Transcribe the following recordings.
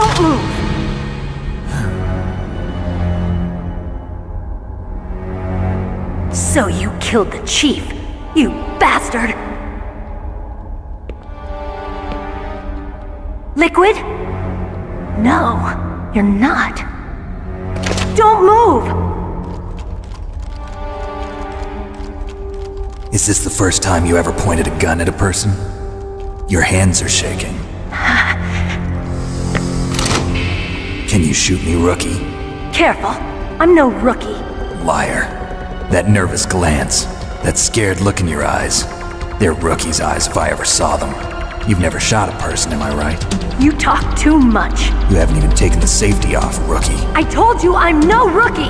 Don't move! So you killed the chief, you bastard! Liquid? No, you're not. Don't move! Is this the first time you ever pointed a gun at a person? Your hands are shaking. Can you shoot me, rookie? Careful, I'm no rookie. Liar. That nervous glance, that scared look in your eyes. They're rookie's eyes if I ever saw them. You've never shot a person, am I right? You talk too much. You haven't even taken the safety off, rookie. I told you I'm no rookie!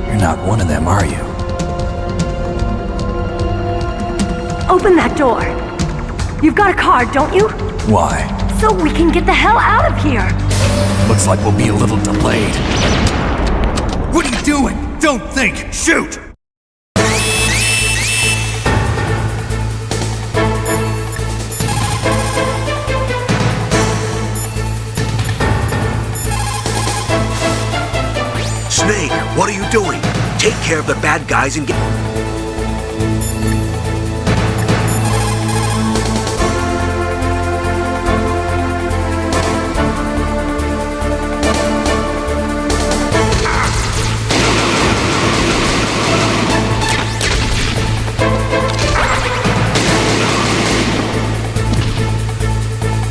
You're not one of them, are you? Open that door. You've got a card, don't you? Why? So we can get the hell out of here! Looks like we'll be a little delayed. What are you doing? Don't think! Shoot! Snake, what are you doing? Take care of the bad guys and get...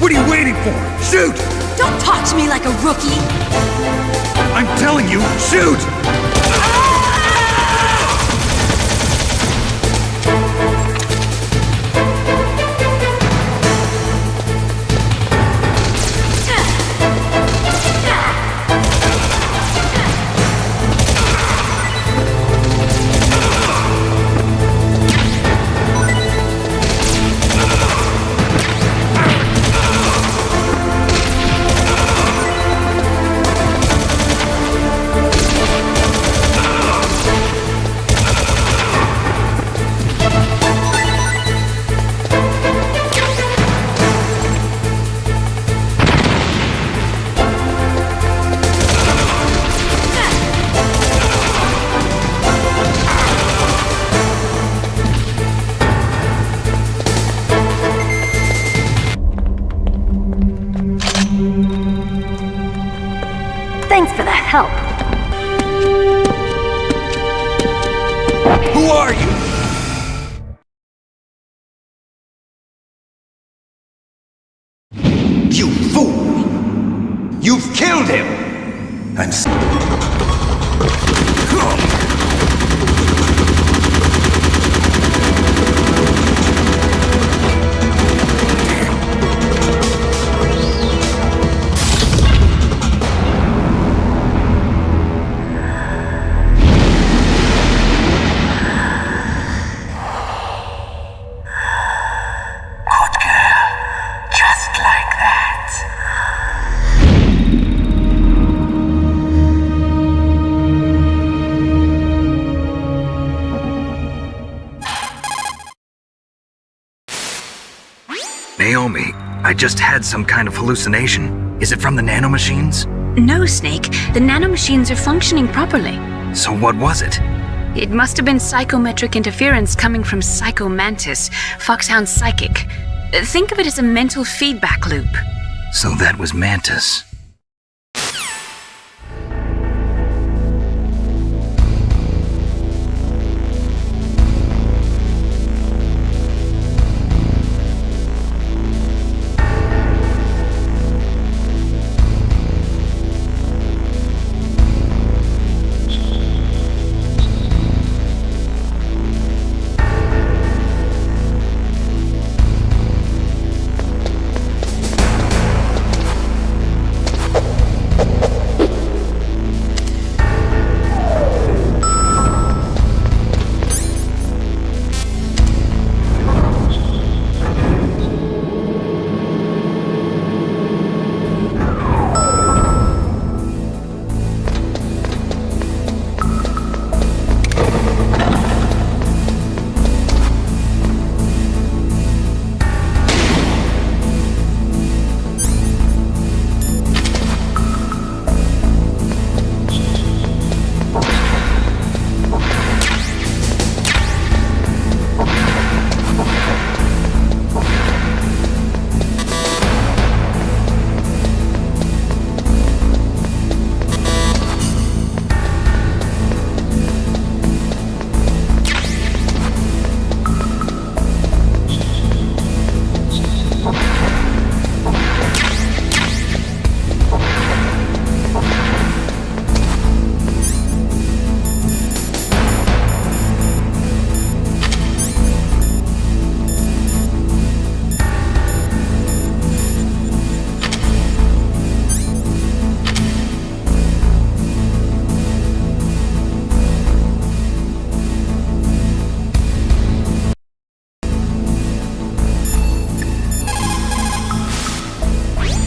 What are you waiting for? Shoot! Don't talk to me like a rookie! I'm telling you, shoot! Thanks for the help. Who are you? You fool! You've killed him! I'm Naomi, I just had some kind of hallucination. Is it from the nanomachines? No, Snake. The nanomachines are functioning properly. So what was it? It must have been psychometric interference coming from Psycho Mantis, Foxhound's psychic. Think of it as a mental feedback loop. So that was Mantis.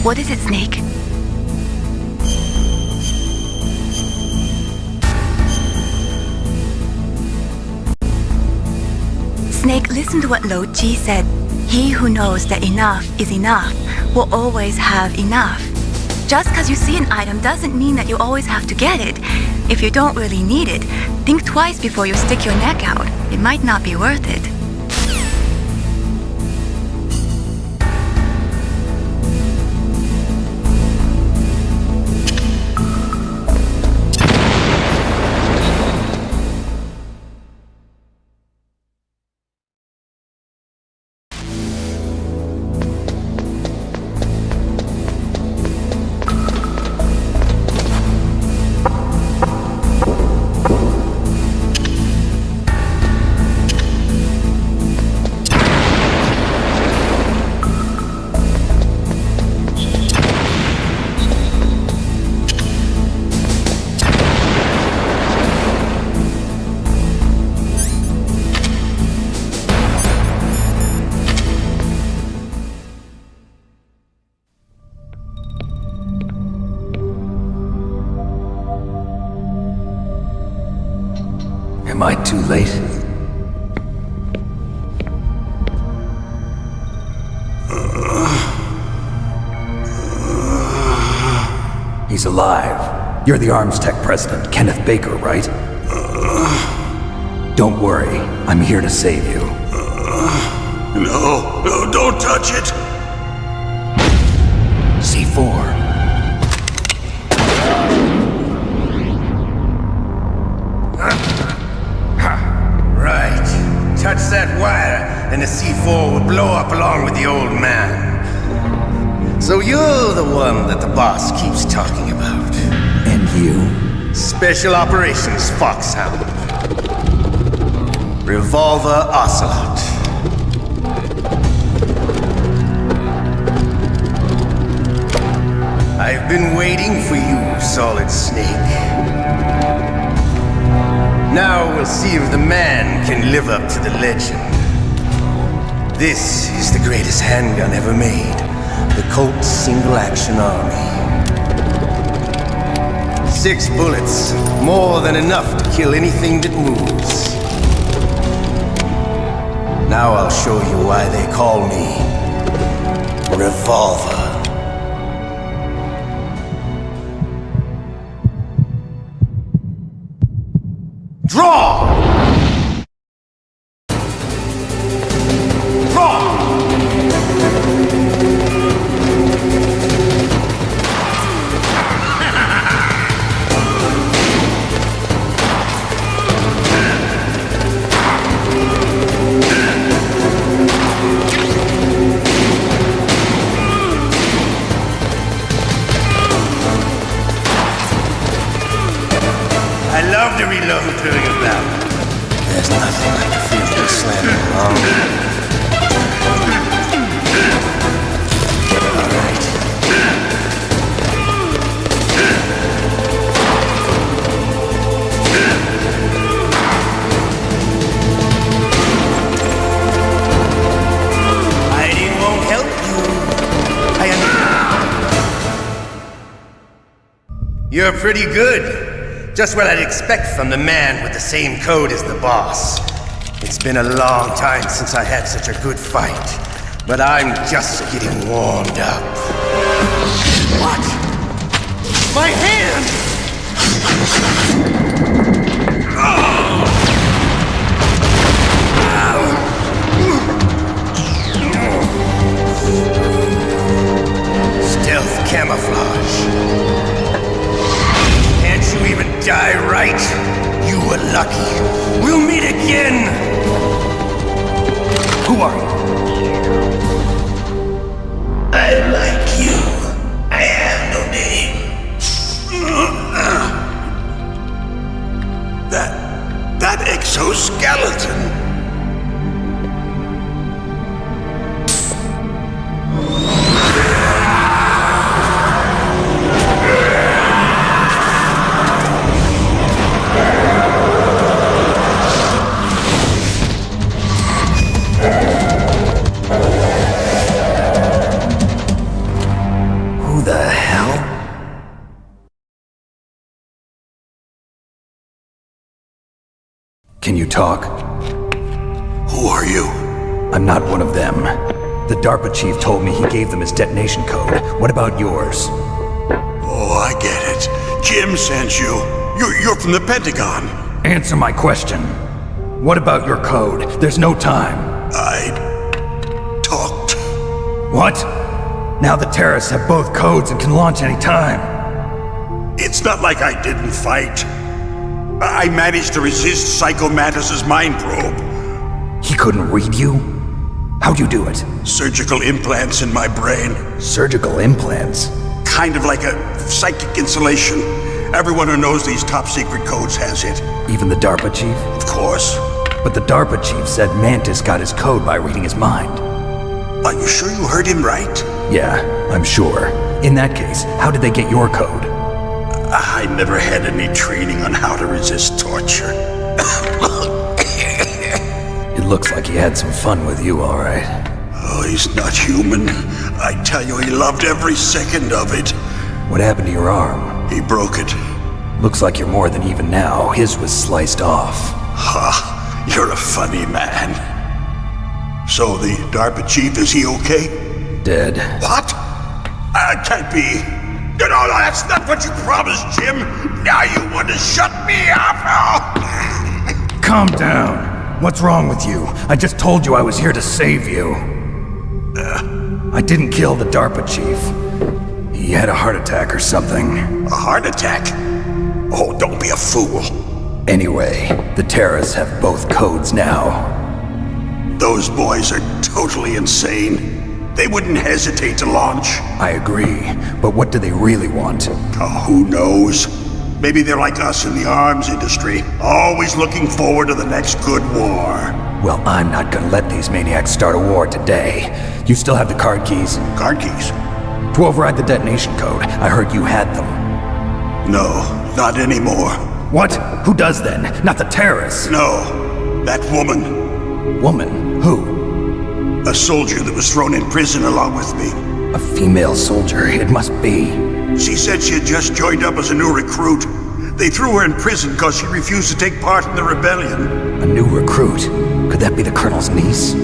What is it, Snake? Snake, listen to what Lo Ji said. He who knows that enough is enough will always have enough. Just because you see an item doesn't mean that you always have to get it. If you don't really need it, think twice before you stick your neck out. It might not be worth it. Am I too late? He's alive. You're the Arms Tech president, Kenneth Baker, right? Don't worry, I'm here to save you. No, don't touch it! C4. Right. Touch that wire, and the C4 will blow up along with the old man. So you're the one that the boss keeps talking about. And you? Special Operations Foxhound. Revolver Ocelot. I've been waiting for you, Solid Snake. Now we'll see if the man can live up to the legend. This is the greatest handgun ever made. The Colt Single Action Army. 6 bullets, more than enough to kill anything that moves. Now I'll show you why they call me Revolver. Draw! I love to reload during a battle. There's nothing like the feeling of slamming along. All right. Hiding won't help you. You're pretty good. Just what I'd expect from the man with the same code as the boss. It's been a long time since I had such a good fight, but I'm just getting warmed up. What? My hand! Stealth camouflage. Can't you even die right? You were lucky. We'll meet again! Who are you? I like you. I have no name. That exoskeleton. Can you talk? Who are you? I'm not one of them. The DARPA chief told me he gave them his detonation code. What about yours? Oh, I get it. Jim sent you. You're from the Pentagon. Answer my question. What about your code? There's no time. I talked. What? Now the terrorists have both codes and can launch any time. It's not like I didn't fight. I managed to resist Psycho Mantis's mind probe. He couldn't read you? How'd you do it? Surgical implants in my brain. Surgical implants? Kind of like a psychic insulation. Everyone who knows these top secret codes has it. Even the DARPA chief? Of course. But the DARPA chief said Mantis got his code by reading his mind. Are you sure you heard him right? Yeah, I'm sure. In that case, how did they get your code? I never had any training on how to resist torture. It looks like he had some fun with you, all right. Oh, he's not human. I tell you, he loved every second of it. What happened to your arm? He broke it. Looks like you're more than even now. His was sliced off. Ha, you're a funny man. So the DARPA chief, is he okay? Dead. What? Can't be. No, that's not what you promised, Jim. Now you want to shut me up? Calm down. What's wrong with you? I just told you I was here to save you. I didn't kill the DARPA chief. He had a heart attack or something. A heart attack? Oh, don't be a fool. Anyway, the terrorists have both codes now. Those boys are totally insane. They wouldn't hesitate to launch. I agree, but what do they really want? Oh, who knows? Maybe they're like us in the arms industry, always looking forward to the next good war. Well, I'm not gonna let these maniacs start a war today. You still have the card keys? Card keys? To override the detonation code. I heard you had them. No, not anymore. What? Who does then? Not the terrorists. No, that woman. Woman? Who? A soldier that was thrown in prison along with me. A female soldier, it must be. She said she had just joined up as a new recruit. They threw her in prison because she refused to take part in the rebellion. A new recruit? Could that be the colonel's niece?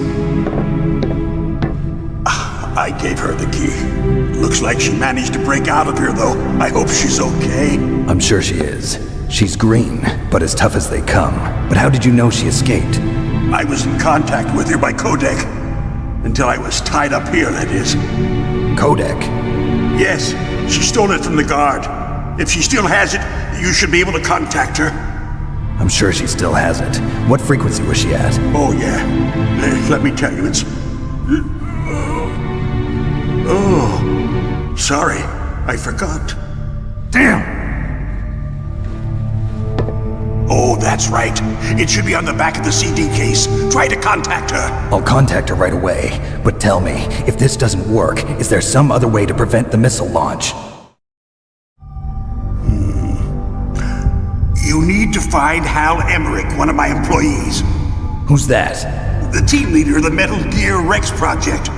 I gave her the key. Looks like she managed to break out of here, though. I hope she's okay. I'm sure she is. She's green, but as tough as they come. But how did you know she escaped? I was in contact with her by codec. Until I was tied up here, that is. Codec? Yes, she stole it from the guard. If she still has it, you should be able to contact her. I'm sure she still has it. What frequency was she at? Oh, yeah. Let me tell you, it's... Oh, sorry. I forgot. Damn! Oh, that's right. It should be on the back of the CD case. Try to contact her. I'll contact her right away. But tell me, if this doesn't work, is there some other way to prevent the missile launch? You need to find Hal Emmerich, one of my employees. Who's that? The team leader of the Metal Gear Rex project.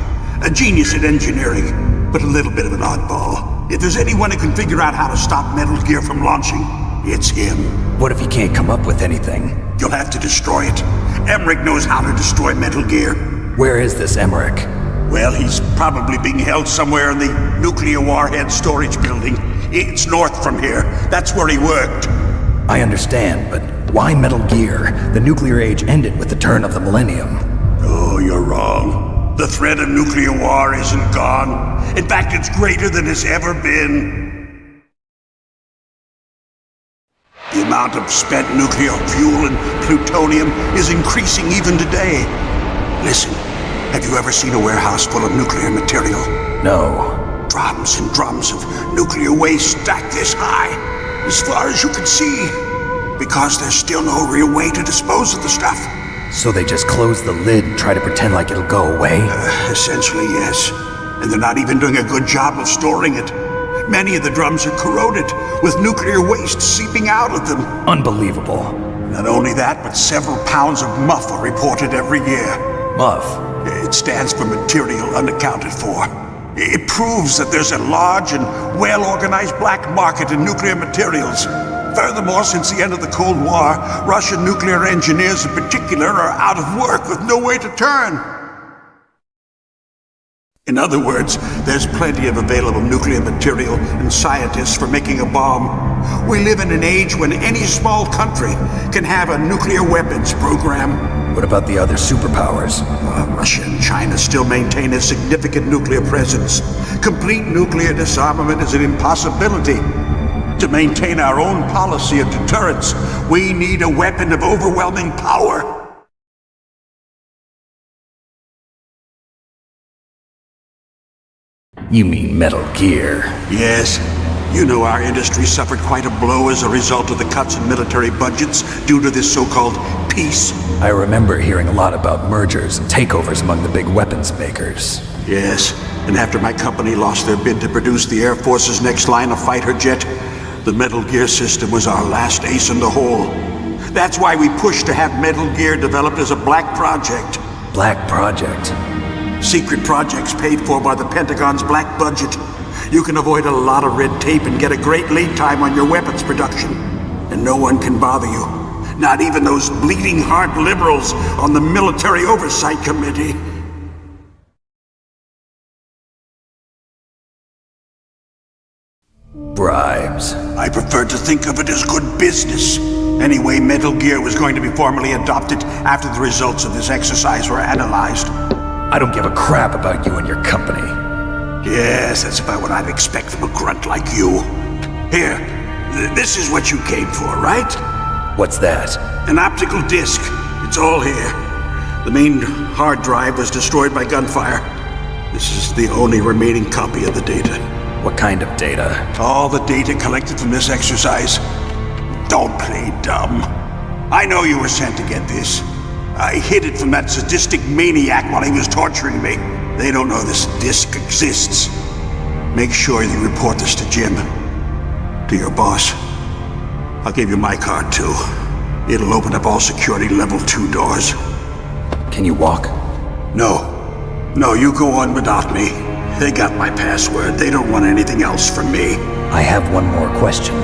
A genius at engineering, but a little bit of an oddball. If there's anyone who can figure out how to stop Metal Gear from launching, it's him. What if he can't come up with anything? You'll have to destroy it. Emmerich knows how to destroy Metal Gear. Where is this Emmerich? Well, he's probably being held somewhere in the nuclear warhead storage building. It's north from here. That's where he worked. I understand, but why Metal Gear? The nuclear age ended with the turn of the millennium. Oh, you're wrong. The threat of nuclear war isn't gone. In fact, it's greater than it's ever been. The amount of spent nuclear fuel and plutonium is increasing even today. Listen, have you ever seen a warehouse full of nuclear material? No. Drums and drums of nuclear waste stacked this high, as far as you can see, because there's still no real way to dispose of the stuff. So they just close the lid and try to pretend like it'll go away? Essentially, yes. And they're not even doing a good job of storing it. Many of the drums are corroded, with nuclear waste seeping out of them. Unbelievable. Not only that, but several pounds of MUF are reported every year. MUF? It stands for material unaccounted for. It proves that there's a large and well-organized black market in nuclear materials. Furthermore, since the end of the Cold War, Russian nuclear engineers in particular are out of work with no way to turn. In other words, there's plenty of available nuclear material and scientists for making a bomb. We live in an age when any small country can have a nuclear weapons program. What about the other superpowers? Russia and China still maintain a significant nuclear presence. Complete nuclear disarmament is an impossibility. To maintain our own policy of deterrence, we need a weapon of overwhelming power. You mean Metal Gear? Yes. You know our industry suffered quite a blow as a result of the cuts in military budgets due to this so-called peace. I remember hearing a lot about mergers and takeovers among the big weapons makers. Yes, and after my company lost their bid to produce the Air Force's next line of fighter jet, the Metal Gear system was our last ace in the hole. That's why we pushed to have Metal Gear developed as a black project. Black Project? Secret projects paid for by the Pentagon's black budget. You can avoid a lot of red tape and get a great lead time on your weapons production. And no one can bother you. Not even those bleeding heart liberals on the Military Oversight Committee. Bribes. I prefer to think of it as good business. Anyway, Metal Gear was going to be formally adopted after the results of this exercise were analyzed. I don't give a crap about you and your company. Yes, that's about what I'd expect from a grunt like you. Here, this is what you came for, right? What's that? An optical disc. It's all here. The main hard drive was destroyed by gunfire. This is the only remaining copy of the data. What kind of data? All the data collected from this exercise. Don't play dumb. I know you were sent to get this. I hid it from that sadistic maniac while he was torturing me. They don't know this disc exists. Make sure you report this to Jim. To your boss. I'll give you my card too. It'll open up all security level 2 doors. Can you walk? No. No, you go on without me. They got my password. They don't want anything else from me. I have one more question.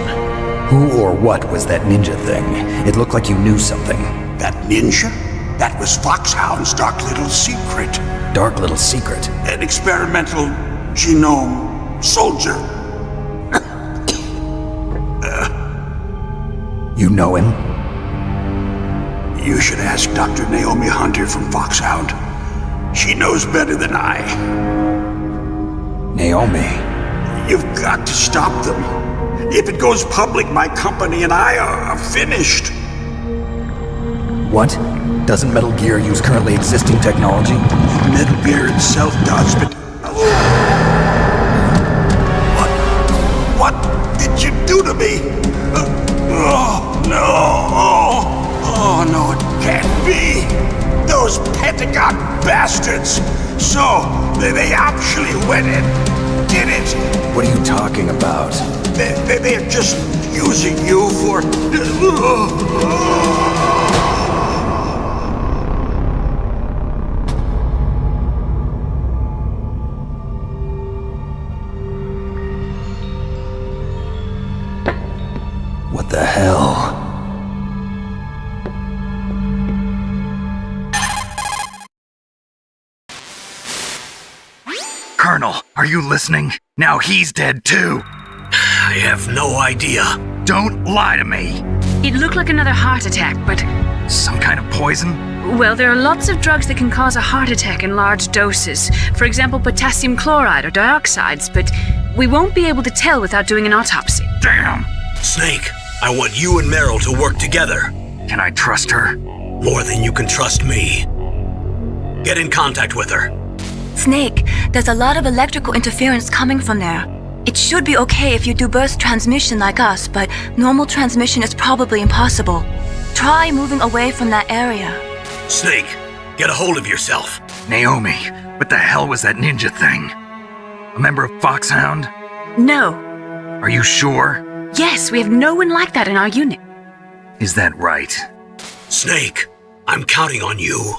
Who or what was that ninja thing? It looked like you knew something. That ninja? That was Foxhound's dark little secret. Dark little secret? An experimental genome soldier. You know him? You should ask Dr. Naomi Hunter from Foxhound. She knows better than I. Naomi? You've got to stop them. If it goes public, my company and I are finished. What? Doesn't Metal Gear use currently existing technology? Metal Gear itself does, but... What did you do to me? Oh, no. Oh, no, it can't be. Those Pentagon bastards. So, they actually went and did it. What are you talking about? They're just using you for... What the hell? Colonel, are you listening? Now he's dead too. I have no idea. Don't lie to me. It looked like another heart attack, but... Some kind of poison? Well, there are lots of drugs that can cause a heart attack in large doses. For example, potassium chloride or dioxides, but we won't be able to tell without doing an autopsy. Damn. Snake, I want you and Meryl to work together. Can I trust her? More than you can trust me. Get in contact with her. Snake, there's a lot of electrical interference coming from there. It should be okay if you do burst transmission like us, but normal transmission is probably impossible. Try moving away from that area. Snake, get a hold of yourself. Naomi, what the hell was that ninja thing? A member of Foxhound? No. Are you sure? Yes, we have no one like that in our unit. Is that right? Snake, I'm counting on you.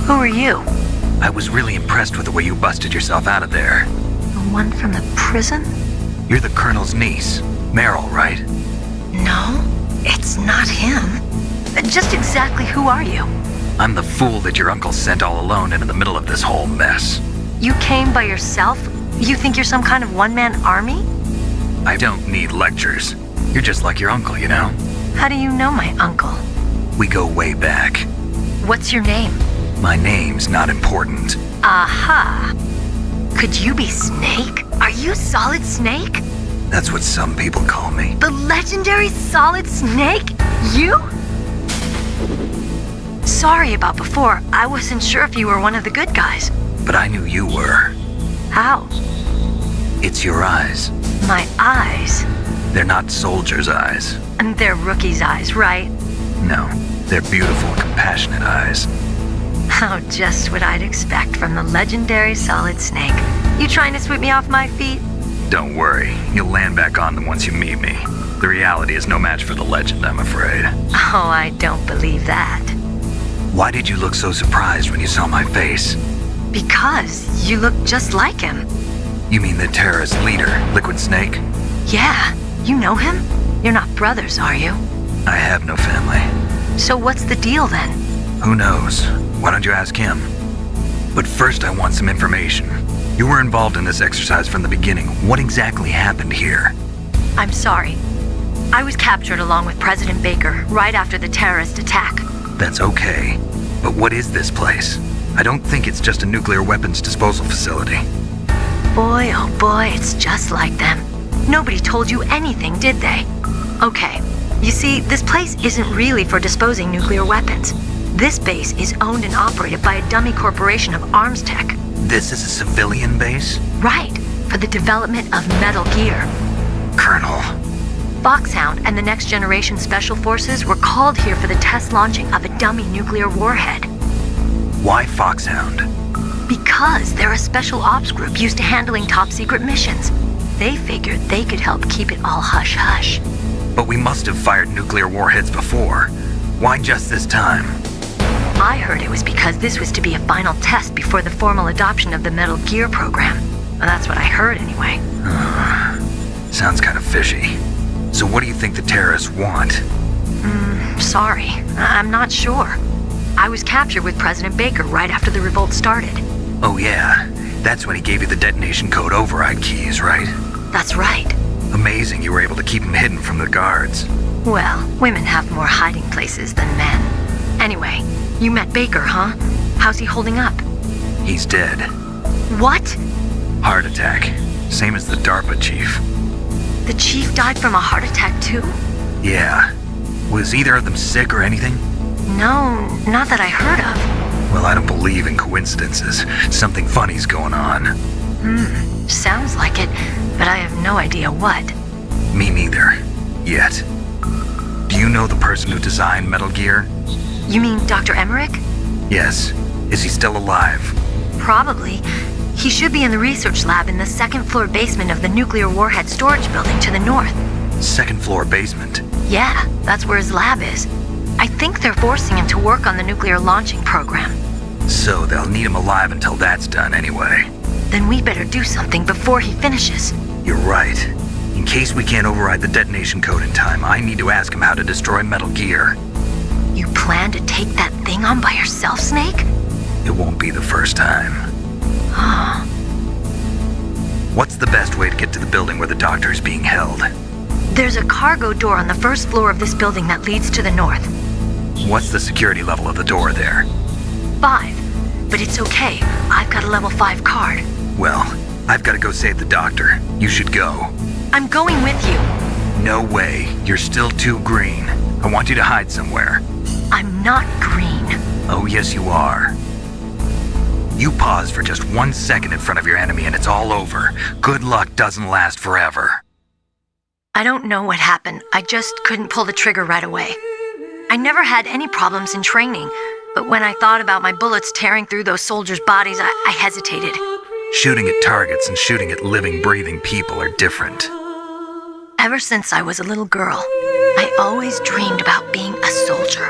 Who are you? I was really impressed with the way you busted yourself out of there. The one from the prison? You're the Colonel's niece, Meryl, right? No, it's not him. Just exactly who are you? I'm the fool that your uncle sent all alone into the middle of this whole mess. You came by yourself? You think you're some kind of one-man army? I don't need lectures. You're just like your uncle, you know? How do you know my uncle? We go way back. What's your name? My name's not important. Aha! Could you be Snake? Are you Solid Snake? That's what some people call me. The legendary Solid Snake? You? Sorry about before. I wasn't sure if you were one of the good guys. But I knew you were. How? It's your eyes. My eyes? They're not soldiers' eyes. And they're rookies' eyes, right? No, they're beautiful, compassionate eyes. Oh, just what I'd expect from the legendary Solid Snake. You trying to sweep me off my feet? Don't worry, you'll land back on them once you meet me. The reality is no match for the legend, I'm afraid. Oh, I don't believe that. Why did you look so surprised when you saw my face? Because you look just like him. You mean the terrorist leader, Liquid Snake? Yeah, you know him? You're not brothers, are you? I have no family. So what's the deal then? Who knows? Why don't you ask him? But first I want some information. You were involved in this exercise from the beginning. What exactly happened here? I'm sorry. I was captured along with President Baker right after the terrorist attack. That's okay. But what is this place? I don't think it's just a nuclear weapons disposal facility. Boy, oh boy, it's just like them. Nobody told you anything, did they? Okay, you see, this place isn't really for disposing nuclear weapons. This base is owned and operated by a dummy corporation of arms tech. This is a civilian base? Right, for the development of Metal Gear. Colonel. Foxhound and the Next Generation Special Forces were called here for the test launching of a dummy nuclear warhead. Why Foxhound? Because they're a special ops group used to handling top-secret missions. They figured they could help keep it all hush-hush. But we must have fired nuclear warheads before. Why just this time? I heard it was because this was to be a final test before the formal adoption of the Metal Gear program. Well, that's what I heard anyway. Sounds kind of fishy. So what do you think the terrorists want? Sorry, I'm not sure. I was captured with President Baker right after the revolt started. Oh yeah, that's when he gave you the detonation code override keys, right? That's right. Amazing you were able to keep him hidden from the guards. Well, women have more hiding places than men. Anyway, you met Baker, huh? How's he holding up? He's dead. What? Heart attack. Same as the DARPA chief. The chief died from a heart attack too? Yeah. Was either of them sick or anything? No, not that I heard of. Well, I don't believe in coincidences. Something funny's going on. Sounds like it, but I have no idea what. Me neither. Yet. Do you know the person who designed Metal Gear? You mean Dr. Emmerich? Yes. Is he still alive? Probably. He should be in the research lab in the second-floor basement of the nuclear warhead storage building to the north. Second floor basement? Yeah, that's where his lab is. I think they're forcing him to work on the nuclear launching program. So they'll need him alive until that's done anyway. Then we better do something before he finishes. You're right. In case we can't override the detonation code in time, I need to ask him how to destroy Metal Gear. You plan to take that thing on by yourself, Snake? It won't be the first time. What's the best way to get to the building where the doctor is being held? There's a cargo door on the first floor of this building that leads to the north. What's the security level of the door there? 5. But it's okay. I've got a level 5 card. Well, I've got to go save the doctor. You should go. I'm going with you. No way. You're still too green. I want you to hide somewhere. I'm not green. Oh, yes, you are. You pause for just 1 second in front of your enemy and it's all over. Good luck doesn't last forever. I don't know what happened. I just couldn't pull the trigger right away. I never had any problems in training, but when I thought about my bullets tearing through those soldiers' bodies, I hesitated. Shooting at targets and shooting at living, breathing people are different. Ever since I was a little girl, I always dreamed about being a soldier.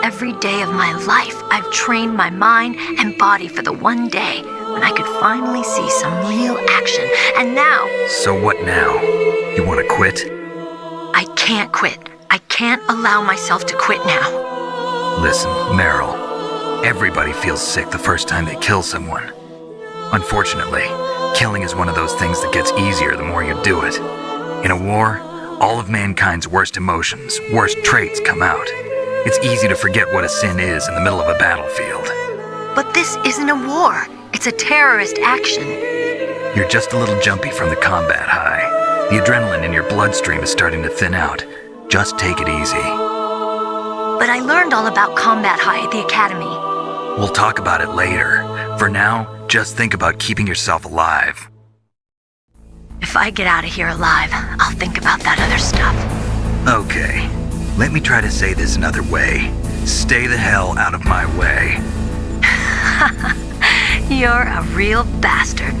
Every day of my life, I've trained my mind and body for the one day when I could finally see some real action. And now... So what now? You want to quit? I can't quit. I can't allow myself to quit now. Listen, Meryl, everybody feels sick the first time they kill someone. Unfortunately, killing is one of those things that gets easier the more you do it. In a war, all of mankind's worst emotions, worst traits come out. It's easy to forget what a sin is in the middle of a battlefield. But this isn't a war. It's a terrorist action. You're just a little jumpy from the combat high. The adrenaline in your bloodstream is starting to thin out. Just take it easy. But I learned all about combat high at the academy. We'll talk about it later. For now, just think about keeping yourself alive. If I get out of here alive, I'll think about that other stuff. Okay, let me try to say this another way. Stay the hell out of my way. You're a real bastard,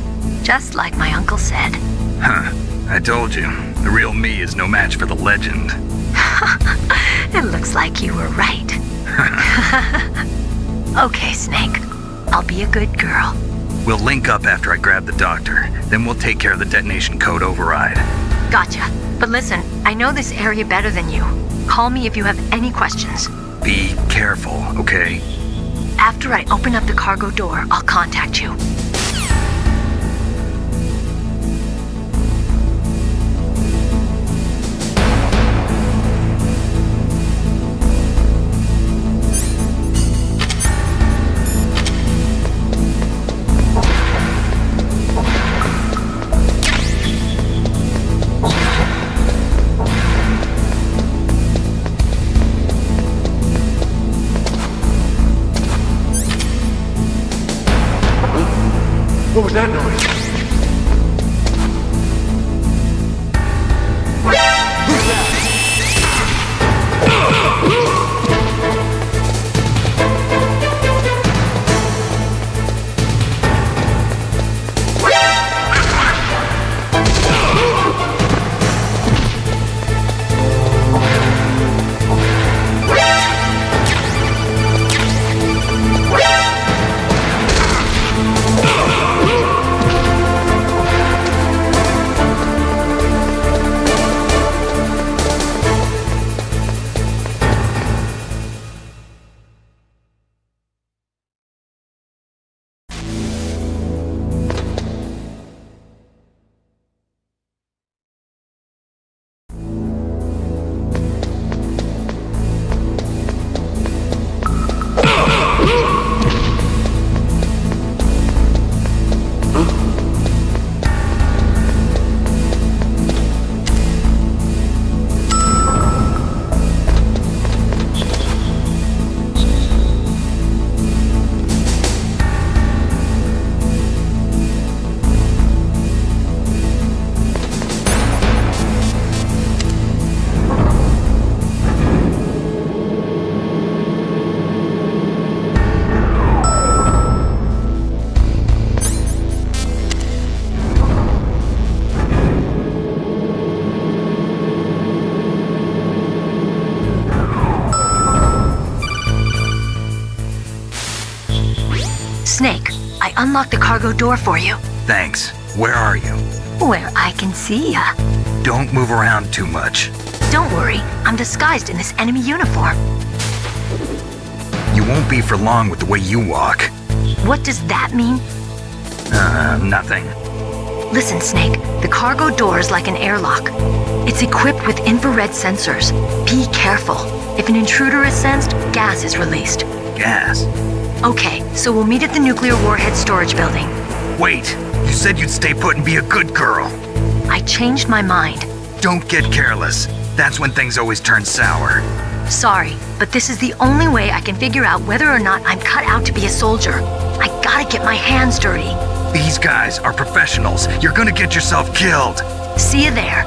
just like my uncle said. Huh, I told you, the real me is no match for the legend. It looks like you were right. Okay, Snake. I'll be a good girl. We'll link up after I grab the doctor, then we'll take care of the detonation code override. Gotcha. But listen, I know this area better than you. Call me if you have any questions. Be careful, okay? After I open up the cargo door, I'll contact you. What was that noise? Snake, I unlocked the cargo door for you. Thanks. Where are you? Where I can see ya. Don't move around too much. Don't worry, I'm disguised in this enemy uniform. You won't be for long with the way you walk. What does that mean? Nothing. Listen, Snake, the cargo door is like an airlock. It's equipped with infrared sensors. Be careful. If an intruder is sensed, gas is released. Gas? Okay, so we'll meet at the nuclear warhead storage building. Wait, you said you'd stay put and be a good girl. I changed my mind. Don't get careless. That's when things always turn sour. Sorry, but this is the only way I can figure out whether or not I'm cut out to be a soldier. I gotta get my hands dirty. These guys are professionals. You're gonna get yourself killed. See you there.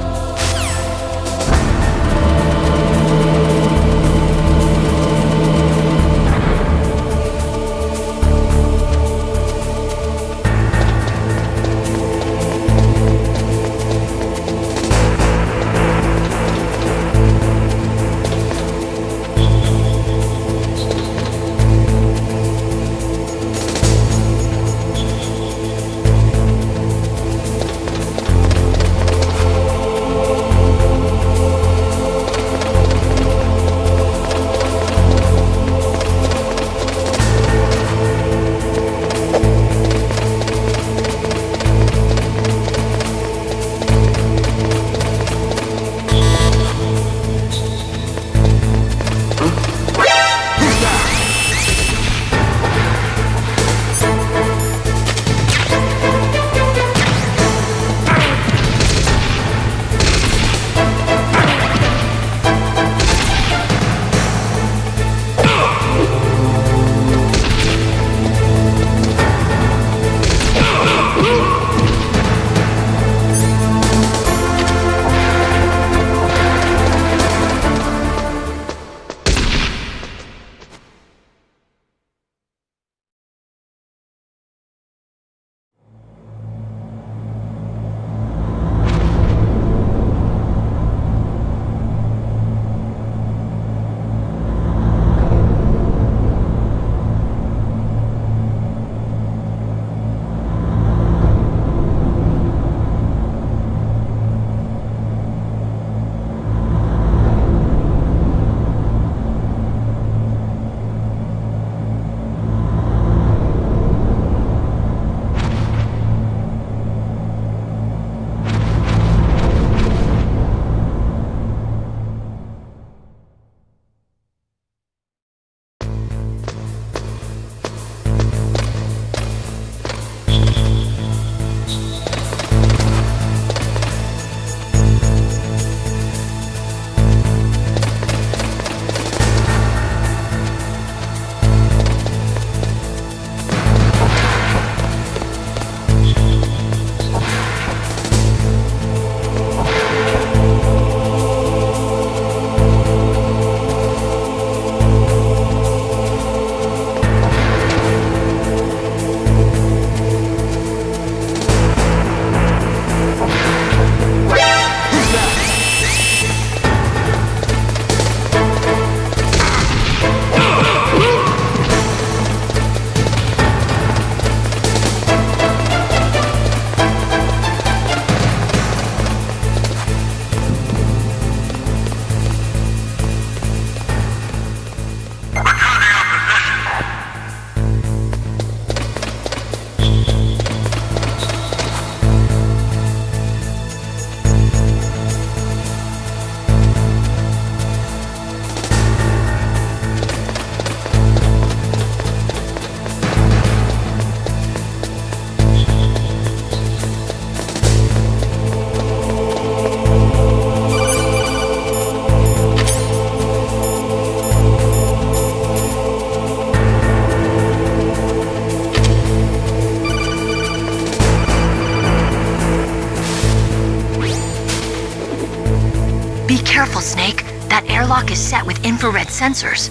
careful, Snake. That airlock is set with infrared sensors.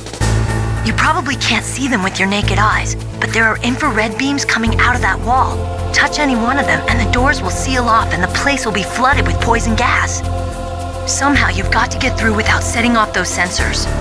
You probably can't see them with your naked eyes, but there are infrared beams coming out of that wall. Touch any one of them and the doors will seal off and the place will be flooded with poison gas. Somehow you've got to get through without setting off those sensors.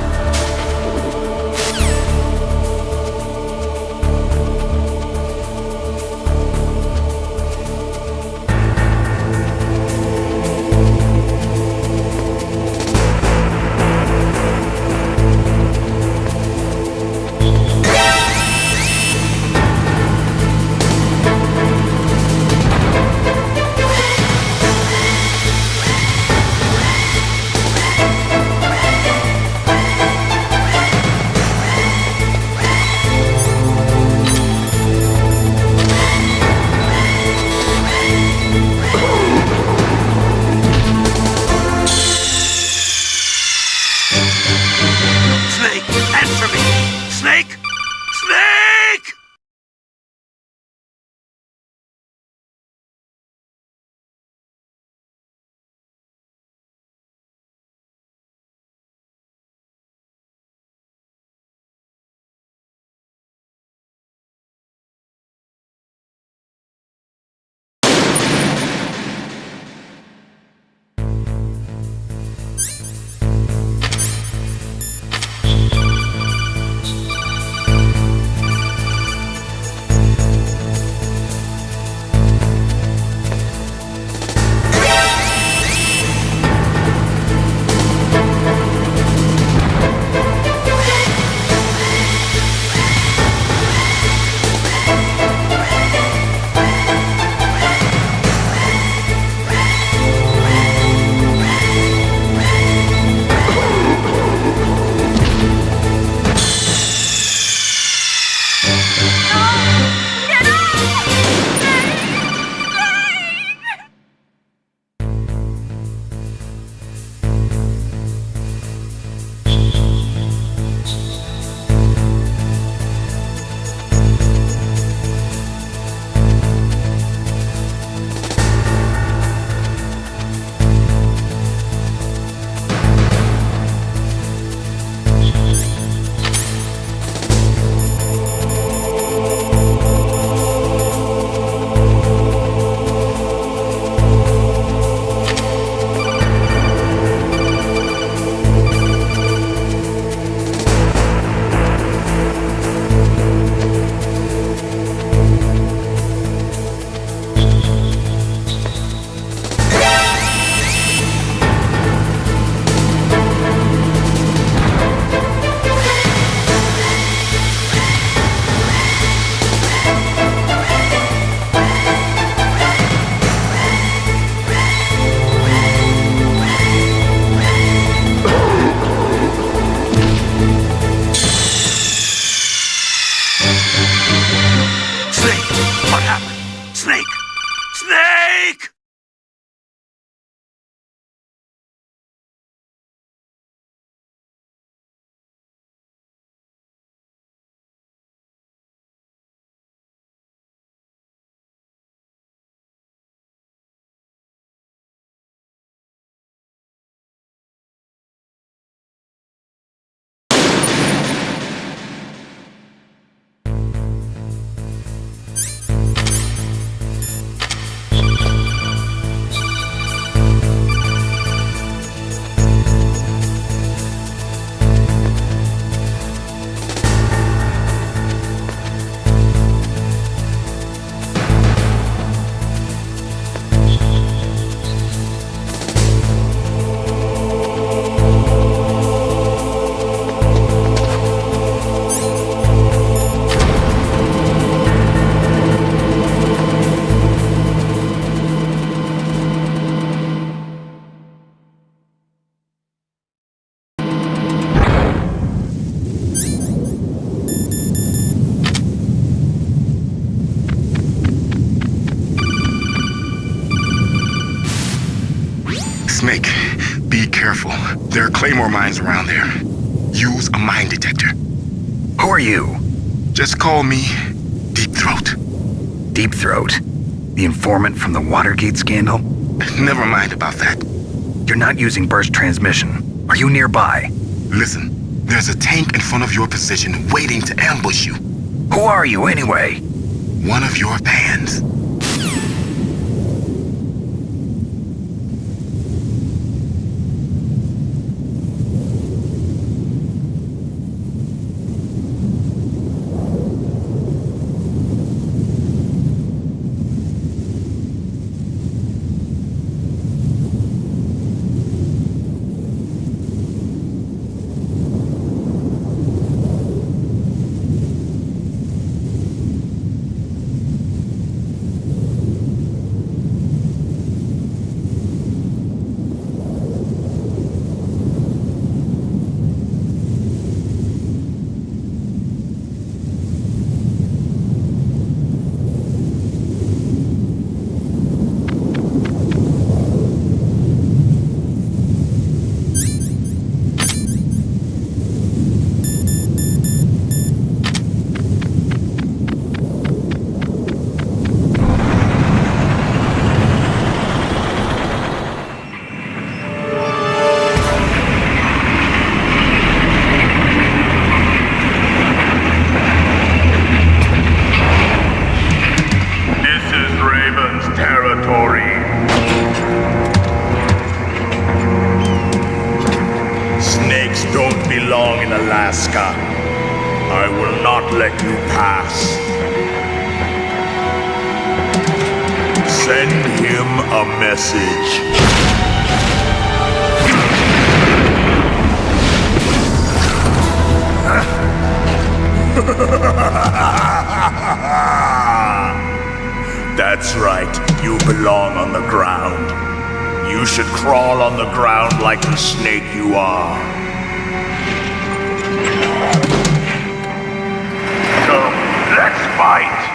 Snake, answer me! Snake! Snake! Snake, be careful. There are claymore mines around there. Use a mine detector. Who are you? Just call me Deep Throat. Deep Throat? The informant from the Watergate scandal? Never mind about that. You're not using burst transmission. Are you nearby? Listen, there's a tank in front of your position waiting to ambush you. Who are you, anyway? One of your fans. I will not let you pass. Send him a message. That's right, you belong on the ground. You should crawl on the ground like the snake you are. Come, let's fight!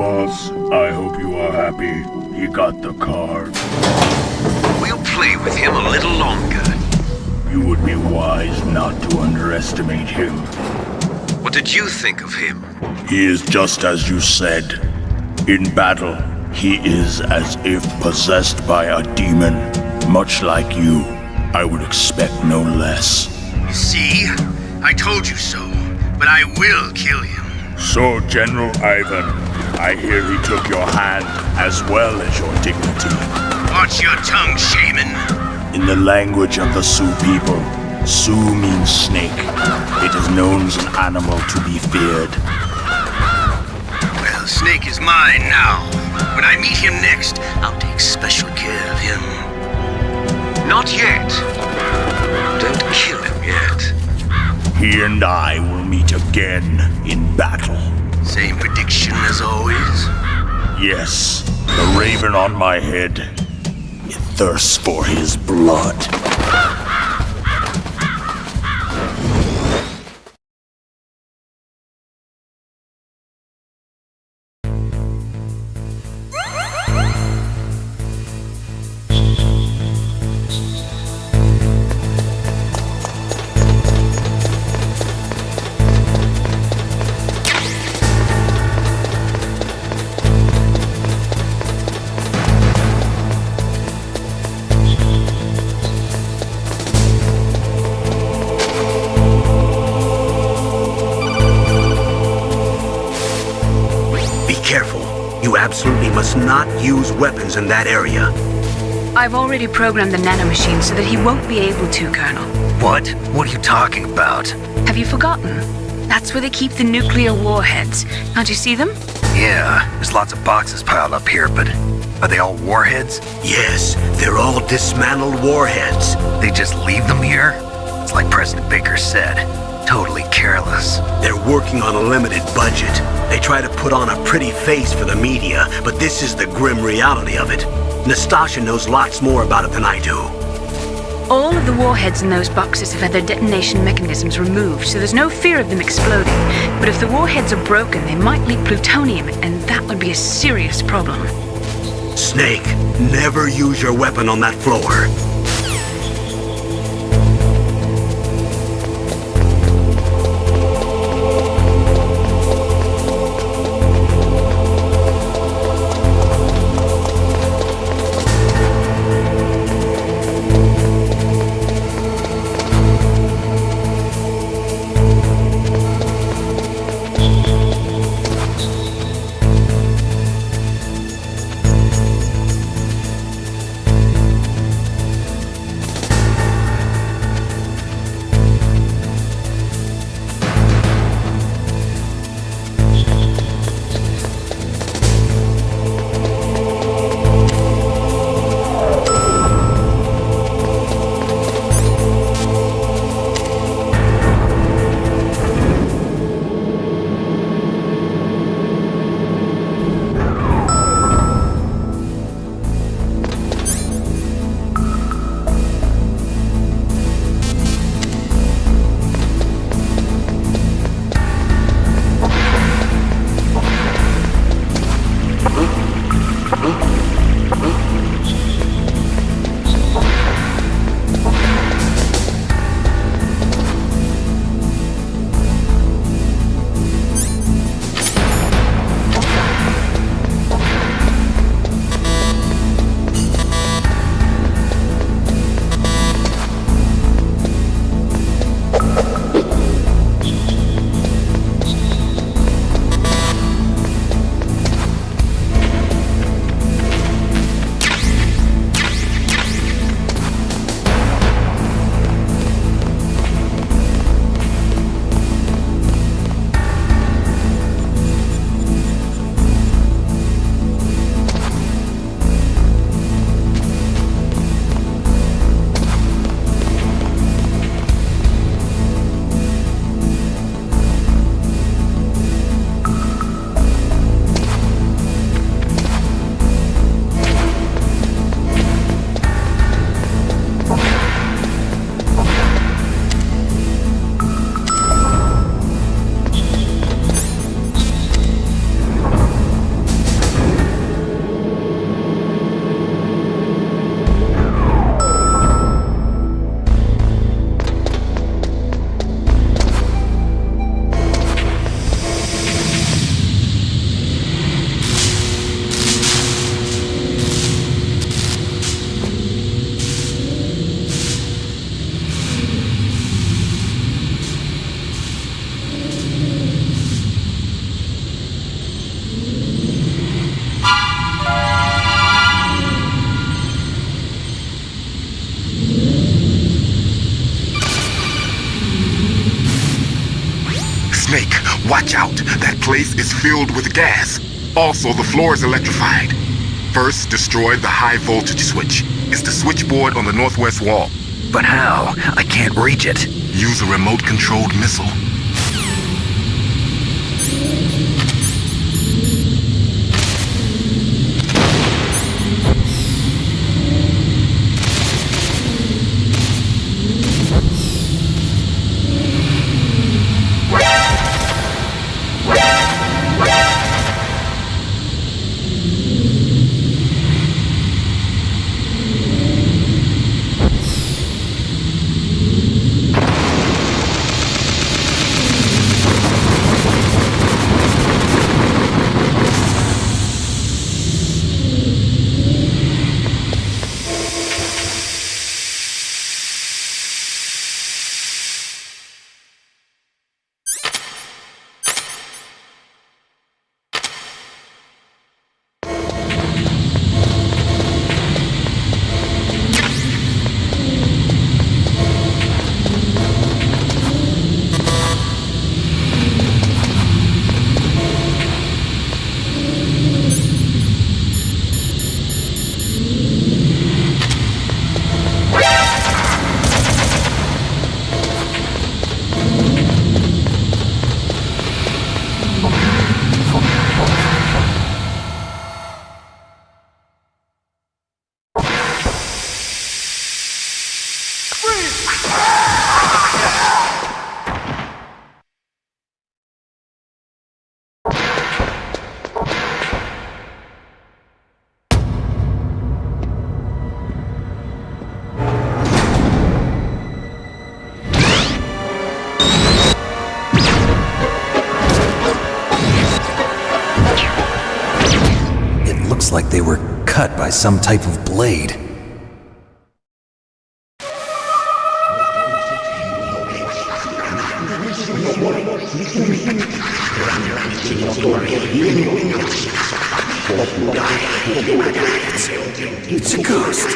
boss. I hope you are happy. He got the card. We'll play with him a little longer. You would be wise not to underestimate him. What did you think of him? He is just as you said. In battle, he is as if possessed by a demon. Much like you, I would expect no less. See? I told you so. But I will kill him. So, General Ivan, I hear he took your hand as well as your dignity. Watch your tongue, shaman. In the language of the Sioux people, Sioux means snake. It is known as an animal to be feared. Well, Snake is mine now. When I meet him next, I'll take special care of him. Not yet. Don't kill him yet. He and I will meet again in battle. Same prediction as always? Yes, the raven on my head. It thirsts for his blood. You absolutely must not use weapons in that area. I've already programmed the nanomachine so that he won't be able to, Colonel. What? What are you talking about? Have you forgotten? That's where they keep the nuclear warheads. Can't you see them? Yeah, there's lots of boxes piled up here, but are they all warheads? Yes, they're all dismantled warheads. They just leave them here? It's like President Baker said. Totally careless. They're working on a limited budget. They try to put on a pretty face for the media, but this is the grim reality of it. Nastasha knows lots more about it than I do. All of the warheads in those boxes have had their detonation mechanisms removed, so there's no fear of them exploding. But if the warheads are broken, they might leak plutonium, and that would be a serious problem. Snake, never use your weapon on that floor. Watch out. That place is filled with gas. Also, the floor is electrified. First, destroy the high voltage switch. It's the switchboard on the northwest wall. But how? I can't reach it. Use a remote-controlled missile. Like they were cut by some type of blade. It's a ghost.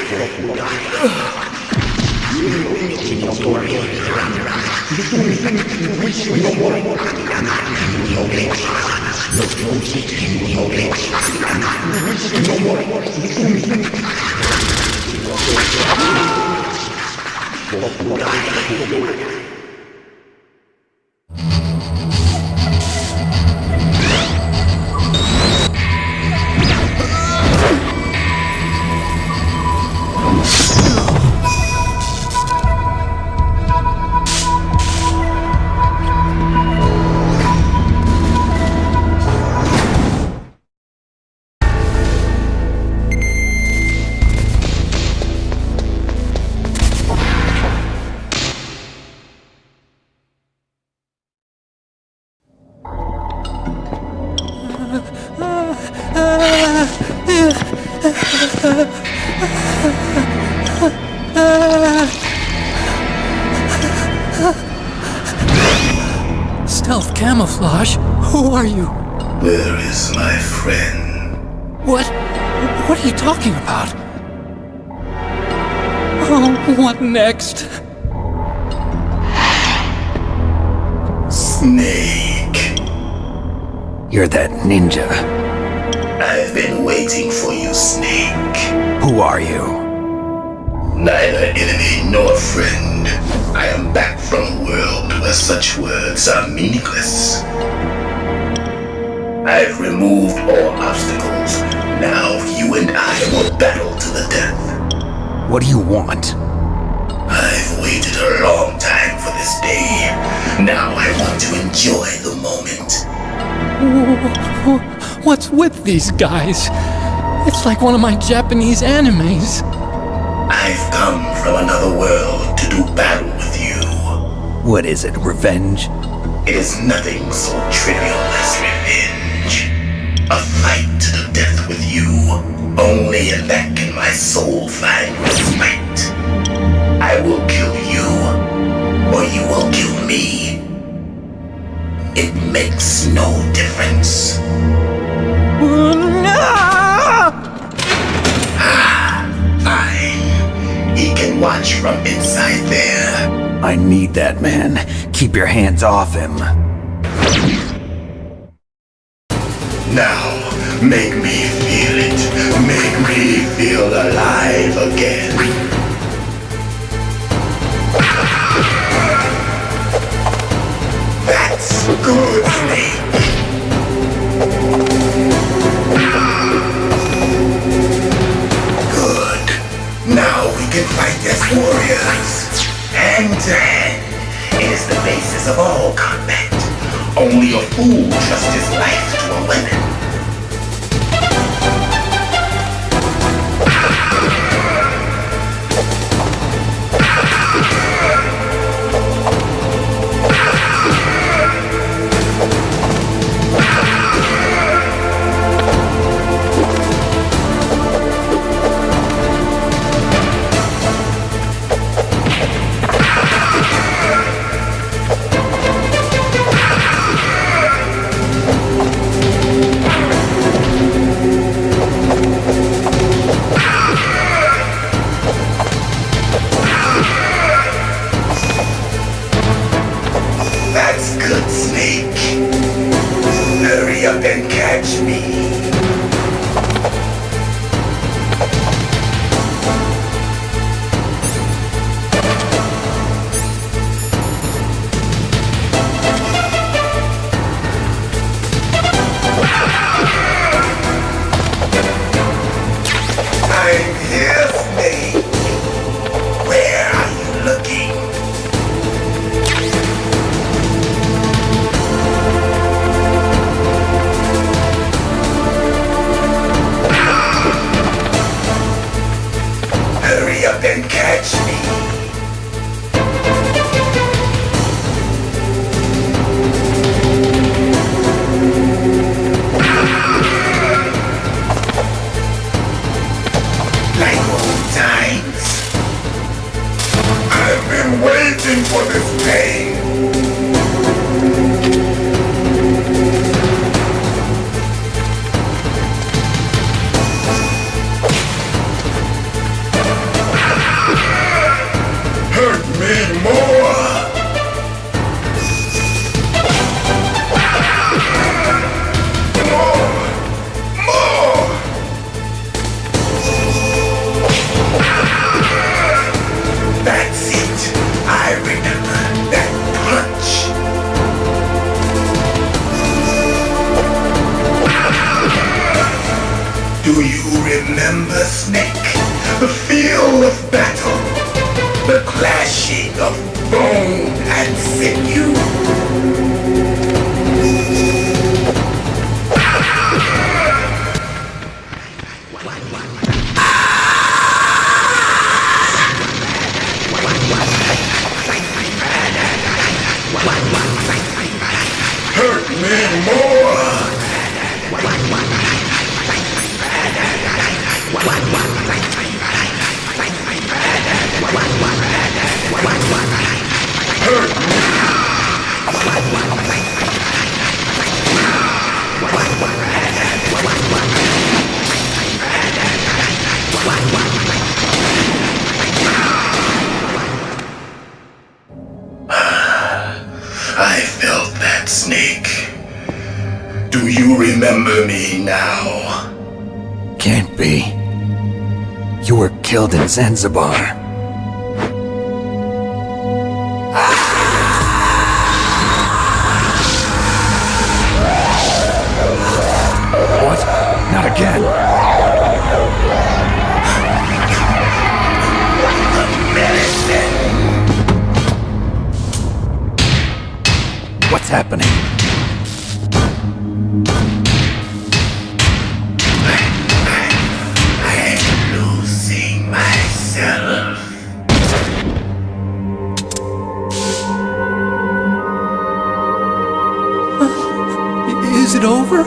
Stealth camouflage? Who are you? Where is my friend? What are you talking about? Oh, what next? Snake. You're that ninja. I've been waiting for you, Snake. Who are you? Neither enemy nor friend. I am back from a world where such words are meaningless. I've removed all obstacles. Now you and I will battle to the death. What do you want? I've waited a long time for this day. Now I want to enjoy the moment. What's with these guys? It's like one of my Japanese animes. I've come from another world to do battle with you. What is it, revenge? It is nothing so trivial as revenge. A fight to the death with you. Only in that can my soul find respite. I will kill you, or you will kill me. It makes no difference. Fine. He can watch from inside there. I need that man. Keep your hands off him. Now, make me feel it. Make me feel alive again. That's good, Snake. Good. Now we can fight as warriors. Hand to hand. It is the basis of all combat. Only a fool trusts his life to a weapon. That's good, Snake. Hurry up and catch me. I'm here, Snake. Where are you looking? Hurry up and catch me. Like old times. I've been waiting for this day. Hurt me more! More! That's it! I remember that punch! Do you remember, Snake? The feel of battle? The clashing of bone and sinew. Hurt me more! I felt that, Snake. Do you remember me now? Can't be. You were killed in Zanzibar. What? Not again. What's happening? I'm losing myself. Is it over?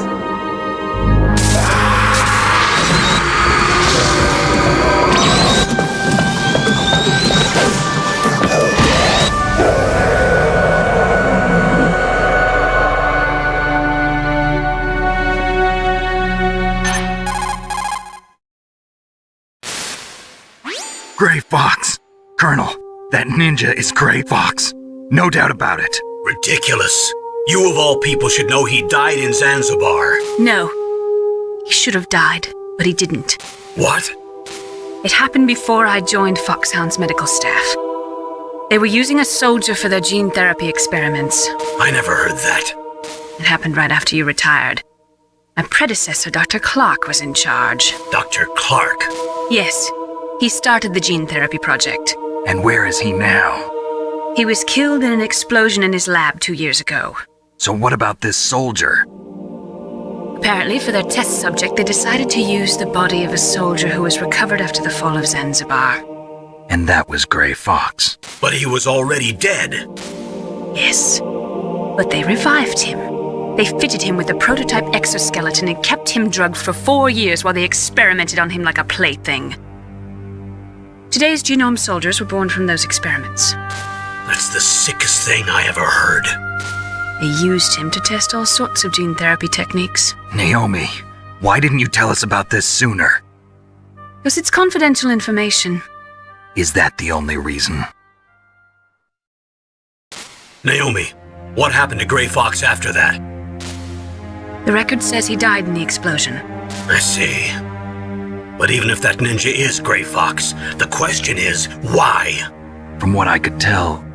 Gray Fox! Colonel, that ninja is Gray Fox. No doubt about it. Ridiculous. You of all people should know he died in Zanzibar. No, He should have died, but he didn't. What? It happened before I joined Foxhound's medical staff. They were using a soldier for their gene therapy experiments. I never heard that. It happened right after you retired. My predecessor, Dr. Clark, was in charge. Dr. Clark? Yes, he started the gene therapy project. And where is he now? He was killed in an explosion in his lab 2 years ago. So what about this soldier? Apparently, for their test subject, they decided to use the body of a soldier who was recovered after the fall of Zanzibar. And that was Grey Fox. But he was already dead. Yes, but they revived him. They fitted him with a prototype exoskeleton and kept him drugged for 4 years while they experimented on him like a plaything. Today's genome soldiers were born from those experiments. That's the sickest thing I ever heard. They used him to test all sorts of gene therapy techniques. Naomi, why didn't you tell us about this sooner? Because it's confidential information. Is that the only reason? Naomi, what happened to Grey Fox after that? The record says he died in the explosion. I see. But even if that ninja is Grey Fox, the question is, why? From what I could tell,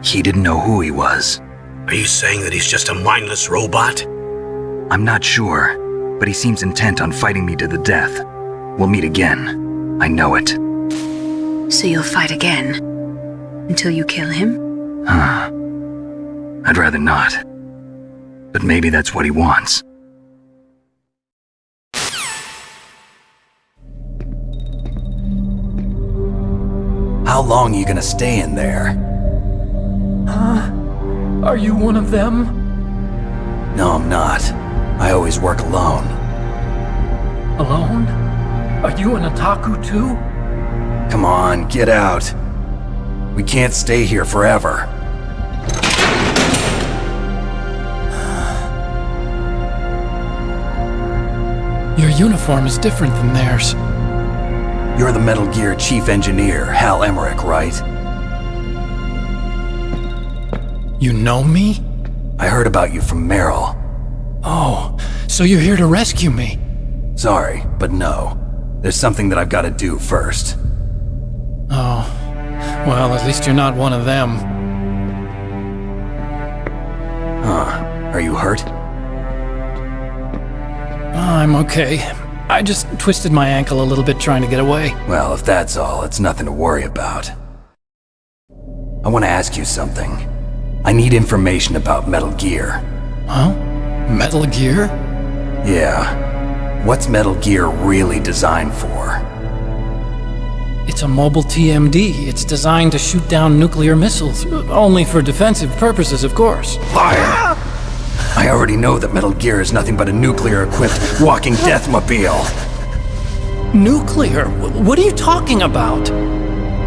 he didn't know who he was. Are you saying that he's just a mindless robot? I'm not sure, but he seems intent on fighting me to the death. We'll meet again. I know it. So you'll fight again? Until you kill him? I'd rather not. But maybe that's what he wants. How long are you gonna stay in there? Are you one of them? No, I'm not. I always work alone. Alone? Are you an otaku too? Come on, get out. We can't stay here forever. Your uniform is different than theirs. You're the Metal Gear Chief Engineer, Hal Emmerich, right? You know me? I heard about you from Meryl. Oh, so you're here to rescue me? Sorry, but no. There's something that I've got to do first. Oh, well, at least you're not one of them. Are you hurt? I'm okay. I just twisted my ankle a little bit trying to get away. Well, if that's all, it's nothing to worry about. I want to ask you something. I need information about Metal Gear. Huh? Metal Gear? Yeah. What's Metal Gear really designed for? It's a mobile TMD. It's designed to shoot down nuclear missiles. Only for defensive purposes, of course. Liar! I already know that Metal Gear is nothing but a nuclear-equipped walking deathmobile. Nuclear? What are you talking about?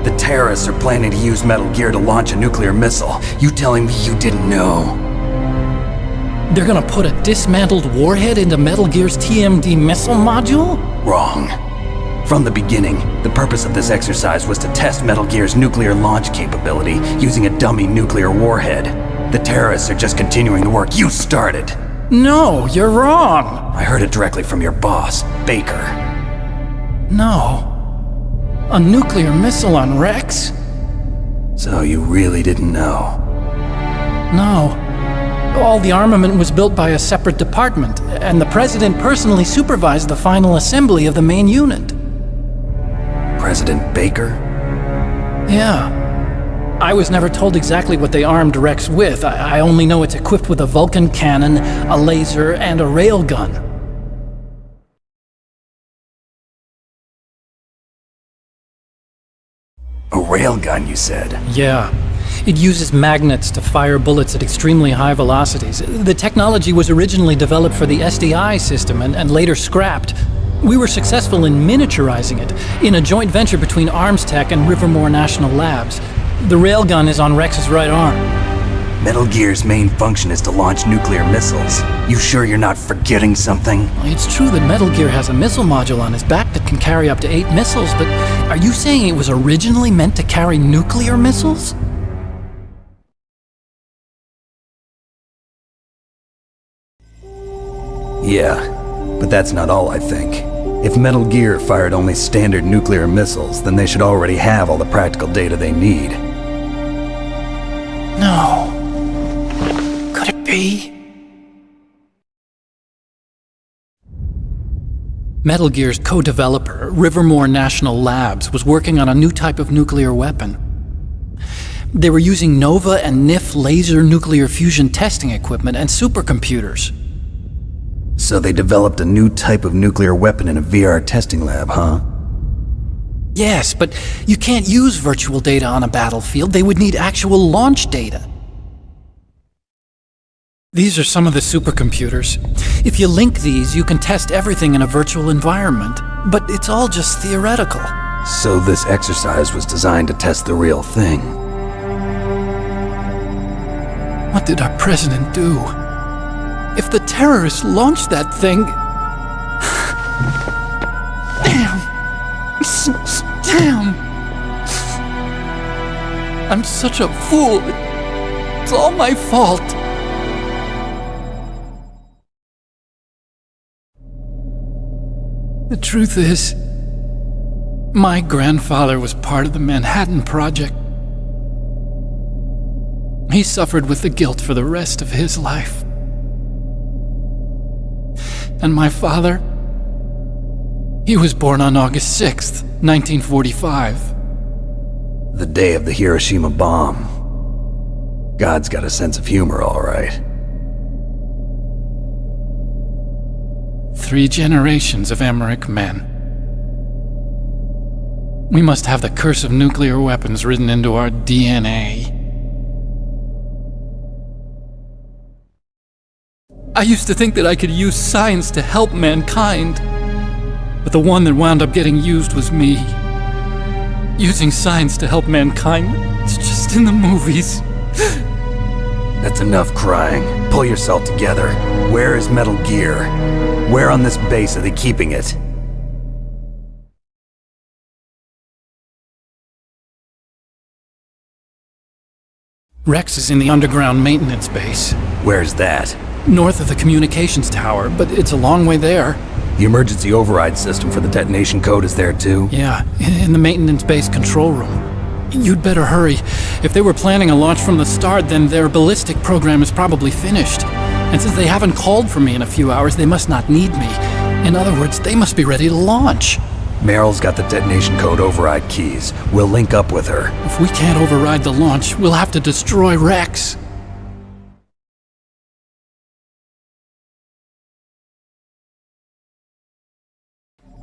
The terrorists are planning to use Metal Gear to launch a nuclear missile. You telling me you didn't know? They're gonna put a dismantled warhead into Metal Gear's TMD missile module? Wrong. From the beginning, the purpose of this exercise was to test Metal Gear's nuclear launch capability using a dummy nuclear warhead. The terrorists are just continuing the work you started. No, you're wrong. I heard it directly from your boss, Baker. No. A nuclear missile on Rex? So you really didn't know? No. All the armament was built by a separate department, and the President personally supervised the final assembly of the main unit. President Baker? Yeah. I was never told exactly what they armed Rex with. I only know it's equipped with a Vulcan cannon, a laser, and a railgun. A railgun, you said? Yeah. It uses magnets to fire bullets at extremely high velocities. The technology was originally developed for the SDI system and later scrapped. We were successful in miniaturizing it, in a joint venture between Arms Tech and Rivermore National Labs. The railgun is on Rex's right arm. Metal Gear's main function is to launch nuclear missiles. You sure you're not forgetting something? It's true that Metal Gear has a missile module on his back that can carry up to 8 missiles, but are you saying it was originally meant to carry nuclear missiles? Yeah, But that's not all, I think. If Metal Gear fired only standard nuclear missiles, then they should already have all the practical data they need. No. Could it be? Metal Gear's co-developer, Rivermore National Labs, was working on a new type of nuclear weapon. They were using NOVA and NIF laser nuclear fusion testing equipment and supercomputers. So they developed a new type of nuclear weapon in a VR testing lab, huh? Yes, but you can't use virtual data on a battlefield. They would need actual launch data. These are some of the supercomputers. If you link these, you can test everything in a virtual environment. But it's all just theoretical. So this exercise was designed to test the real thing. What did our president do? If the terrorists launched that thing... Damn! Damn! I'm such a fool. It's all my fault. The truth is, my grandfather was part of the Manhattan Project. He suffered with the guilt for the rest of his life. And my father, he was born on August 6th, 1945. The day of the Hiroshima bomb. God's got a sense of humor, all right. 3 generations of Emmerich men. We must have the curse of nuclear weapons written into our DNA. I used to think that I could use science to help mankind, but the one that wound up getting used was me. Using science to help mankind, it's just in the movies. That's enough crying. Pull yourself together. Where is Metal Gear? Where on this base are they keeping it? Rex is in the underground maintenance base. Where's that? North of the communications tower, but it's a long way there. The emergency override system for the detonation code is there too? Yeah, in the maintenance base control room. You'd better hurry. If they were planning a launch from the start, then their ballistic program is probably finished. And since they haven't called for me in a few hours, they must not need me. In other words, they must be ready to launch. Meryl's got the detonation code override keys. We'll link up with her. If we can't override the launch, we'll have to destroy Rex.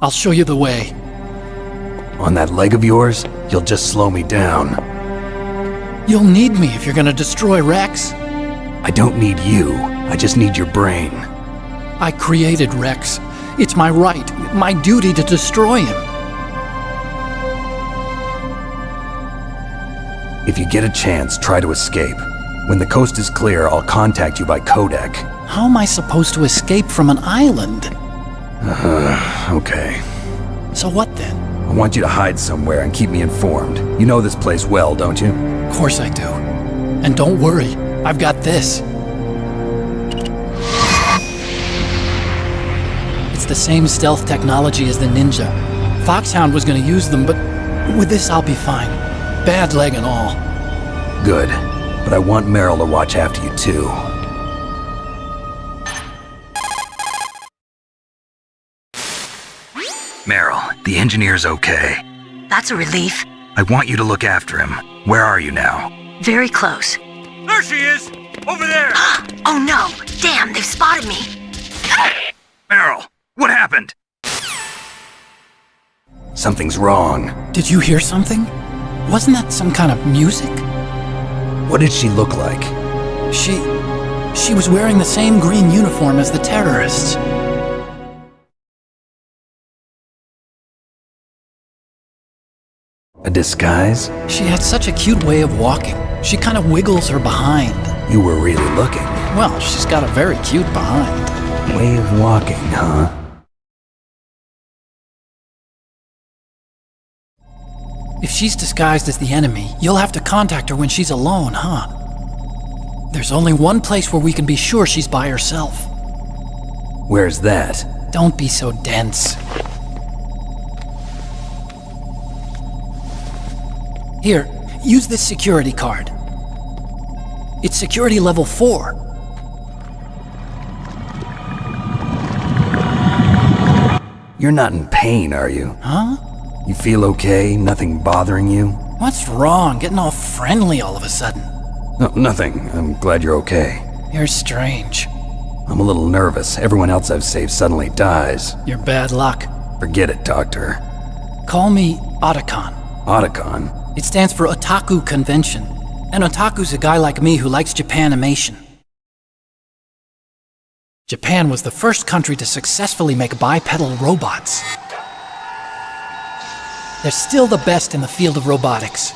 I'll show you the way. On that leg of yours, you'll just slow me down. You'll need me if you're gonna destroy Rex. I don't need you. I just need your brain. I created Rex. It's my right, my duty to destroy him. If you get a chance, try to escape. When the coast is clear, I'll contact you by codec. How am I supposed to escape from an island? Okay. So what then? I want you to hide somewhere and keep me informed. You know this place well, don't you? Of course I do. And don't worry, I've got this. It's the same stealth technology as the Ninja. Foxhound was gonna use them, but with this I'll be fine. Bad leg and all. Good. But I want Meryl to watch after you too. Meryl, the engineer's okay. That's a relief. I want you to look after him. Where are you now? Very close. There she is! Over there! Oh no! Damn, they've spotted me! Meryl, what happened? Something's wrong. Did you hear something? Wasn't that some kind of music? What did she look like? She was wearing the same green uniform as the terrorists. A disguise? She had such a cute way of walking. She kind of wiggles her behind. You were really looking. Well, she's got a very cute behind. Way of walking, huh? If she's disguised as the enemy, you'll have to contact her when she's alone, huh? There's only one place where we can be sure she's by herself. Where's that? Don't be so dense. Here, use this security card. It's security level 4. You're not in pain, are you? Huh? You feel okay? Nothing bothering you? What's wrong? Getting all friendly all of a sudden. No, nothing. I'm glad you're okay. You're strange. I'm a little nervous. Everyone else I've saved suddenly dies. You're bad luck. Forget it, Doctor. Call me Otacon. Otacon? It stands for Otaku Convention. An otaku's a guy like me who likes Japanimation. Japan was the first country to successfully make bipedal robots. They're still the best in the field of robotics.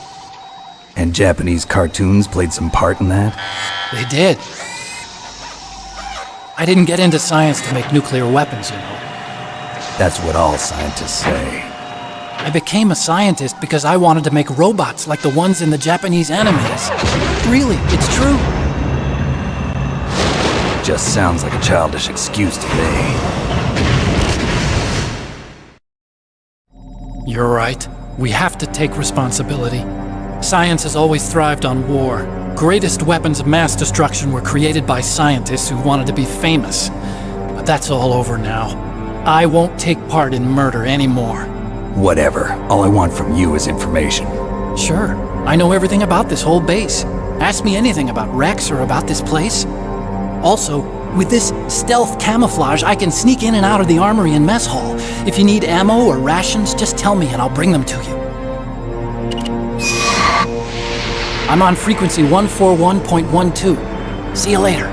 And Japanese cartoons played some part in that? They did. I didn't get into science to make nuclear weapons, you know. That's what all scientists say. I became a scientist because I wanted to make robots like the ones in the Japanese animes. Really, it's true. Just sounds like a childish excuse to me. You're right. We have to take responsibility. Science has always thrived on war. Greatest weapons of mass destruction were created by scientists who wanted to be famous. But that's all over now. I won't take part in murder anymore. Whatever. All I want from you is information. Sure. I know everything about this whole base. Ask me anything about Rex or about this place. Also, with this stealth camouflage, I can sneak in and out of the armory and mess hall. If you need ammo or rations, just tell me and I'll bring them to you. I'm on frequency 141.12. See you later.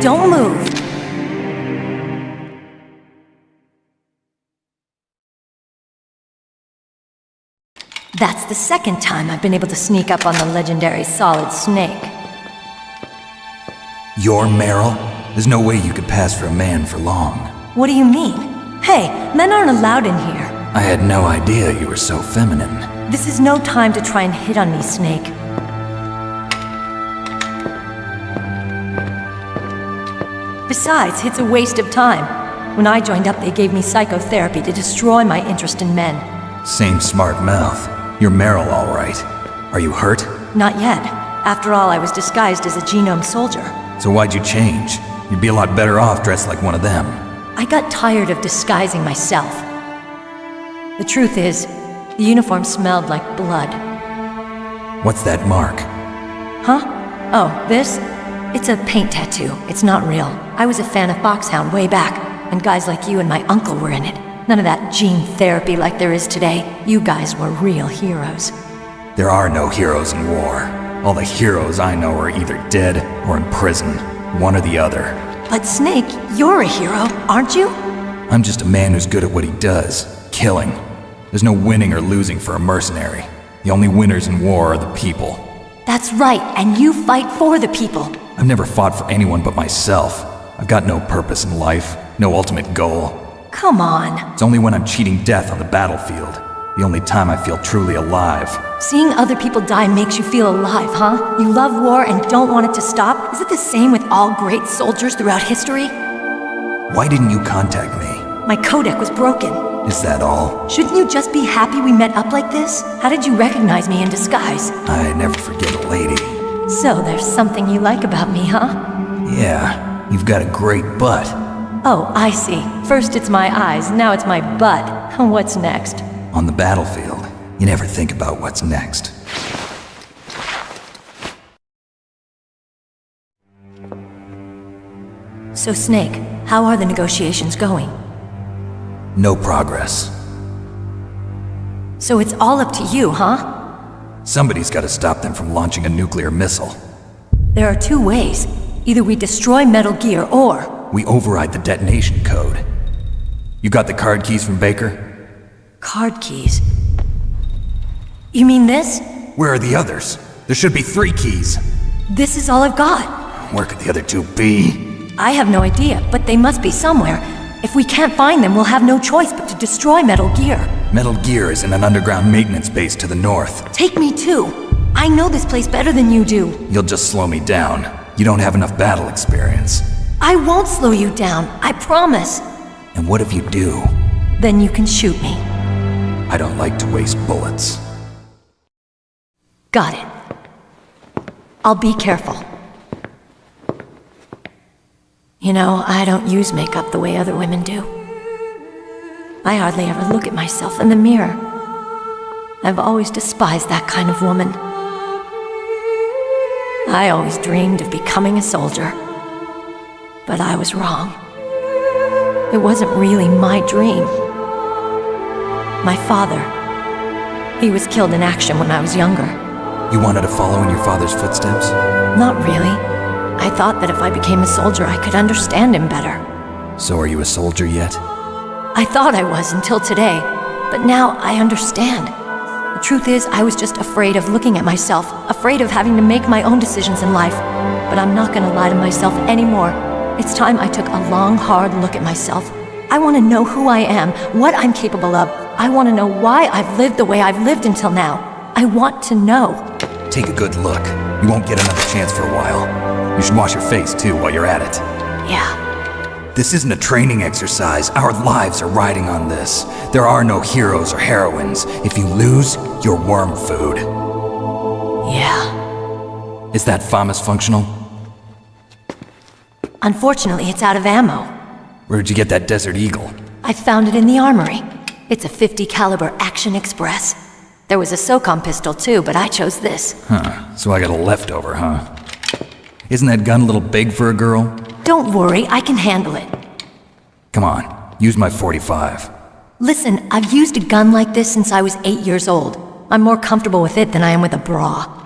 Don't move. That's the second time I've been able to sneak up on the legendary Solid Snake. You're Meryl? There's no way you could pass for a man for long. What do you mean? Hey, men aren't allowed in here. I had no idea you were so feminine. This is no time to try and hit on me, Snake. Besides, it's a waste of time. When I joined up, they gave me psychotherapy to destroy my interest in men. Same smart mouth. You're Meryl, all right. Are you hurt? Not yet. After all, I was disguised as a genome soldier. So why'd you change? You'd be a lot better off dressed like one of them. I got tired of disguising myself. The truth is, the uniform smelled like blood. What's that mark? Huh? Oh, this? It's a paint tattoo. It's not real. I was a fan of Foxhound way back, and guys like you and my uncle were in it. None of that gene therapy like there is today. You guys were real heroes. There are no heroes in war. All the heroes I know are either dead or in prison. One or the other. But Snake, you're a hero, aren't you? I'm just a man who's good at what he does. Killing. There's no winning or losing for a mercenary. The only winners in war are the people. That's right, and you fight for the people. I've never fought for anyone but myself. I've got no purpose in life, no ultimate goal. Come on. It's only when I'm cheating death on the battlefield. The only time I feel truly alive. Seeing other people die makes you feel alive, huh? You love war and don't want it to stop? Is it the same with all great soldiers throughout history? Why didn't you contact me? My codec was broken. Is that all? Shouldn't you just be happy we met up like this? How did you recognize me in disguise? I never forget a lady. So there's something you like about me, huh? Yeah, you've got a great butt. Oh, I see. First it's my eyes, now it's my butt. What's next? On the battlefield, you never think about what's next. So Snake, how are the negotiations going? No progress. So it's all up to you, huh? Somebody's got to stop them from launching a nuclear missile. There are two ways. Either we destroy Metal Gear, or... we override the detonation code. You got the card keys from Baker? Card keys? You mean this? Where are the others? There should be 3 keys. This is all I've got. Where could the other 2 be? I have no idea, but they must be somewhere. If we can't find them, we'll have no choice but to destroy Metal Gear. Metal Gear is in an underground maintenance base to the north. Take me too. I know this place better than you do. You'll just slow me down. You don't have enough battle experience. I won't slow you down, I promise. And what if you do? Then you can shoot me. I don't like to waste bullets. Got it. I'll be careful. You know, I don't use makeup the way other women do. I hardly ever look at myself in the mirror. I've always despised that kind of woman. I always dreamed of becoming a soldier. But I was wrong. It wasn't really my dream. My father, he was killed in action when I was younger. You wanted to follow in your father's footsteps? Not really. I thought that if I became a soldier, I could understand him better. So are you a soldier yet? I thought I was until today, but now I understand. The truth is, I was just afraid of looking at myself, afraid of having to make my own decisions in life. But I'm not gonna lie to myself anymore. It's time I took a long, hard look at myself. I want to know who I am, what I'm capable of. I want to know why I've lived the way I've lived until now. I want to know. Take a good look. You won't get another chance for a while. You should wash your face, too, while you're at it. Yeah. This isn't a training exercise. Our lives are riding on this. There are no heroes or heroines. If you lose, you're worm food. Yeah. Is that FAMAS functional? Unfortunately, it's out of ammo. Where'd you get that Desert Eagle? I found it in the armory. It's a .50 caliber Action Express. There was a SOCOM pistol too, but I chose this. Huh, so I got a leftover, huh? Isn't that gun a little big for a girl? Don't worry, I can handle it. Come on, use my .45. Listen, I've used a gun like this since I was 8 years old. I'm more comfortable with it than I am with a bra.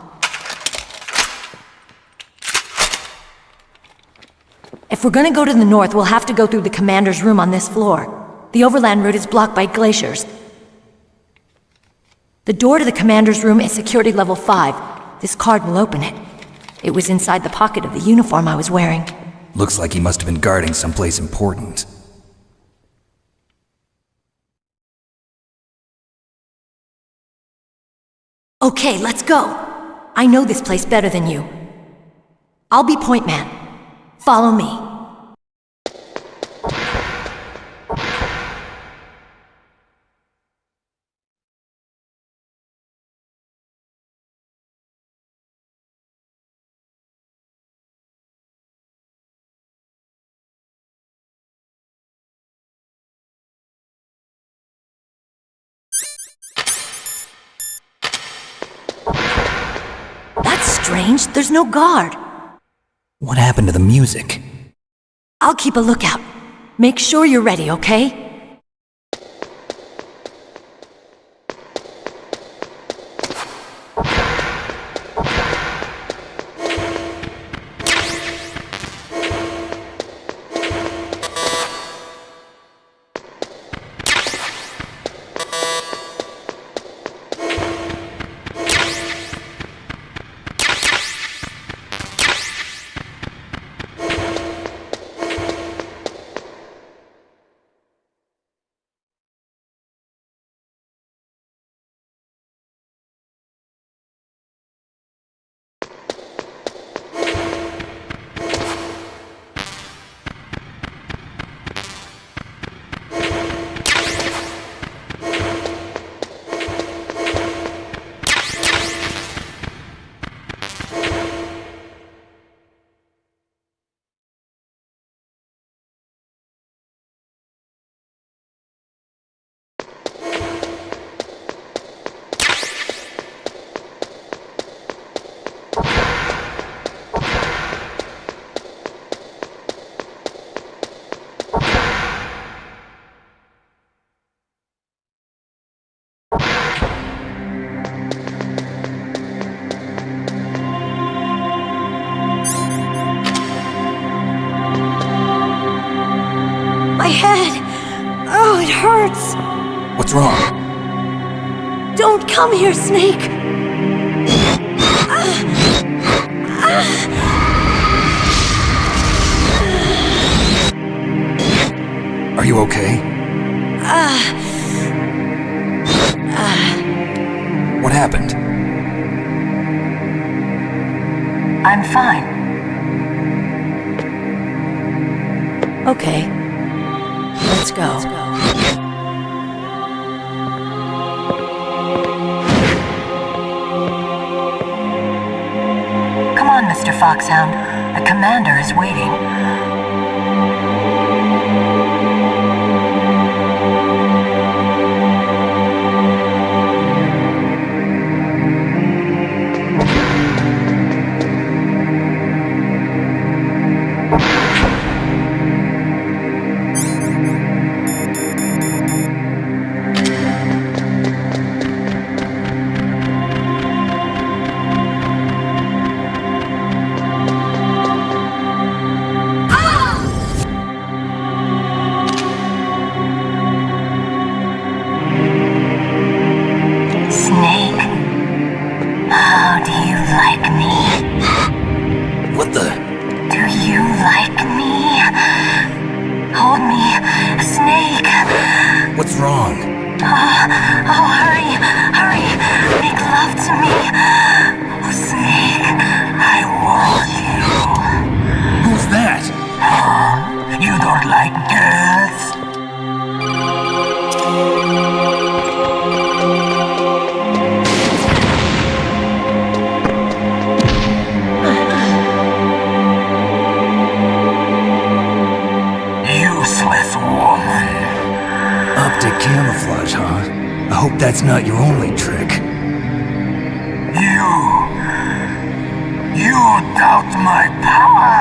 If we're gonna go to the north, we'll have to go through the commander's room on this floor. The overland route is blocked by glaciers. The door to the commander's room is security level 5. This card will open it. It was inside the pocket of the uniform I was wearing. Looks like he must have been guarding someplace important. Okay, let's go. I know this place better than you. I'll be point man. Follow me. That's strange. There's no guard. What happened to the music? I'll keep a lookout. Make sure you're ready, okay? My head! Oh, it hurts! What's wrong? Don't come here, Snake! Are you okay? What happened? I'm fine. Okay. Let's go. Come on, Mr. Foxhound. The commander is waiting. What's wrong? Oh, hurry, hurry. Make love to me. Oh, Snake, I want you. Who's that? Oh, you don't like girls? Useless woman. Optic camouflage, huh? I hope that's not your only trick. You doubt my power?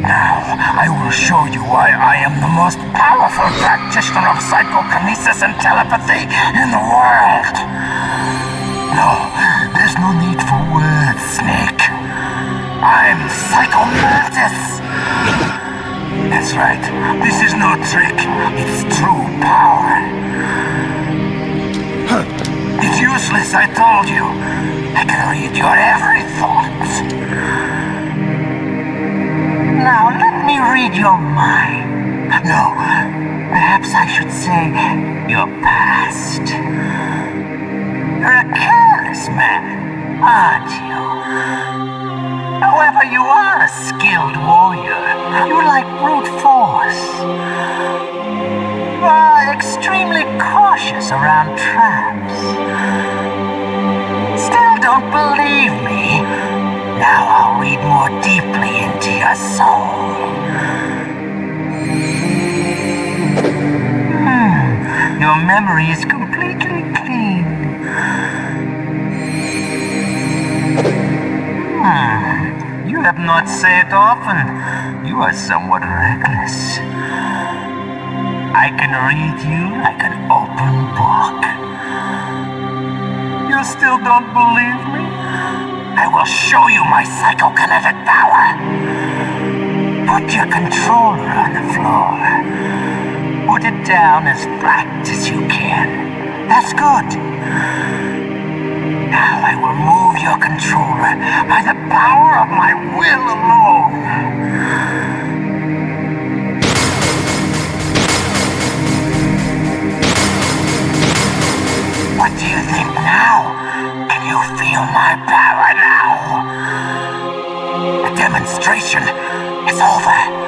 Now, I will show you why I am the most powerful practitioner of psychokinesis and telepathy in the world. No, there's no need for words, Snake. I'm Psycho Mantis! That's right. This is no trick. It's true power. It's useless, I told you. I can read your every thought. Now let me read your mind. No, perhaps I should say your past. You're a careless man, aren't you? However, you are a skilled warrior. You like brute force. You are extremely cautious around traps. Still don't believe me? Now I'll read more deeply into your soul. Your memory is completely clean. You have not said often. You are somewhat reckless. I can read you like an open book. You still don't believe me? I will show you my psychokinetic power. Put your controller on the floor. Put it down as flat as you can. That's good. Now I will move your controller by the power of my will alone. What do you think now? Can you feel my power now? The demonstration is over.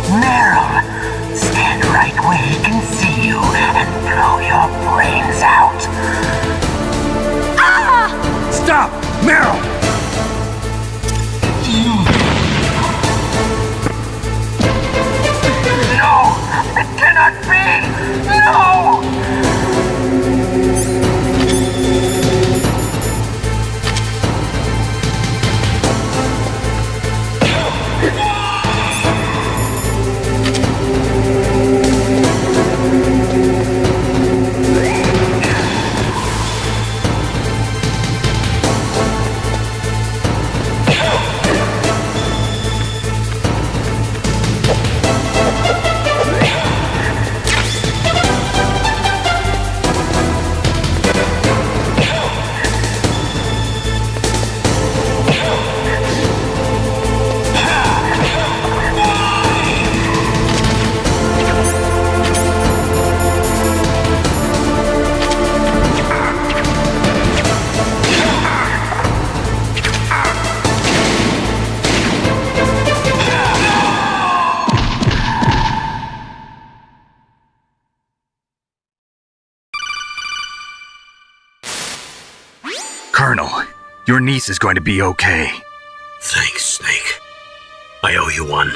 Meryl, stand right where he can see you and blow your Your niece is going to be okay. Thanks, Snake. I owe you one.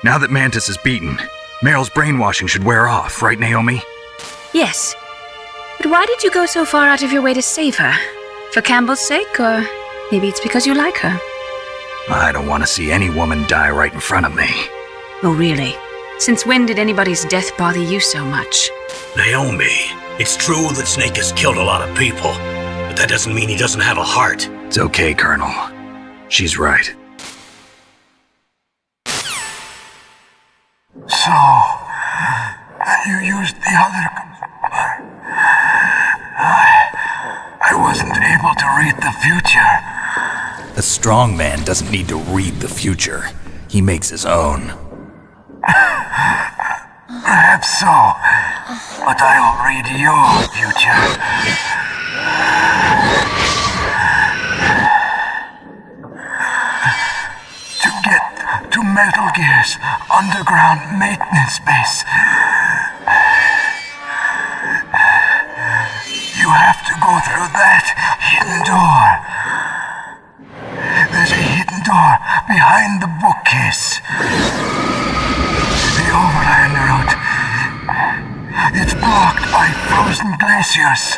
Now that Mantis is beaten, Meryl's brainwashing should wear off, right, Naomi? Yes. But why did you go so far out of your way to save her? For Campbell's sake, or maybe it's because you like her? I don't want to see any woman die right in front of me. Oh, really? Since when did anybody's death bother you so much? Naomi, it's true that Snake has killed a lot of people, but that doesn't mean he doesn't have a heart. It's okay, Colonel. She's right. So, you used the other... I wasn't able to read the future. A strong man doesn't need to read the future. He makes his own. Perhaps so, but I'll read your future. To get to Metal Gear's underground maintenance base, you have to go through that hidden door. There's a hidden door behind the bookcase. The overland route. It's blocked by frozen glaciers.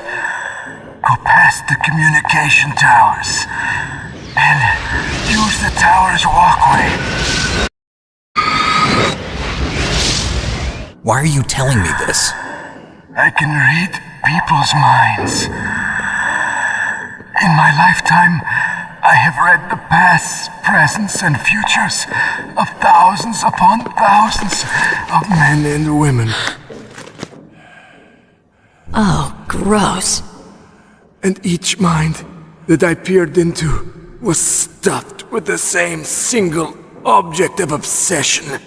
Go past the communication towers and use the tower's walkway. Why are you telling me this? I can read people's minds. In my lifetime, I have read the pasts, presents, and futures of thousands upon thousands of men and women. Oh, gross. And each mind that I peered into was stuffed with the same single object of obsession.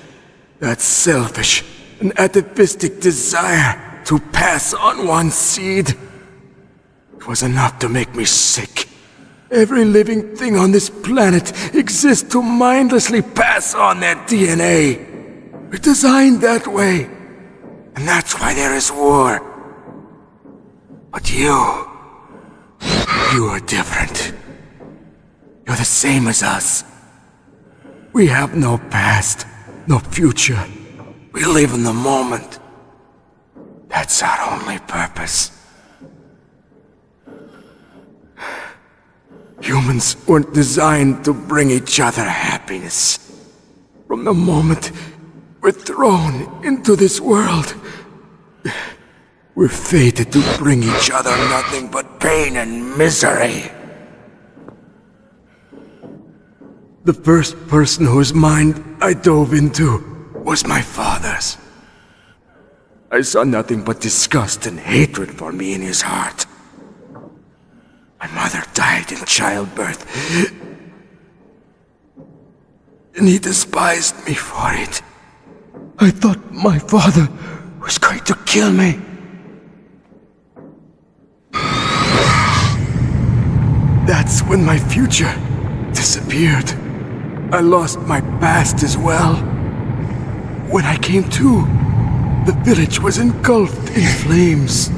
That selfish and atavistic desire to pass on one's seed. It was enough to make me sick. Every living thing on this planet exists to mindlessly pass on their DNA. We're designed that way. And that's why there is war. But you are different. You're the same as us. We have no past, no future. We live in the moment. That's our only purpose. Humans weren't designed to bring each other happiness. From the moment we're thrown into this world, we're fated to bring each other nothing but pain and misery. The first person whose mind I dove into was my father's. I saw nothing but disgust and hatred for me in his heart. My mother died in childbirth, and he despised me for it. I thought my father was going to kill me. That's when my future disappeared. I lost my past as well. When I came to, the village was engulfed in flames.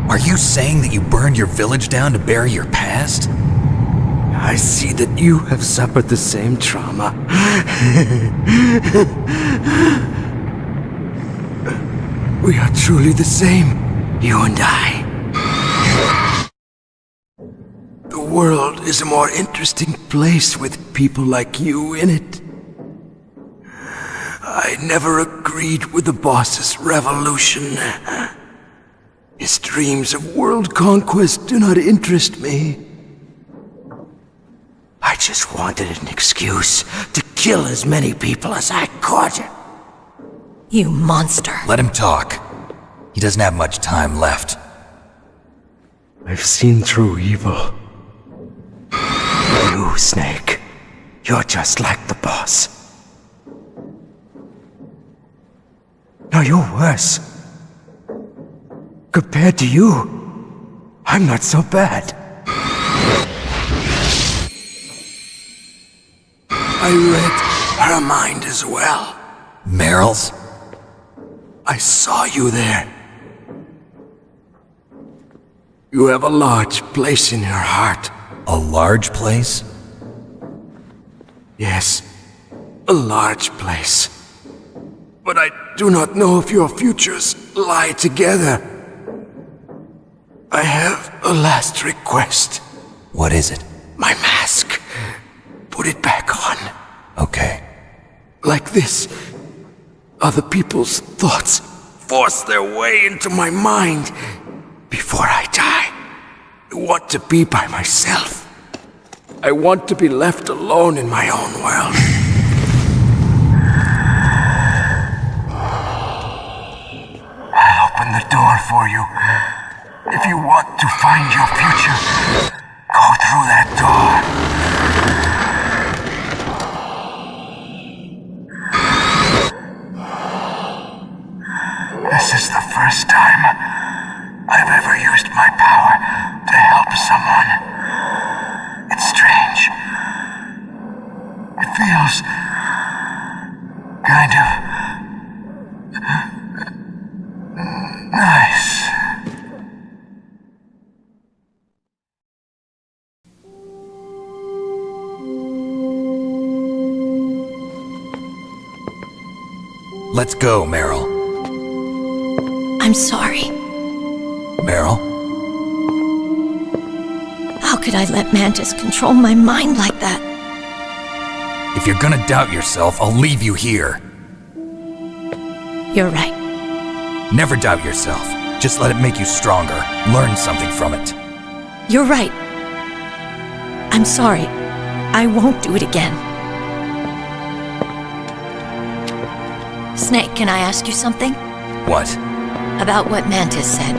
Are you saying that you burned your village down to bury your past? I see that you have suffered the same trauma. We are truly the same, you and I. The world is a more interesting place with people like you in it. I never agreed with the boss's revolution. His dreams of world conquest do not interest me. I just wanted an excuse to kill as many people as I could. You monster. Let him talk. He doesn't have much time left. I've seen through evil. You, Snake, you're just like the boss. No, you're worse. Compared to you, I'm not so bad. I read her mind as well. Meryl's? I saw you there. You have a large place in her heart A large place? Yes, a large place. But I do not know if your futures lie together. I have a last request. What is it? My mask. Put it back on. Okay. Like this, other people's thoughts force their way into my mind. Before I die, I want to be by myself. I want to be left alone in my own world. I'll open the door for you. If you want to find your future, go through that door. This is the first time I've ever used my power to help someone. It's strange. It feels kind of nice. Let's go, Meryl. I'm sorry. Meryl? How could I let Mantis control my mind like that? If you're gonna doubt yourself, I'll leave you here. You're right. Never doubt yourself. Just let it make you stronger. Learn something from it. You're right. I'm sorry. I won't do it again. Snake, can I ask you something? What? About what Mantis said.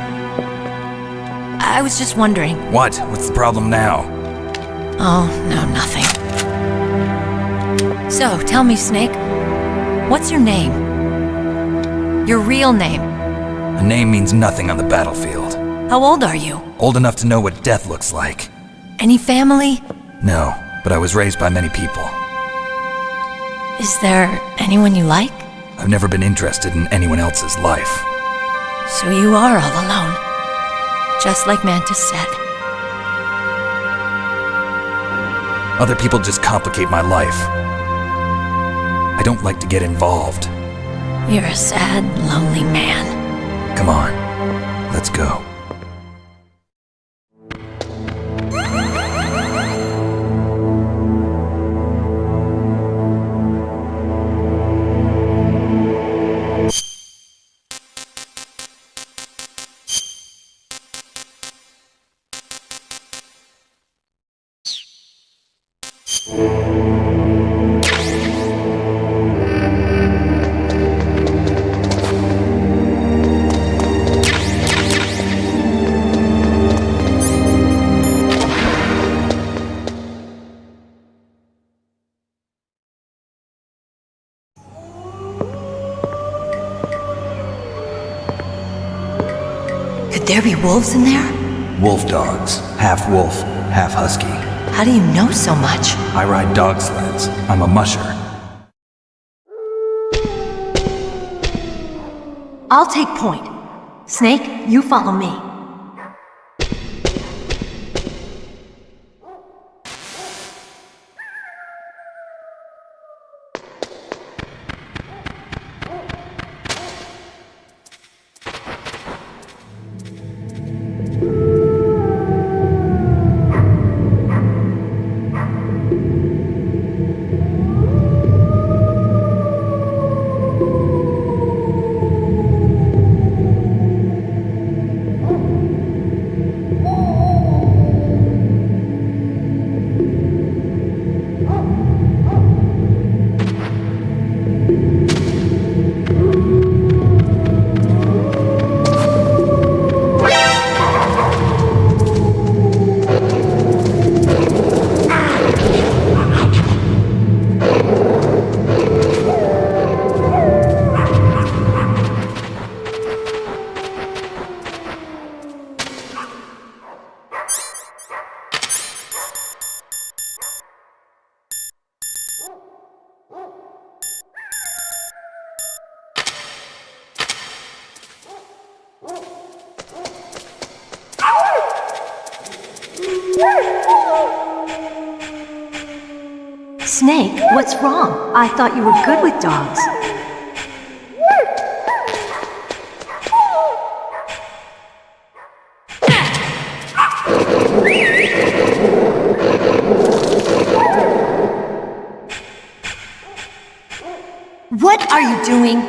I was just wondering. What? What's the problem now? Oh, no, nothing. So, tell me, Snake, what's your name? Your real name? A name means nothing on the battlefield. How old are you? Old enough to know what death looks like. Any family? No, but I was raised by many people. Is there anyone you like? I've never been interested in anyone else's life. So you are all alone. Just like Mantis said. Other people just complicate my life. I don't like to get involved. You're a sad, lonely man. Come on, let's go. Could there be wolves in there? Wolf dogs. Half wolf, half husky. How do you know so much? I ride dog sleds. I'm a musher. I'll take point. Snake, you follow me. Snake, what's wrong? I thought you were good with dogs. What are you doing?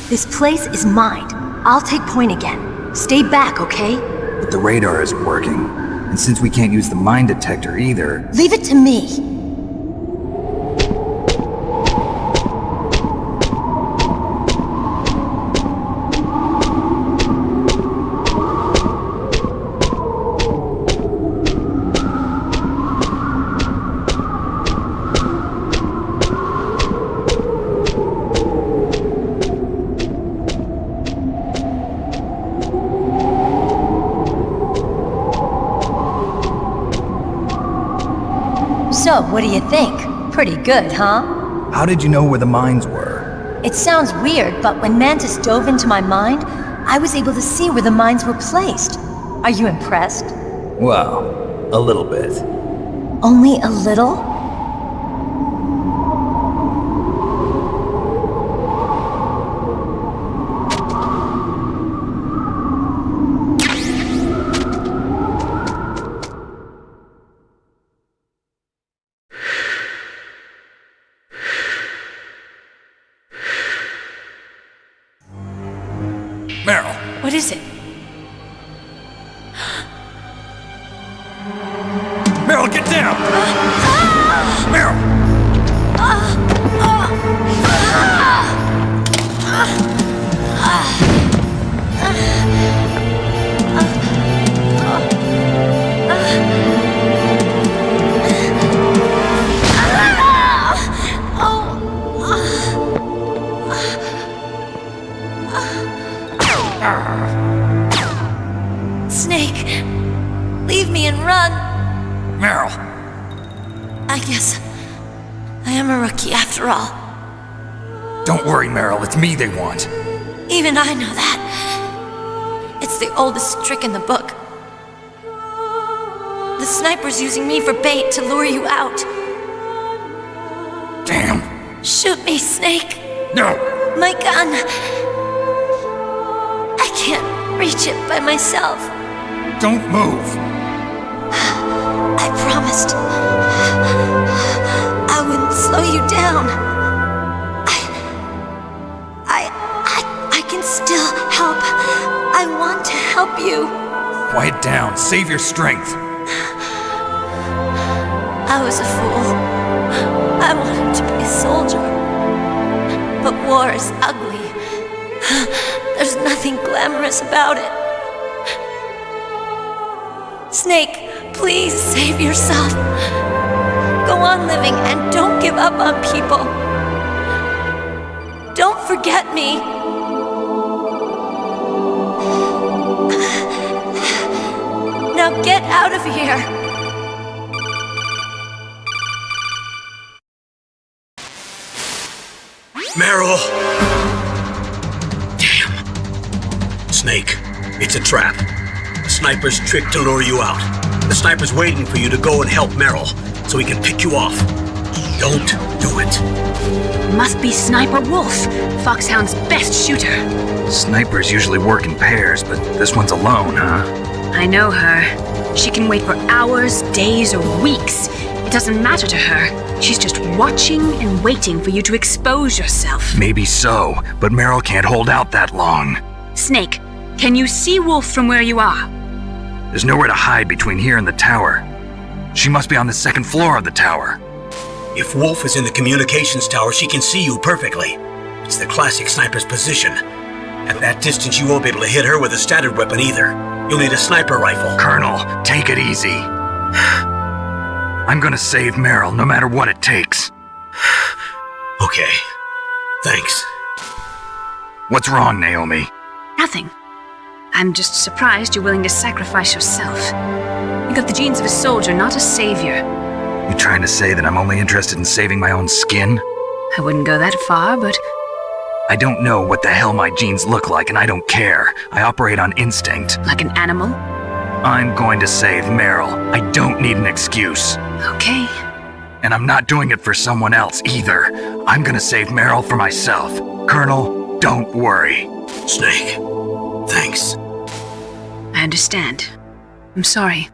This place is mine. I'll take point again. Stay back, okay? But the radar isn't working. And since we can't use the mine detector either... Leave it to me. So, what do you think? Pretty good, huh? How did you know where the mines were? It sounds weird, but when Mantis dove into my mind, I was able to see where the mines were placed. Are you impressed? Well, a little bit. Only a little? Meryl! What is it? Meryl, get down! Meryl! Snake, leave me and run. Meryl! I guess I am a rookie after all. Don't worry, Meryl. It's me they want. Even I know that. It's the oldest trick in the book. The sniper's using me for bait to lure you out. Damn! Shoot me, Snake. No! My gun. I can't reach it by myself. Don't move! I promised. I wouldn't slow you down. I can still help. I want to help you. Quiet down. Save your strength. I was a fool. I wanted to be a soldier. But war is ugly. There's nothing glamorous about it. Snake, please save yourself. Go on living and don't give up on people. Don't forget me. Now get out of here. Meryl! Damn. Snake, it's a trap. The sniper's trick to lure you out. The sniper's waiting for you to go and help Meryl, so he can pick you off. Don't do it. Must be Sniper Wolf, Foxhound's best shooter. Snipers usually work in pairs, but this one's alone, huh? I know her. She can wait for hours, days, or weeks. It doesn't matter to her. She's just watching and waiting for you to expose yourself. Maybe so, but Meryl can't hold out that long. Snake, can you see Wolf from where you are? There's nowhere to hide between here and the tower. She must be on the second floor of the tower. If Wolf is in the communications tower, she can see you perfectly. It's the classic sniper's position. At that distance, you won't be able to hit her with a standard weapon either. You'll need a sniper rifle. Colonel, take it easy. I'm gonna save Meryl, no matter what it takes. Okay. Thanks. What's wrong, Naomi? Nothing. I'm just surprised you're willing to sacrifice yourself. You got the genes of a soldier, not a savior. You trying to say that I'm only interested in saving my own skin? I wouldn't go that far, but I don't know what the hell my genes look like, and I don't care. I operate on instinct. like an animal? I'm going to save Meryl. I don't need an excuse. Okay. And I'm not doing it for someone else either. I'm gonna save Meryl for myself. Colonel, don't worry. Snake, thanks. I understand. I'm sorry.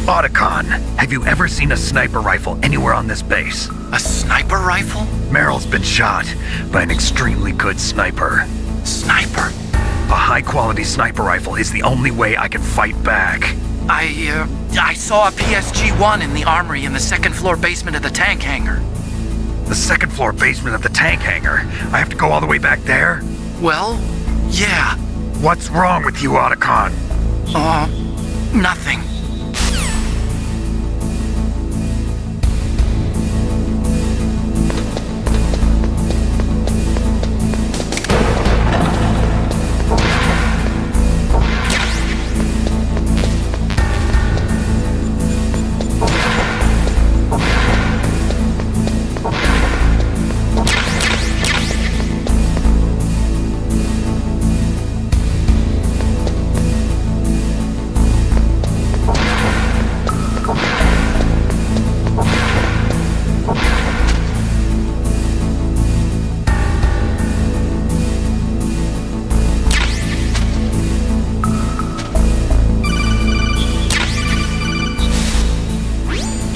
Otacon, have you ever seen a sniper rifle anywhere on this base? A sniper rifle? Meryl's been shot by an extremely good sniper. Sniper? A high-quality sniper rifle is the only way I can fight back. I saw a PSG-1 in the armory in the second-floor basement of the tank hangar. The second-floor basement of the tank hangar? I have to go all the way back there? Well, yeah. What's wrong with you, Otacon? Nothing.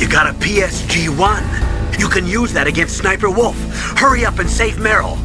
Got a PSG-1. You can use that against Sniper Wolf. Hurry up and save Meryl.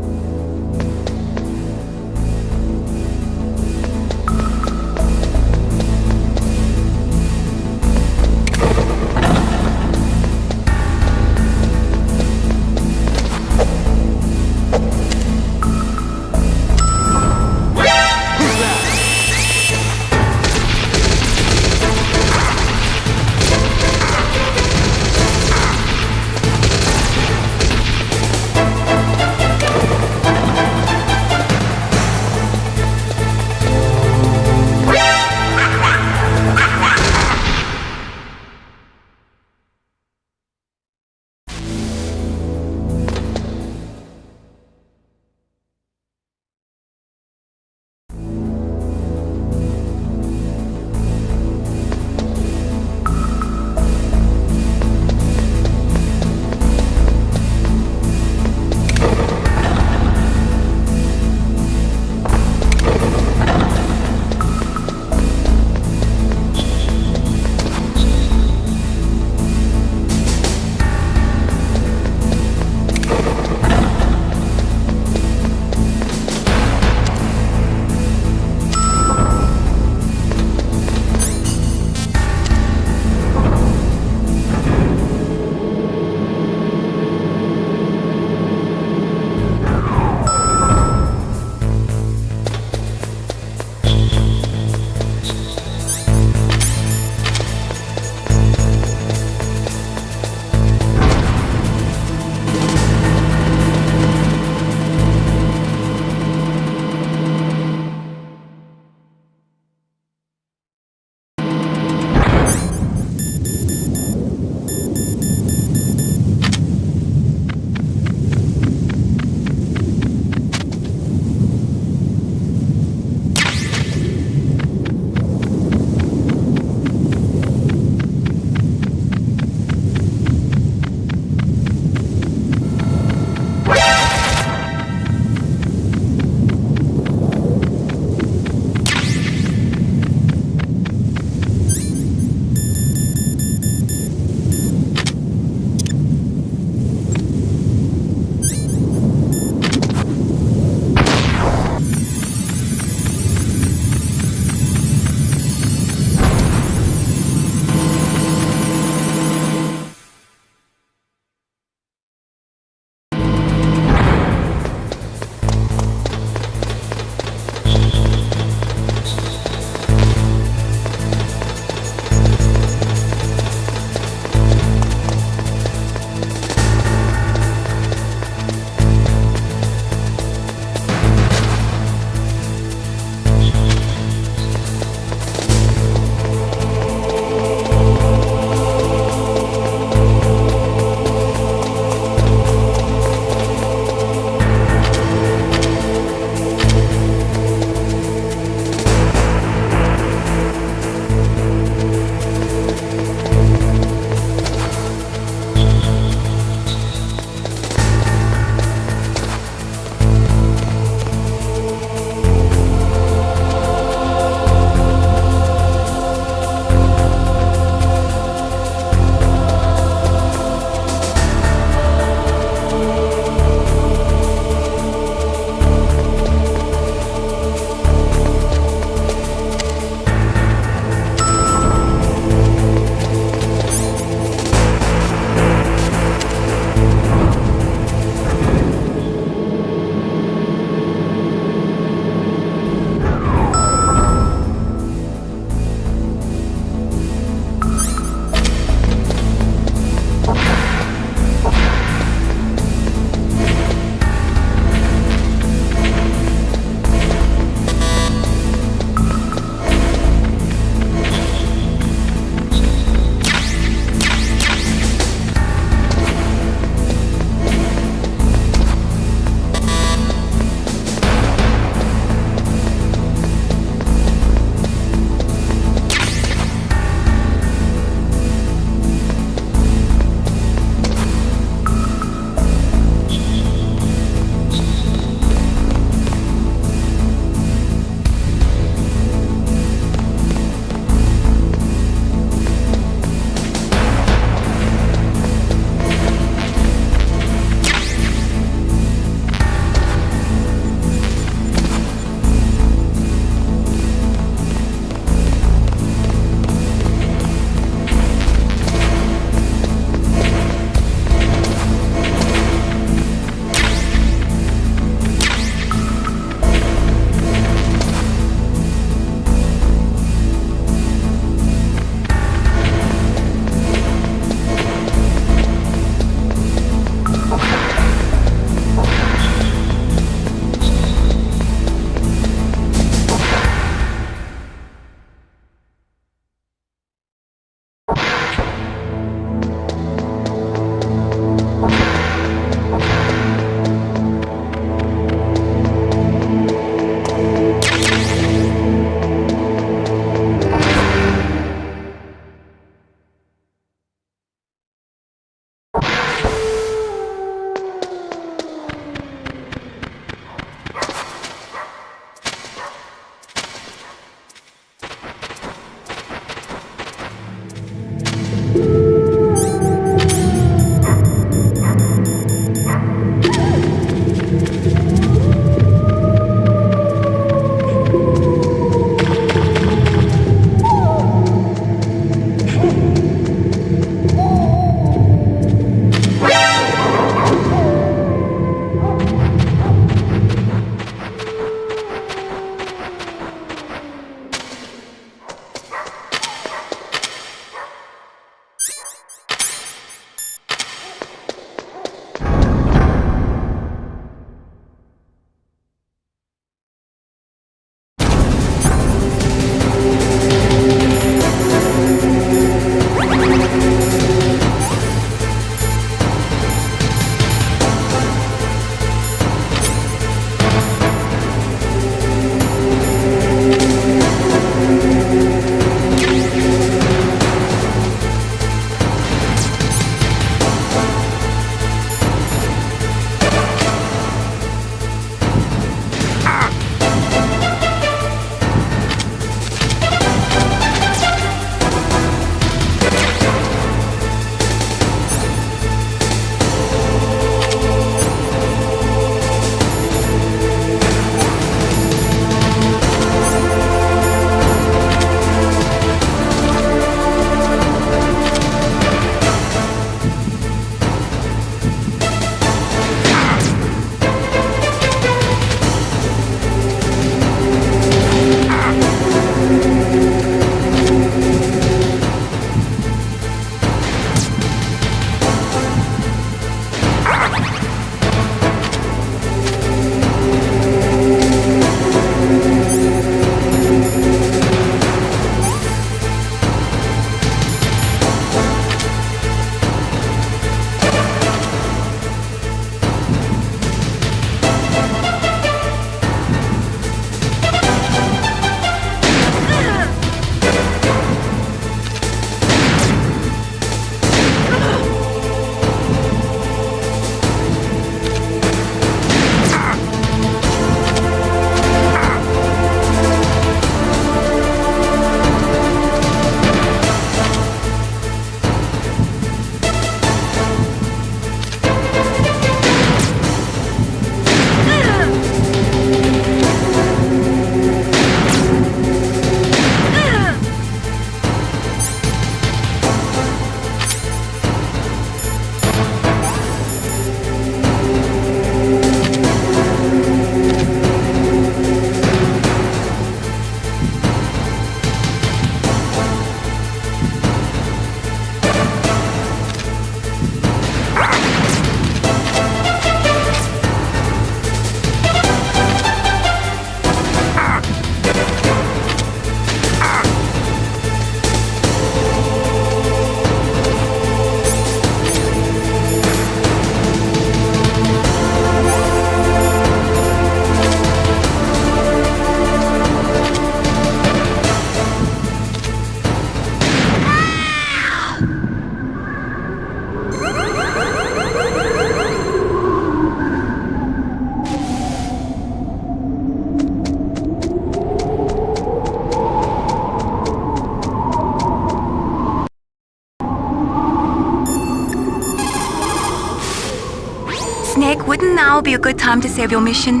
Snake, wouldn't now be a good time to save your mission?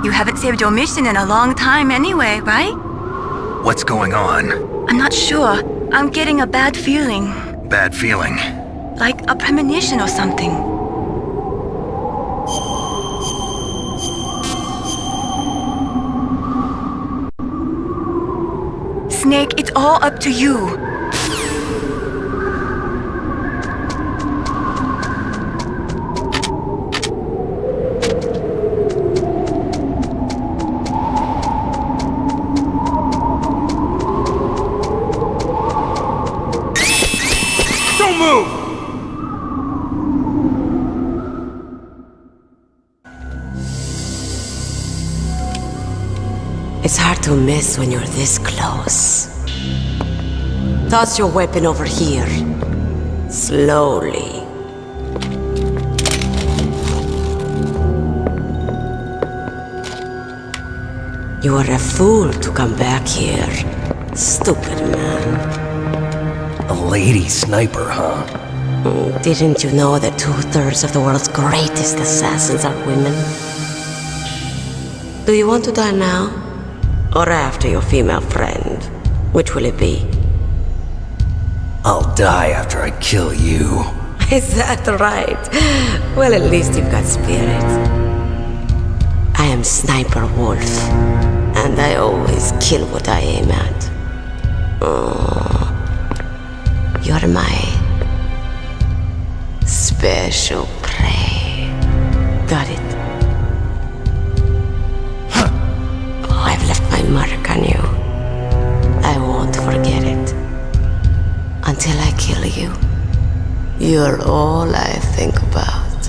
You haven't saved your mission in a long time anyway, right? What's going on? I'm not sure. I'm getting a bad feeling. Bad feeling. Like a premonition or something. Snake, it's all up to you. Don't move! It's hard to miss when you're this close. Toss your weapon over here. Slowly. You are a fool to come back here. Stupid man. A lady sniper, huh? Didn't you know that 2/3 of the world's greatest assassins are women? Do you want to die now? Or after your female friend? Which will it be? I'll die after I kill you. Is that right? Well, at least you've got spirit. I am Sniper Wolf, and I always kill what I aim at. Oh, you're my special prey. Got it? I've left my mark on you. I won't forget it. Until I kill you. You're all I think about.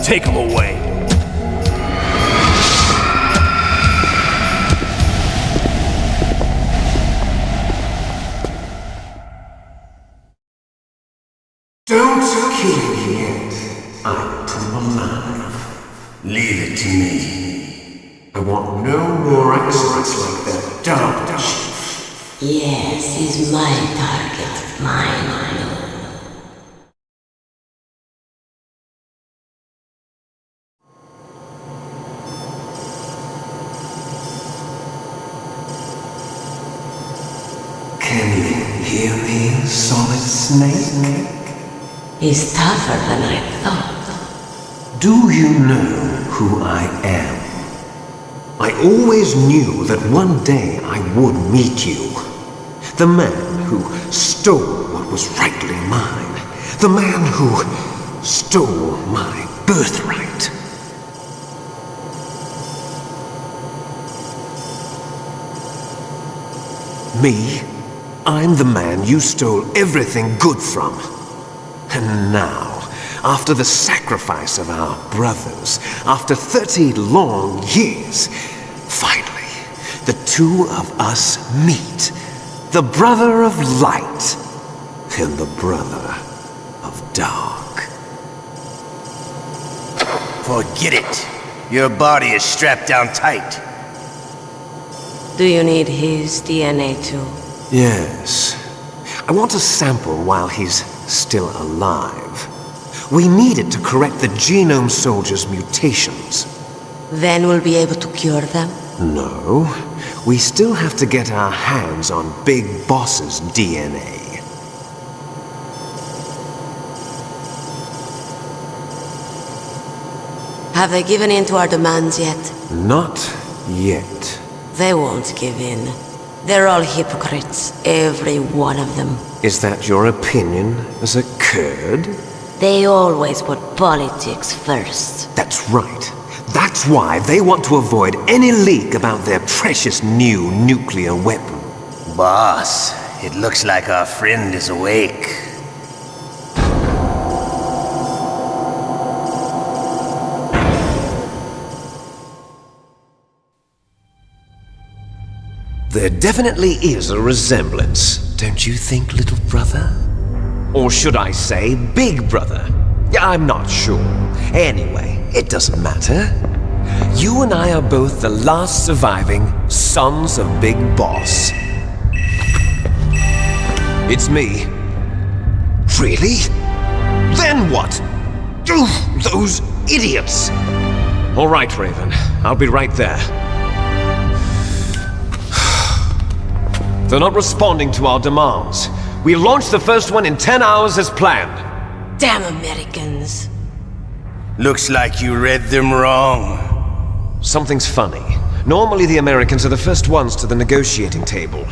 Take him away. Don't kill me yet. I'm too alive. Leave it to me. I want no more accidents like that darpa chief. Yes, he's my target. Mine. Can you hear me, Solid Snake? He's tougher than I thought. Do you know who I am? I always knew that one day I would meet you. The man who stole what was rightly mine. The man who stole my birthright. Me? I'm the man you stole everything good from. And now, after the sacrifice of our brothers, after 30 long years, finally, the two of us meet. The brother of light and the brother of dark. Forget it. Your body is strapped down tight. Do you need his DNA too? Yes. I want a sample while he's still alive. We need it to correct the Genome Soldier's mutations. Then we'll be able to cure them? No. We still have to get our hands on Big Boss's DNA. Have they given in to our demands yet? Not yet. They won't give in. They're all hypocrites, every one of them. Is that your opinion as a Kurd? They always put politics first. That's right. That's why they want to avoid any leak about their precious new nuclear weapon. Boss, it looks like our friend is awake. There definitely is a resemblance, don't you think, little brother? Or should I say, big brother? I'm not sure. Anyway, it doesn't matter. You and I are both the last surviving sons of Big Boss. It's me. Really? Then what? Those idiots! All right, Raven. I'll be right there. They're not responding to our demands. We launched the first one in 10 hours as planned. Damn Americans. Looks like you read them wrong. Something's funny. Normally the Americans are the first ones to the negotiating table.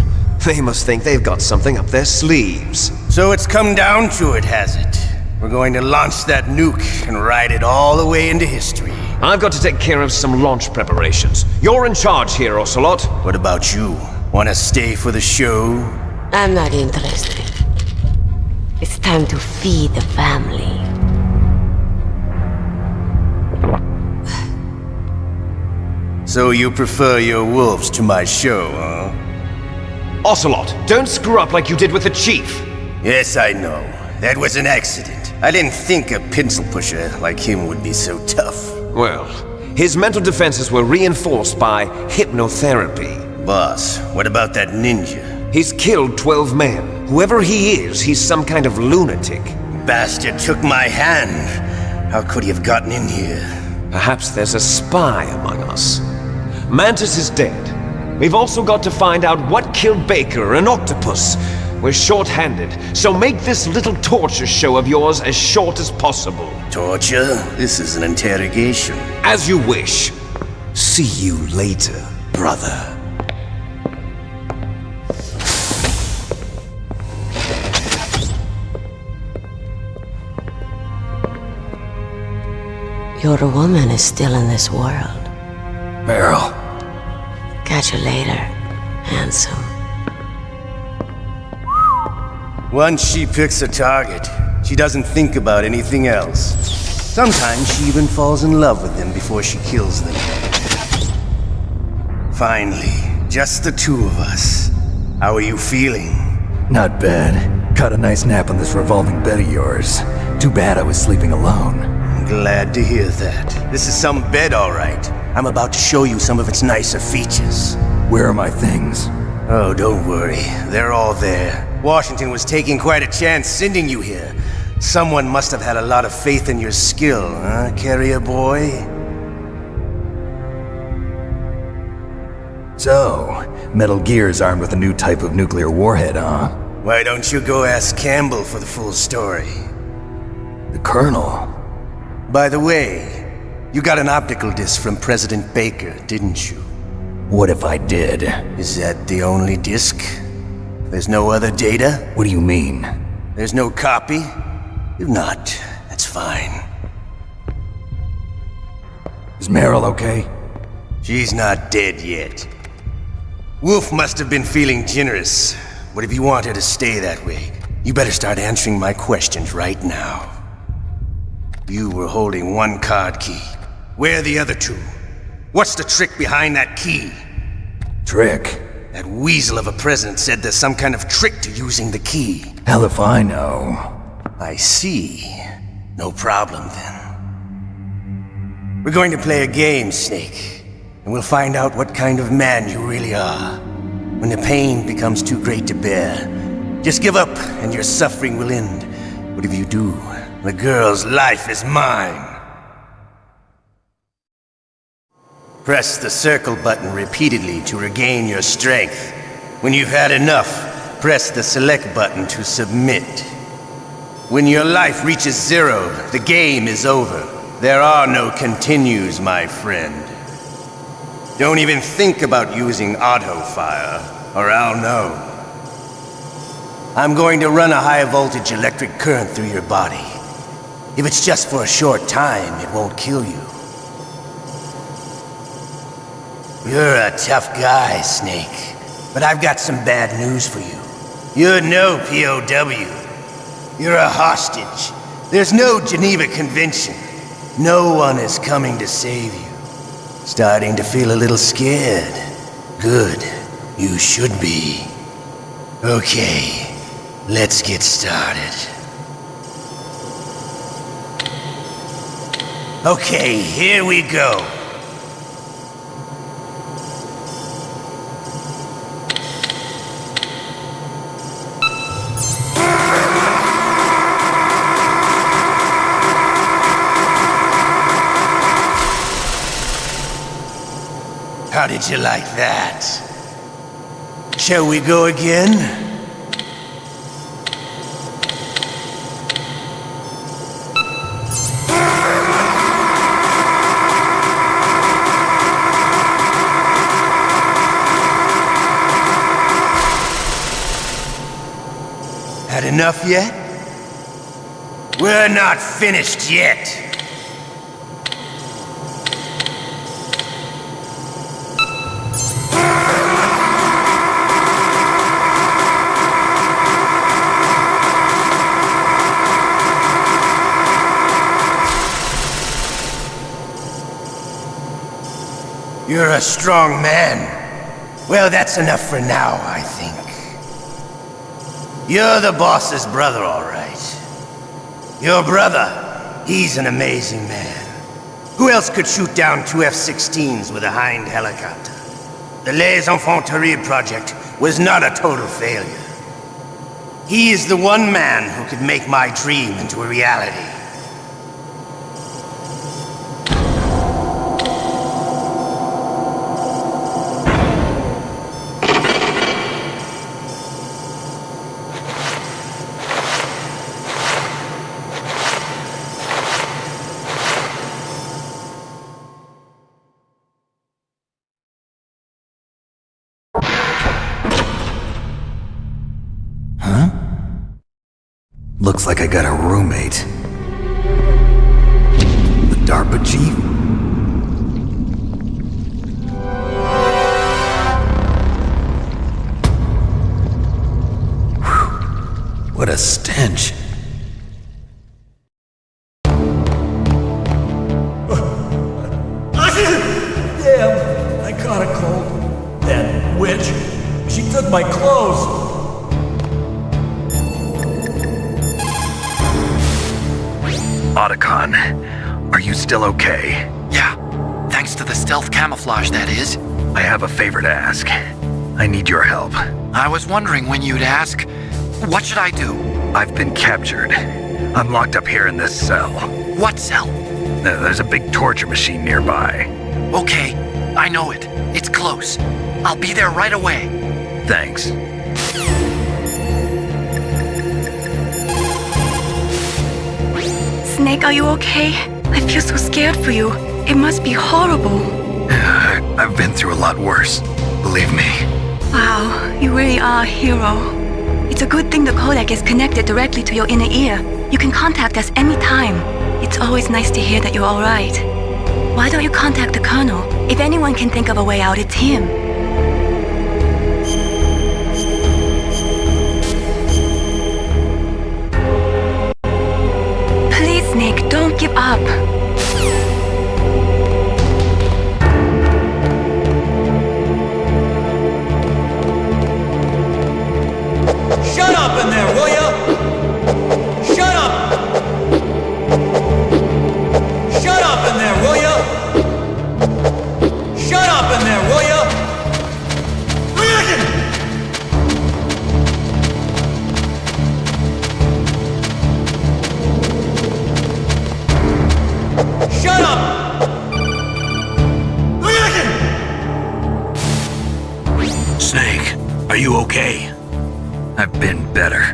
They must think they've got something up their sleeves. So it's come down to it, has it? We're going to launch that nuke and ride it all the way into history. I've got to take care of some launch preparations. You're in charge here, Ocelot. What about you? Want to stay for the show? I'm not interested. It's time to feed the family. So you prefer your wolves to my show, huh? Ocelot, don't screw up like you did with the chief. Yes, I know. That was an accident. I didn't think a pencil pusher like him would be so tough. Well, his mental defenses were reinforced by hypnotherapy. Boss, what about that ninja? He's killed 12 men. Whoever he is, he's some kind of lunatic. Bastard took my hand. How could he have gotten in here? Perhaps there's a spy among us. Mantis is dead. We've also got to find out what killed Baker, an octopus. We're short-handed, so make this little torture show of yours as short as possible. Torture? This is an interrogation. As you wish. See you later, brother. Your woman is still in this world. Meryl. Catch you later, handsome. Once she picks a target, she doesn't think about anything else. Sometimes she even falls in love with them before she kills them. Finally, just the two of us. How are you feeling? Not bad. Caught a nice nap on this revolving bed of yours. Too bad I was sleeping alone. I'm glad to hear that. This is some bed, all right. I'm about to show you some of its nicer features. Where are my things? Oh, don't worry. They're all there. Washington was taking quite a chance sending you here. Someone must have had a lot of faith in your skill, huh, carrier boy? So, Metal Gear's armed with a new type of nuclear warhead, huh? Why don't you go ask Campbell for the full story? The Colonel? By the way, you got an optical disc from President Baker, didn't you? What if I did? Is that the only disc? There's no other data? What do you mean? There's no copy? If not, that's fine. Is Meryl okay? She's not dead yet. Wolf must have been feeling generous. But if you want her to stay that way, you better start answering my questions right now. You were holding one card key. Where are the other two? What's the trick behind that key? Trick? That weasel of a president said there's some kind of trick to using the key. Hell if I know. I see. No problem then. We're going to play a game, Snake. And we'll find out what kind of man you really are. When the pain becomes too great to bear, just give up and your suffering will end. But if you do, the girl's life is mine. Press the circle button repeatedly to regain your strength. When you've had enough, press the select button to submit. When your life reaches 0, the game is over. There are no continues, my friend. Don't even think about using auto fire, or I'll know. I'm going to run a high voltage electric current through your body. If it's just for a short time, it won't kill you. You're a tough guy, Snake. But I've got some bad news for you. You're no POW. You're a hostage. There's no Geneva Convention. No one is coming to save you. Starting to feel a little scared. Good. You should be. Okay, let's get started. Okay, here we go. How did you like that? Shall we go again? Had enough yet? We're not finished yet. You're a strong man. Well, that's enough for now, I think. You're the boss's brother, all right. Your brother, he's an amazing man. Who else could shoot down two F-16s with a Hind helicopter? The Les Infanteries project was not a total failure. He is the one man who could make my dream into a reality. Looks like I got a roommate. The DARPA chief? Whew. What a stench. Damn, I caught a cold. That witch, she took my clothes. Otacon, are you still okay? Yeah, thanks to the stealth camouflage, that is. I have a favor to ask. I need your help. I was wondering when you'd ask. What should I do? I've been captured. I'm locked up here in this cell. What cell? There's a big torture machine nearby. Okay, I know it. It's close. I'll be there right away. Thanks. Snake, are you okay? I feel so scared for you. It must be horrible. I've been through a lot worse. Believe me. Wow, you really are a hero. It's a good thing the codec is connected directly to your inner ear. You can contact us anytime. It's always nice to hear that you're alright. Why don't you contact the Colonel? If anyone can think of a way out, it's him. Please, Nick, don't give up. Shut up in there, will ya? Shut up! Shut up in there, will ya? Shut up in there, will ya? Shut up! Snake, are you okay? I've been better.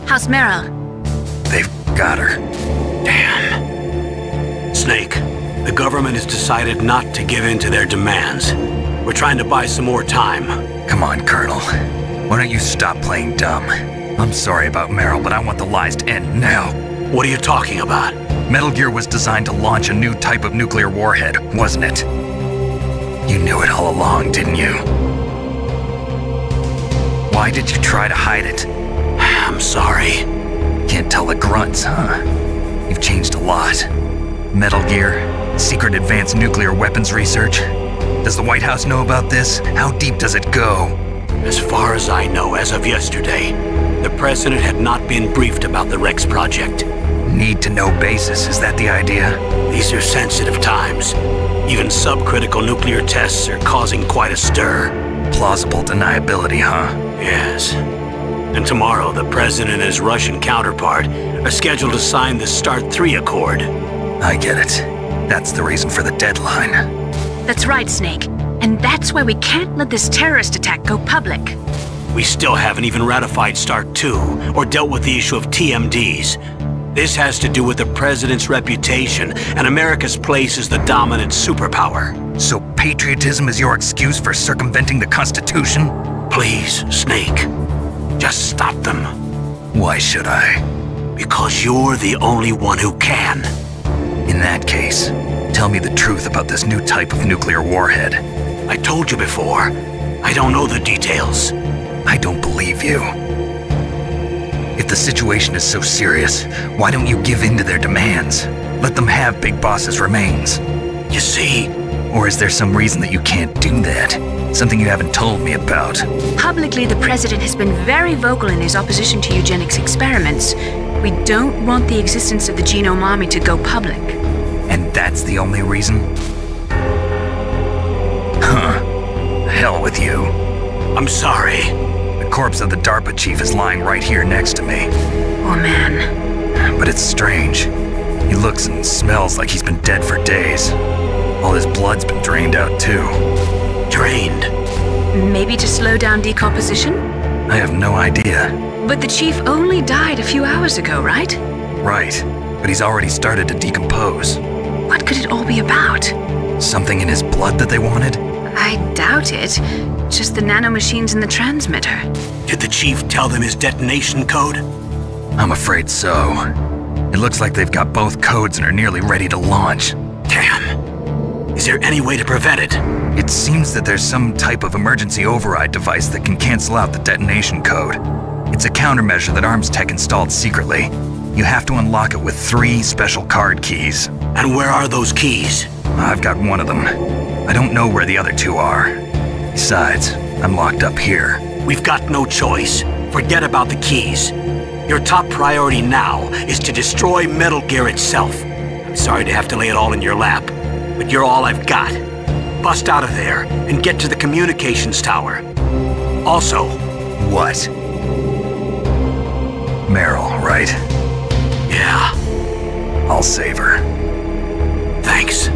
How's Meryl? They've got her. Damn. Snake, the government has decided not to give in to their demands. We're trying to buy some more time. Come on, Colonel. Why don't you stop playing dumb? I'm sorry about Meryl, but I want the lies to end now. What are you talking about? Metal Gear was designed to launch a new type of nuclear warhead, wasn't it? You knew it all along, didn't you? Why did you try to hide it? I'm sorry. Can't tell the grunts, huh? You've changed a lot. Metal Gear, secret advanced nuclear weapons research. Does the White House know about this? How deep does it go? As far as I know, as of yesterday, the president had not been briefed about the Rex project. Need to know basis, is that the idea? These are sensitive times. Even subcritical nuclear tests are causing quite a stir. Plausible deniability, huh? Yes. And tomorrow, the president and his Russian counterpart are scheduled to sign the START 3 Accord. I get it. That's the reason for the deadline. That's right, Snake. And that's why we can't let this terrorist attack go public. We still haven't even ratified START 2 or dealt with the issue of TMDs. This has to do with the president's reputation and America's place as the dominant superpower. So patriotism is your excuse for circumventing the Constitution? Please, Snake, just stop them. Why should I? Because you're the only one who can. In that case, tell me the truth about this new type of nuclear warhead. I told you before, I don't know the details. I don't believe you. If the situation is so serious, why don't you give in to their demands? Let them have Big Boss's remains. You see? Or is there some reason that you can't do that? Something you haven't told me about? Publicly, the president has been very vocal in his opposition to eugenics experiments. We don't want the existence of the Genome Army to go public. And that's the only reason? Huh. Hell with you. I'm sorry. The corpse of the DARPA chief is lying right here next to me. Oh, man. But it's strange. He looks and smells like he's been dead for days. All his blood's been drained out, too. Drained? Maybe to slow down decomposition? I have no idea. But the chief only died a few hours ago, right? Right. But he's already started to decompose. What could it all be about? Something in his blood that they wanted? I doubt it. Just the nanomachines in the transmitter. Did the chief tell them his detonation code? I'm afraid so. It looks like they've got both codes and are nearly ready to launch. Damn. Is there any way to prevent it? It seems that there's some type of emergency override device that can cancel out the detonation code. It's a countermeasure that Arms Tech installed secretly. You have to unlock it with 3 special card keys. And where are those keys? I've got one of them. I don't know where the other 2 are. Besides, I'm locked up here. We've got no choice. Forget about the keys. Your top priority now is to destroy Metal Gear itself. I'm sorry to have to lay it all in your lap, but you're all I've got. Bust out of there and get to the communications tower. Also... What? Meryl, right? Yeah. I'll save her. Thanks.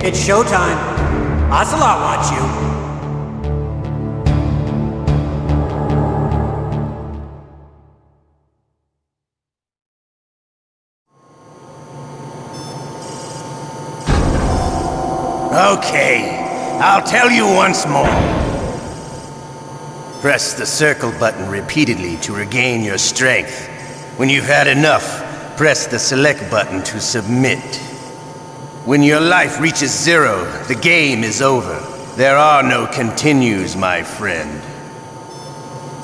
It's showtime. Ocelot wants you. Okay, I'll tell you once more. Press the circle button repeatedly to regain your strength. When you've had enough, press the select button to submit. When your life reaches 0, the game is over. There are no continues, my friend.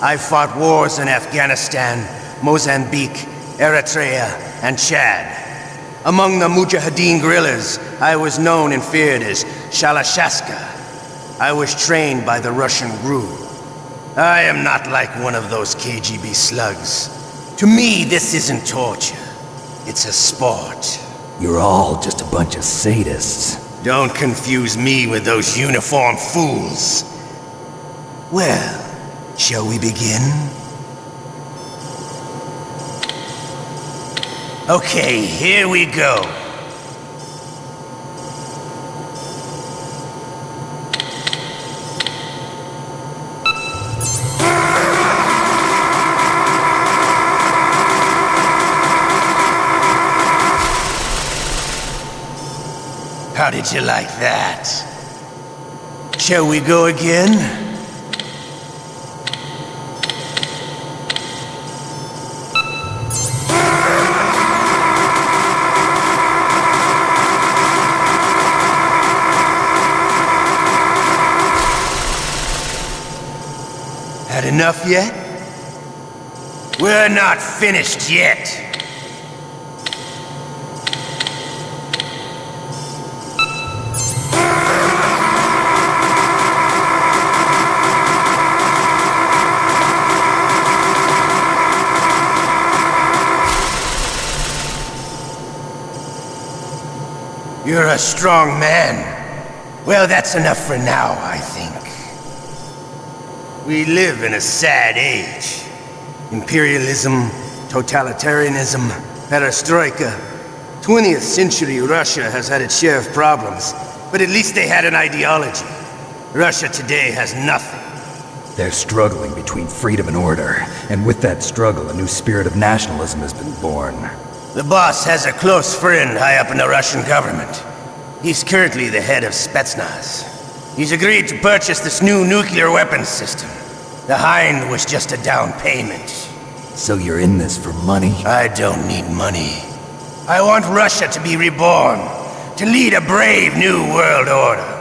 I fought wars in Afghanistan, Mozambique, Eritrea, and Chad. Among the Mujahideen guerrillas, I was known and feared as Shalashaska. I was trained by the Russian GRU. I am not like one of those KGB slugs. To me, this isn't torture. It's a sport. You're all just a bunch of sadists. Don't confuse me with those uniformed fools. Well, shall we begin? Okay, here we go. How did you like that? Shall we go again? Had enough yet? We're not finished yet. You're a strong man. Well, that's enough for now, I think. We live in a sad age. Imperialism, totalitarianism, perestroika. 20th century Russia has had its share of problems, but at least they had an ideology. Russia today has nothing. They're struggling between freedom and order, and with that struggle, a new spirit of nationalism has been born. The boss has a close friend high up in the Russian government. He's currently the head of Spetsnaz. He's agreed to purchase this new nuclear weapons system. The Hind was just a down payment. So you're in this for money? I don't need money. I want Russia to be reborn, to lead a brave new world order.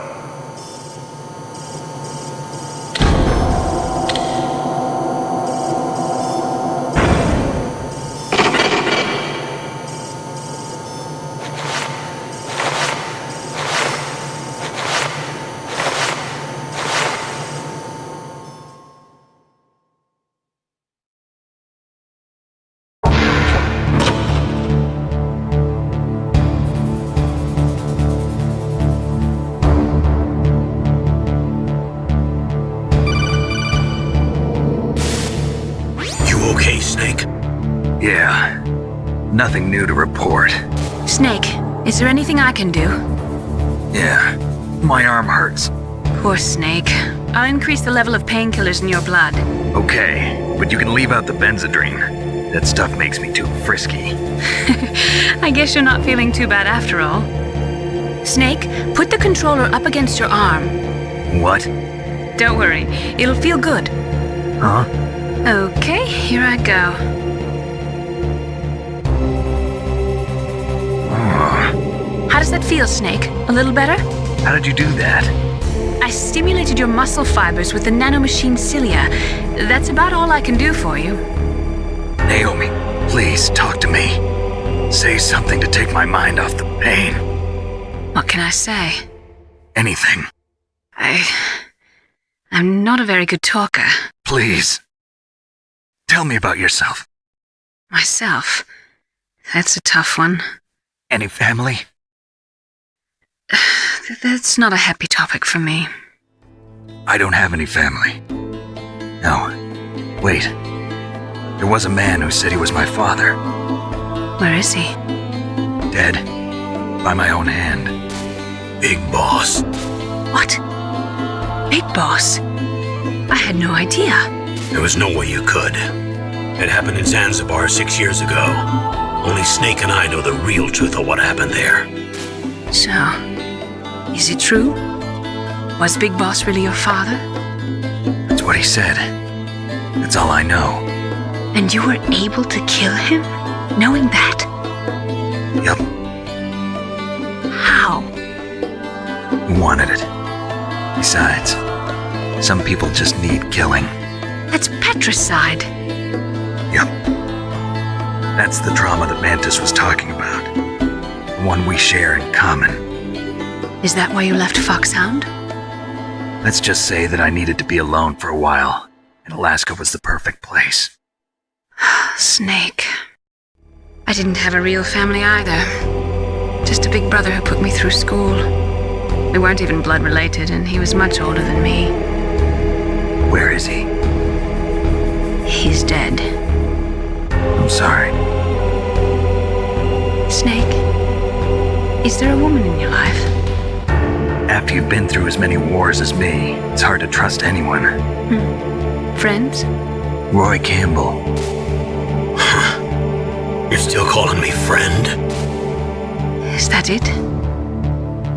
Okay, Snake? Yeah. Nothing new to report. Snake, is there anything I can do? Yeah. My arm hurts. Poor Snake. I'll increase the level of painkillers in your blood. Okay, but you can leave out the Benzedrine. That stuff makes me too frisky. I guess you're not feeling too bad after all. Snake, put the controller up against your arm. What? Don't worry, it'll feel good. Huh? Okay, here I go. How does that feel, Snake? A little better? How did you do that? I stimulated your muscle fibers with the nanomachine cilia. That's about all I can do for you. Naomi, please talk to me. Say something to take my mind off the pain. What can I say? Anything. I'm not a very good talker. Please. Tell me about yourself. Myself? That's a tough one. Any family? That's not a happy topic for me. I don't have any family. No. Wait. There was a man who said he was my father. Where is he? Dead. By my own hand. Big Boss. What? Big Boss? I had no idea. There was no way you could. It happened in Zanzibar 6 years ago. Only Snake and I know the real truth of what happened there. So, is it true? Was Big Boss really your father? That's what he said. That's all I know. And you were able to kill him, knowing that? Yep. How? He wanted it. Besides, some people just need killing. That's patricide. Yep. That's the trauma that Mantis was talking about. The one we share in common. Is that why you left Foxhound? Let's just say that I needed to be alone for a while, and Alaska was the perfect place. Snake. I didn't have a real family either. Just a big brother who put me through school. We weren't even blood related, and he was much older than me. Where is he? He's dead. I'm sorry. Snake, is there a woman in your life? After you've been through as many wars as me, it's hard to trust anyone. Friends? Roy Campbell. You're still calling me friend? Is that it?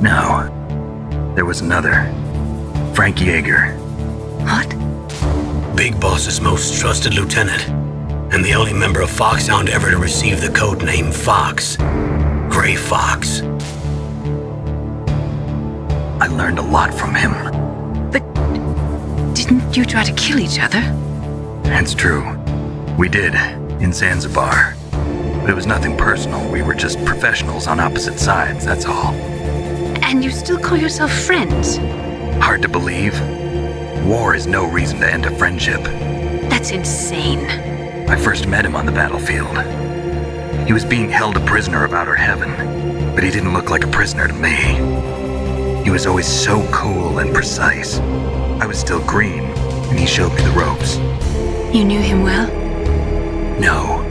No. There was another. Frank Yeager. What? Big Boss's most trusted lieutenant, and the only member of Foxhound ever to receive the code name Fox. Gray Fox. I learned a lot from him. But didn't you try to kill each other. That's true. We did, in Zanzibar. But it was nothing personal. We were just professionals on opposite sides, that's all. And you still call yourself friends? Hard to believe. War is no reason to end a friendship. That's insane. I first met him on the battlefield. He was being held a prisoner of outer heaven, but he didn't look like a prisoner to me. He was always so cool and precise. I was still green, and he showed me the ropes. You knew him well? No.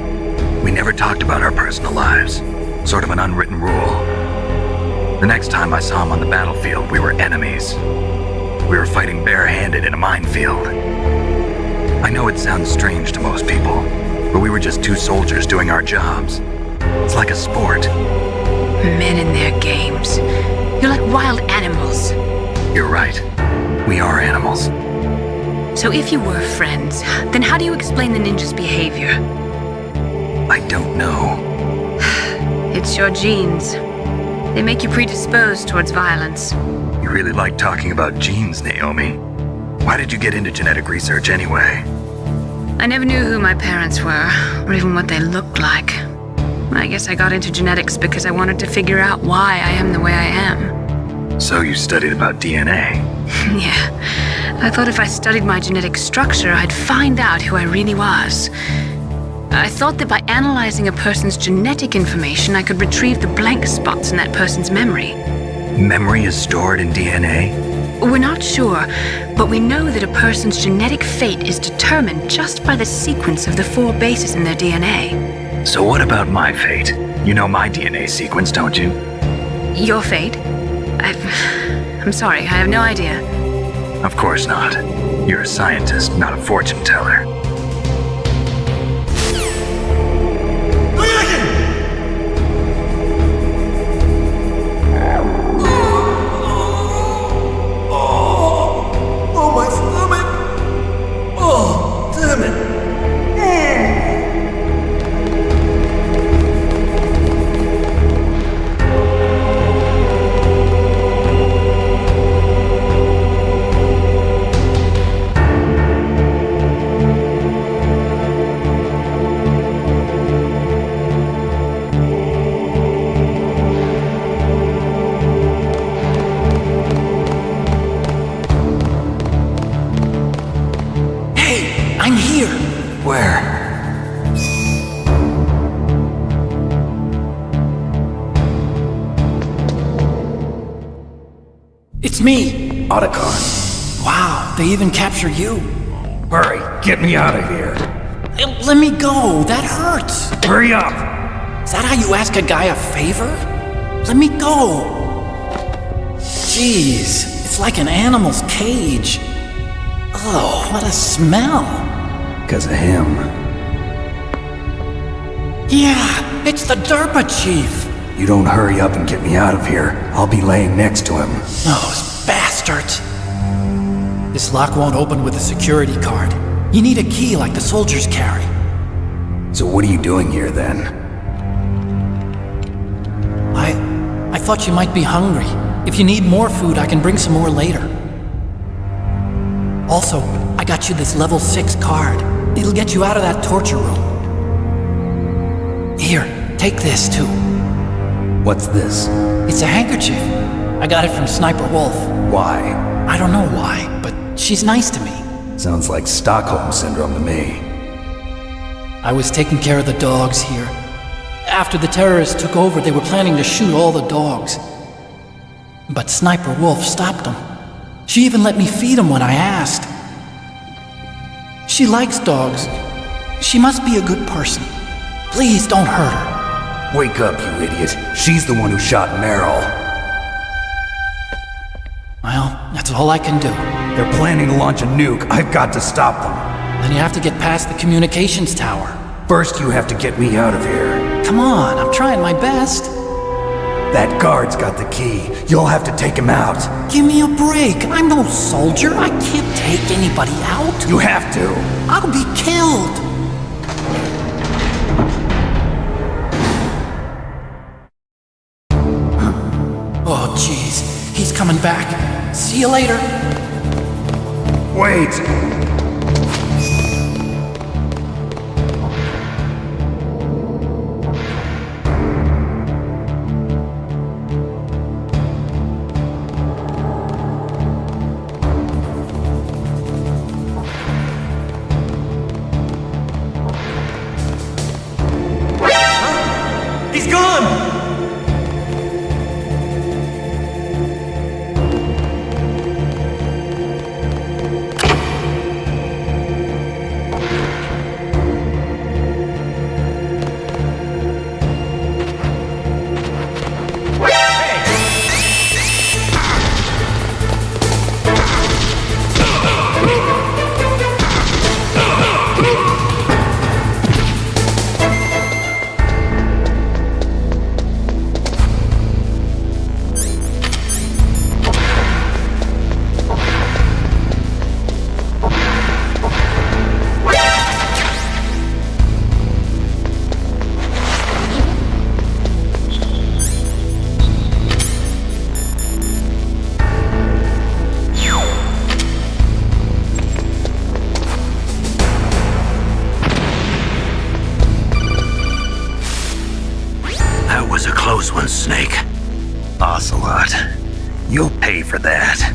We never talked about our personal lives. Sort of an unwritten rule. The next time I saw him on the battlefield, we were enemies. We were fighting barehanded in a minefield. I know it sounds strange to most people, but we were just two soldiers doing our jobs. It's like a sport. Men and their games. You're like wild animals. You're right. We are animals. So if you were friends, then how do you explain the ninja's behavior? I don't know. It's your genes. They make you predisposed towards violence. You really like talking about genes, Naomi. Why did you get into genetic research anyway? I never knew who my parents were, or even what they looked like. I guess I got into genetics because I wanted to figure out why I am the way I am. So you studied about DNA? Yeah. I thought if I studied my genetic structure, I'd find out who I really was. I thought that by analyzing a person's genetic information, I could retrieve the blank spots in that person's memory. Memory is stored in DNA? We're not sure, but we know that a person's genetic fate is determined just by the sequence of the 4 bases in their DNA. So what about my fate? You know my DNA sequence, don't you? Your fate? I'm sorry, I have no idea. Of course not. You're a scientist, not a fortune teller. It's me! Otacon. Wow, they even capture you. Hurry, get me out of here. Let me go, that hurts. Hurry up! Is that how you ask a guy a favor? Let me go. Jeez, it's like an animal's cage. Oh, what a smell. Because of him. Yeah, it's the DARPA chief. You don't hurry up and get me out of here, I'll be laying next to him. Those bastards. This lock won't open with a security card. You need a key like the soldiers carry. So what are you doing here then? I thought you might be hungry. If you need more food, I can bring some more later. Also, I got you this level 6 card. It'll get you out of that torture room. Here, take this too. What's this? It's a handkerchief. I got it from Sniper Wolf. Why? I don't know why, but she's nice to me. Sounds like Stockholm Syndrome to me. I was taking care of the dogs here. After the terrorists took over, they were planning to shoot all the dogs. But Sniper Wolf stopped them. She even let me feed them when I asked. She likes dogs. She must be a good person. Please don't hurt her. Wake up, you idiot. She's the one who shot Meryl. Well, that's all I can do. They're planning to launch a nuke. I've got to stop them. Then you have to get past the communications tower. First, you have to get me out of here. Come on, I'm trying my best. That guard's got the key. You'll have to take him out. Give me a break. I'm no soldier. I can't take anybody out. You have to. I'll be killed. Oh, jeez. He's coming back. See you later. Wait! He's gone! That was a close one, Snake. Ocelot, you'll pay for that.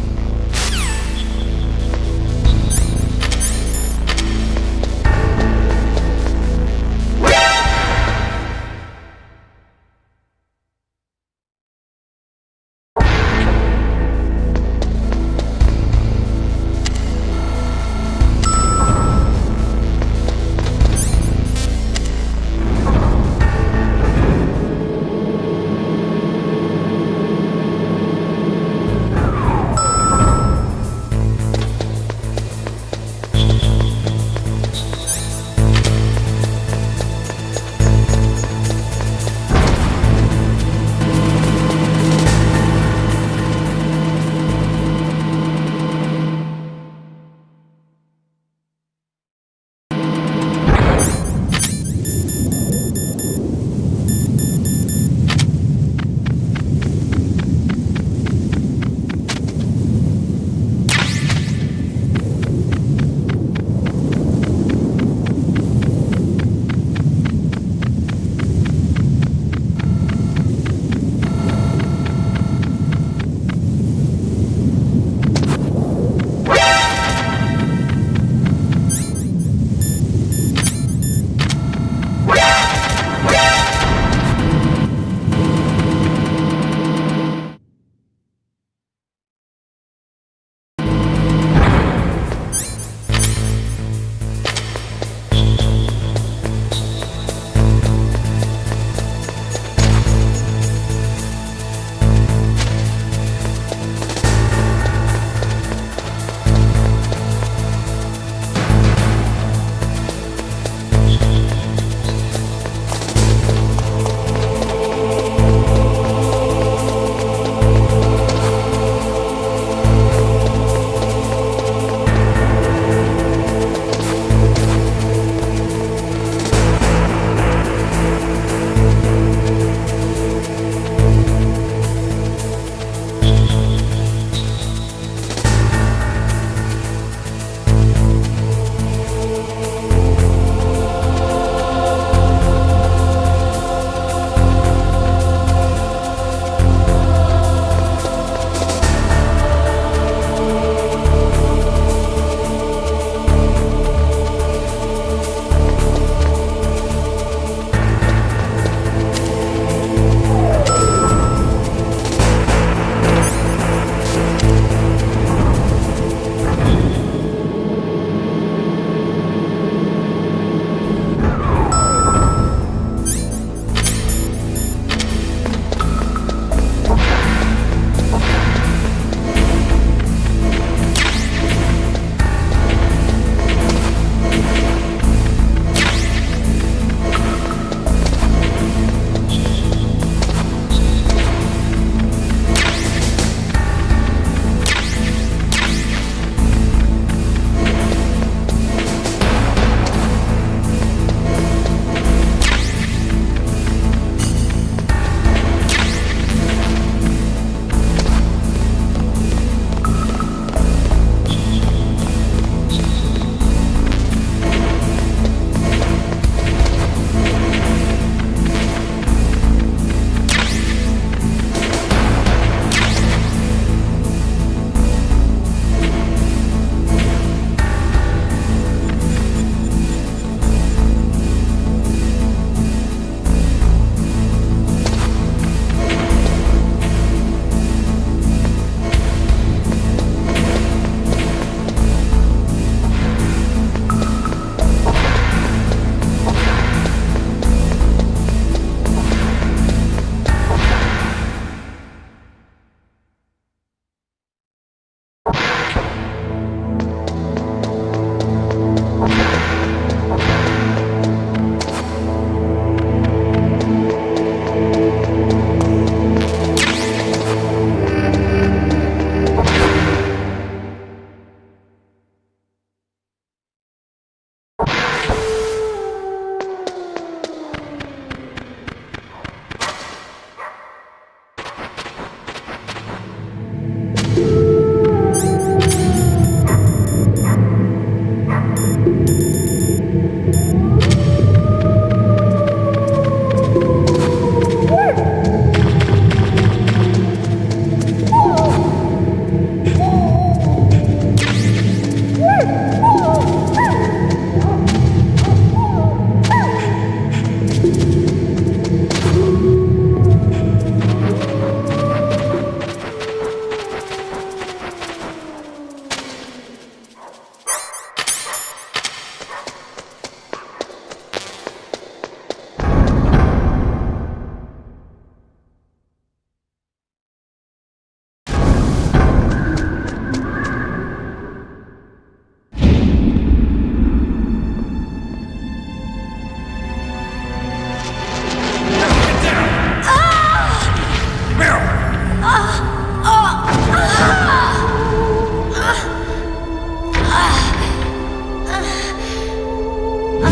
I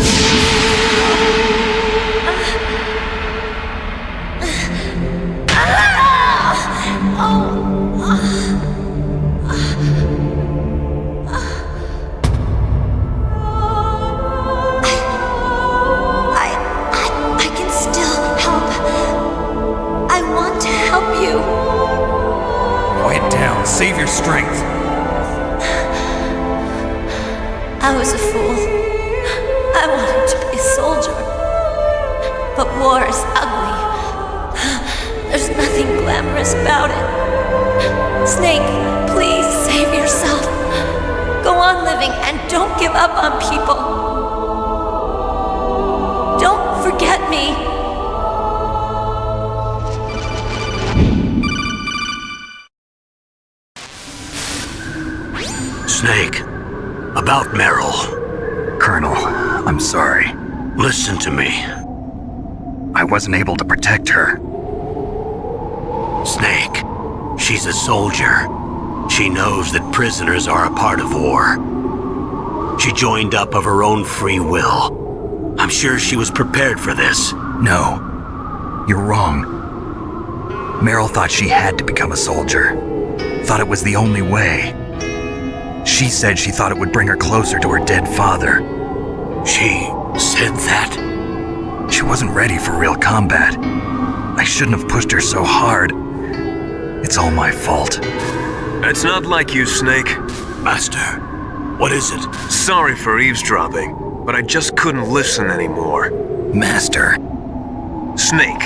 can still help. I want to help you. Quiet down. Save your strength. I was a fool. I wanted to be a soldier. But war is ugly. There's nothing glamorous about it. Snake, please save yourself. Go on living and don't give up on people. Don't forget me. Snake, about Meryl. Colonel, I'm sorry. Listen to me. I wasn't able to protect her. Snake, she's a soldier. She knows that prisoners are a part of war. She joined up of her own free will. I'm sure she was prepared for this. No, you're wrong. Meryl thought she had to become a soldier. Thought it was the only way. She said she thought it would bring her closer to her dead father. She said that? She wasn't ready for real combat. I shouldn't have pushed her so hard. It's all my fault. It's not like you, Snake. Master, what is it? Sorry for eavesdropping, but I just couldn't listen anymore. Master. Snake,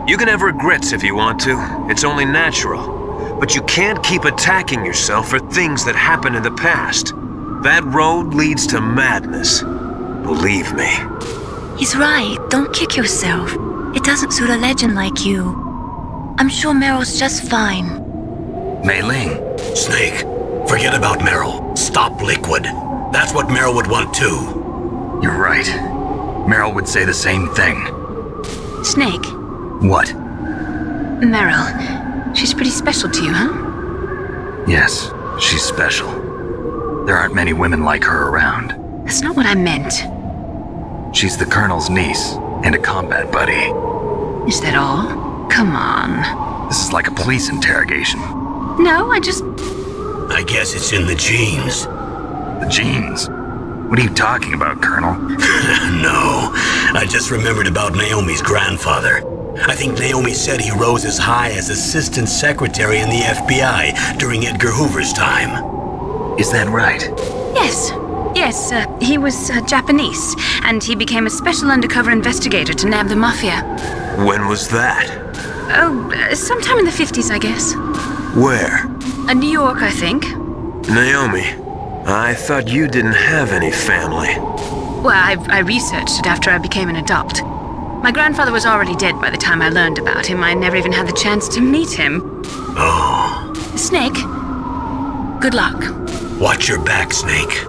you can have regrets if you want to. It's only natural. But you can't keep attacking yourself for things that happened in the past. That road leads to madness. Believe me. He's right. Don't kick yourself. It doesn't suit a legend like you. I'm sure Meryl's just fine. Mei Ling. Snake, forget about Meryl. Stop Liquid. That's what Meryl would want too. You're right. Meryl would say the same thing. Snake. What? Meryl. She's pretty special to you, huh? Yes, she's special. There aren't many women like her around. That's not what I meant. She's the Colonel's niece and a combat buddy. Is that all? Come on. This is like a police interrogation. No, I guess it's in the genes. The genes? What are you talking about, Colonel? No, I just remembered about Naomi's grandfather. I think Naomi said he rose as high as assistant secretary in the FBI during Edgar Hoover's time. Is that right? Yes. Yes, he was Japanese, and he became a special undercover investigator to nab the mafia. When was that? Oh, sometime in the 50s, I guess. Where? New York, I think. Naomi, I thought you didn't have any family. Well, I researched it after I became an adopt. My grandfather was already dead by the time I learned about him. I never even had the chance to meet him. Oh. Snake, good luck. Watch your back, Snake.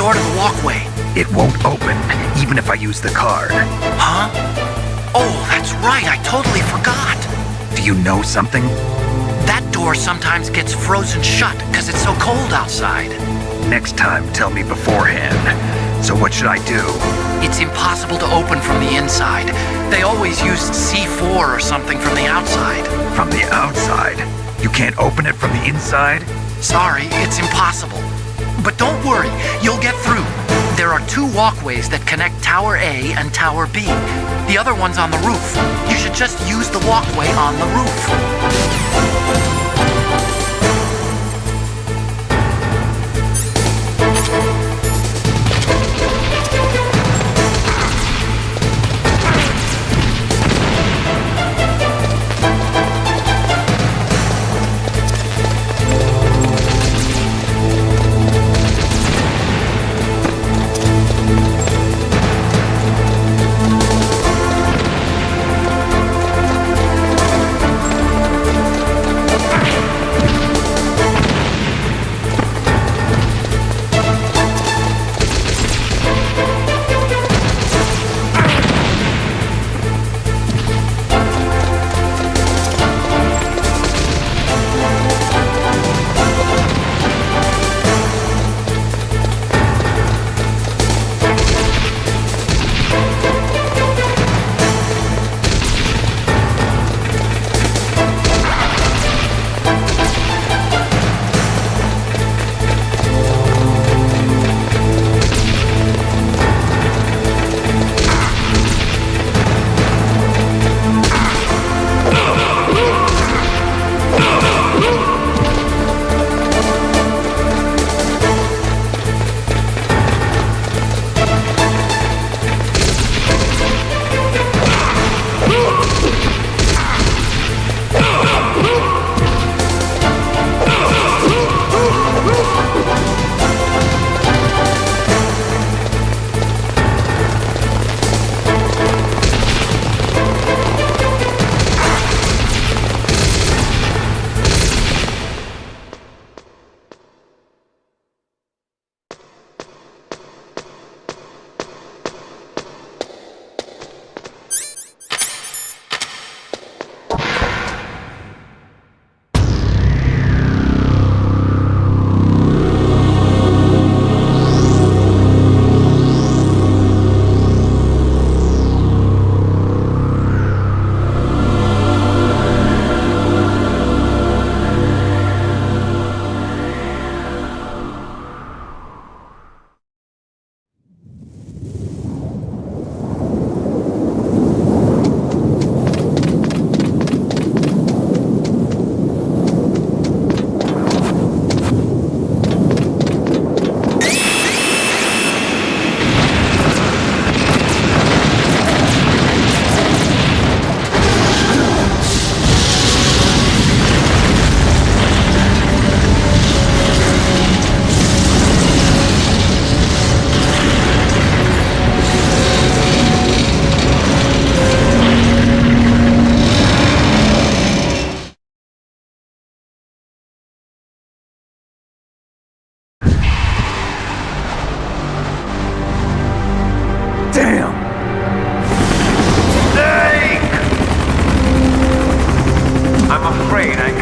door to the walkway. It won't open, even if I use the card. Huh? Oh, that's right, I totally forgot. Do you know something? That door sometimes gets frozen shut because it's so cold outside. Next time, tell me beforehand. So what should I do? It's impossible to open from the inside. They always used C4 or something from the outside. From the outside? You can't open it from the inside? Sorry, it's impossible. But don't worry, you'll get through. There are 2 walkways that connect Tower A and Tower B. The other one's on the roof. You should just use the walkway on the roof.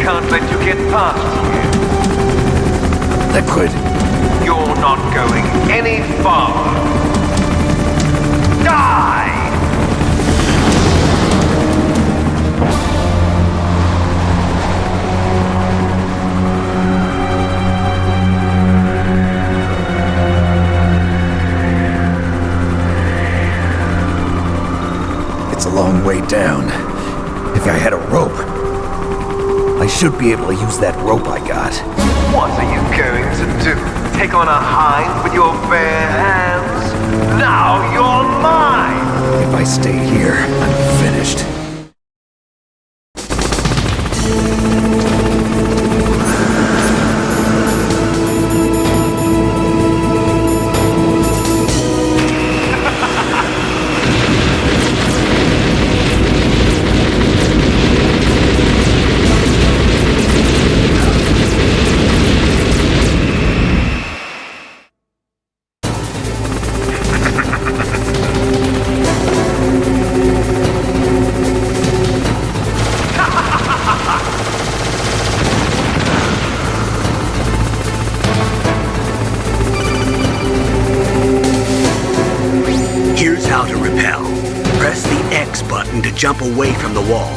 can't let you get past here. Liquid. You're not going any farther. Die! It's a long way down. If I had a rope, I should be able to use that rope I got. What are you going to do? Take on a hind with your bare hands? Now you're mine! If I stay here, I'm finished. jump away from the wall.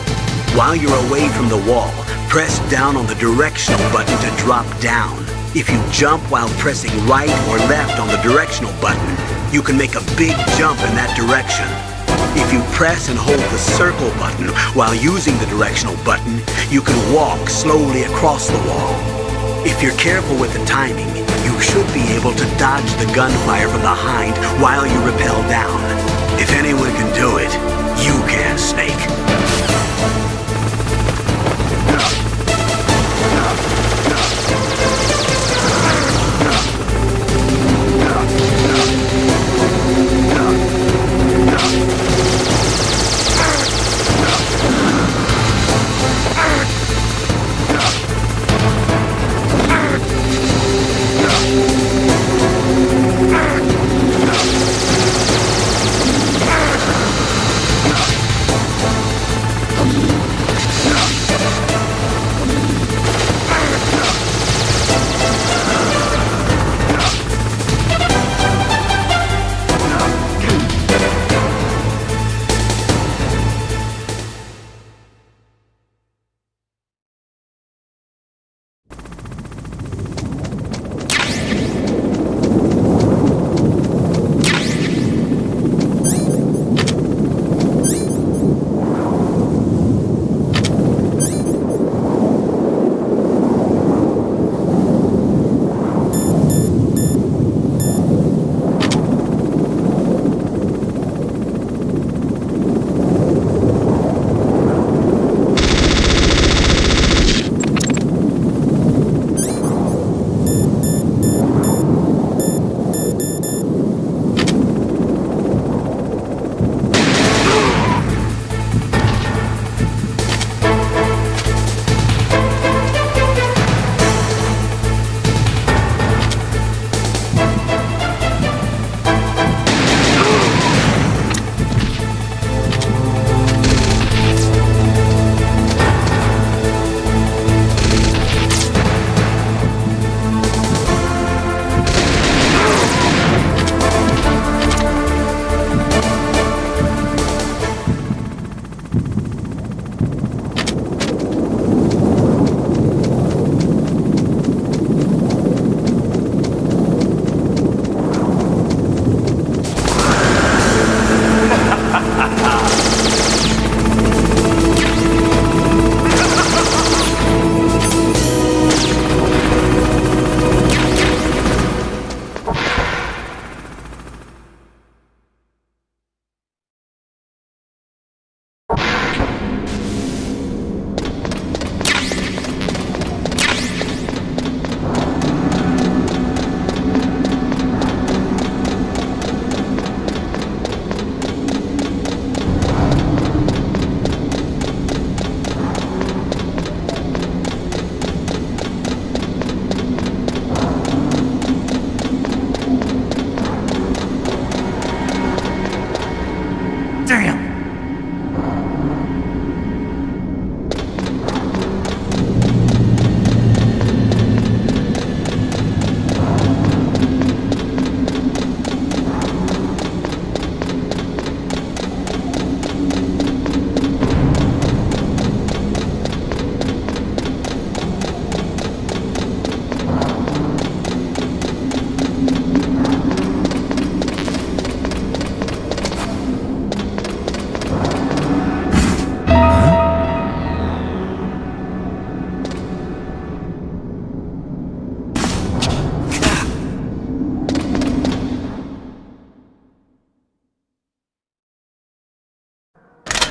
While you're away from the wall, press down on the directional button to drop down. If you jump while pressing right or left on the directional button, you can make a big jump in that direction. If you press and hold the circle button while using the directional button, you can walk slowly across the wall. If you're careful with the timing, you should be able to dodge the gunfire from behind while you rappel down. If anyone can do it, you can, Snake.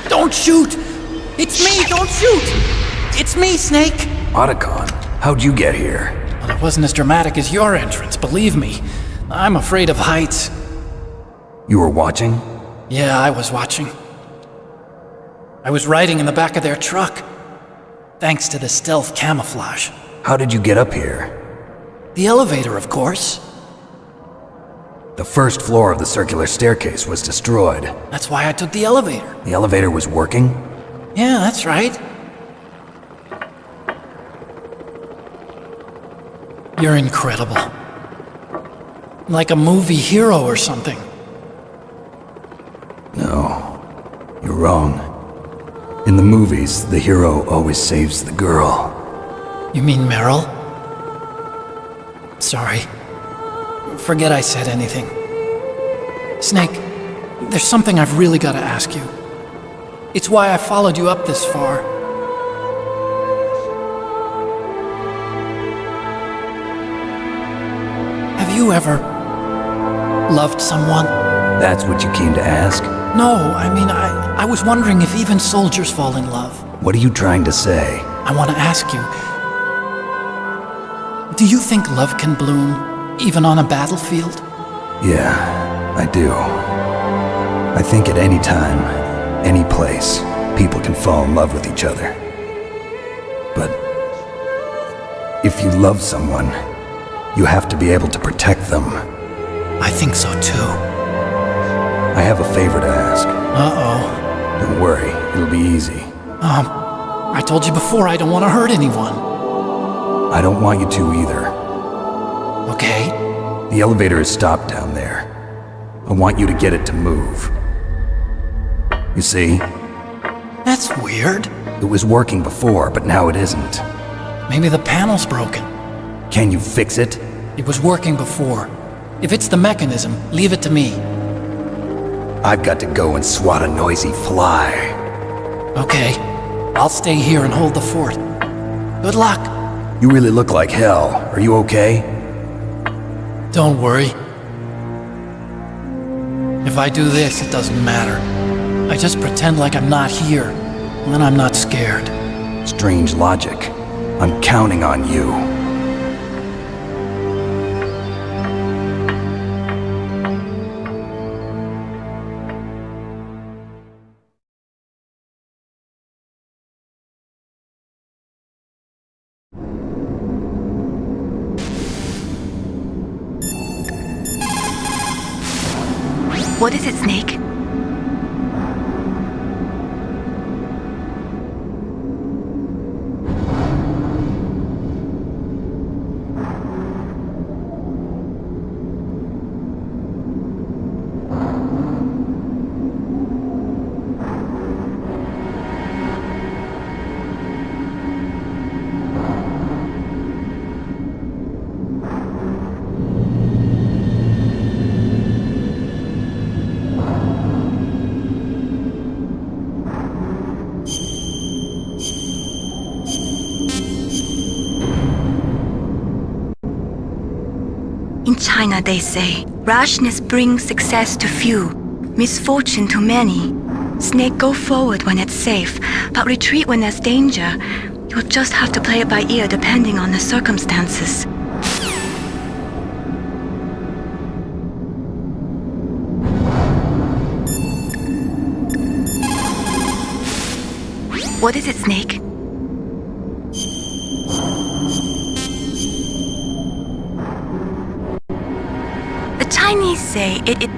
Don't shoot! It's me, don't shoot! It's me, Snake! Otacon, how'd you get here? Well, it wasn't as dramatic as your entrance, believe me. I'm afraid of heights. You were watching? Yeah, I was watching. I was riding in the back of their truck. Thanks to the stealth camouflage. How did you get up here? The elevator, of course. The first floor of the circular staircase was destroyed. That's why I took the elevator. The elevator was working? Yeah, that's right. You're incredible. Like a movie hero or something. No, you're wrong. In the movies, the hero always saves the girl. You mean Meryl? Sorry. Forget I said anything. Snake, there's something I've really got to ask you. It's why I followed you up this far. Have you ever loved someone? That's what you came to ask? No, I mean, I was wondering if even soldiers fall in love. What are you trying to say? I want to ask you, do you think love can bloom, even on a battlefield? Yeah, I do. I think at any time, any place, people can fall in love with each other. But if you love someone, you have to be able to protect them. I think so too. I have a favor to ask. Uh-oh. Don't worry, it'll be easy. I told you before I don't want to hurt anyone. I don't want you to either. Okay. The elevator is stopped down there. I want you to get it to move. You see? That's weird. It was working before, but now it isn't. Maybe the panel's broken. Can you fix it? It was working before. If it's the mechanism, leave it to me. I've got to go and swat a noisy fly. Okay. I'll stay here and hold the fort. Good luck. You really look like hell. Are you okay? Don't worry. If I do this, it doesn't matter. I just pretend like I'm not here, and then I'm not scared. Strange logic. I'm counting on you. What is it, Snake? In China, they say, rashness brings success to few, misfortune to many. Snake, go forward when it's safe, but retreat when there's danger. You'll just have to play it by ear depending on the circumstances. What is it, Snake? The Chinese say it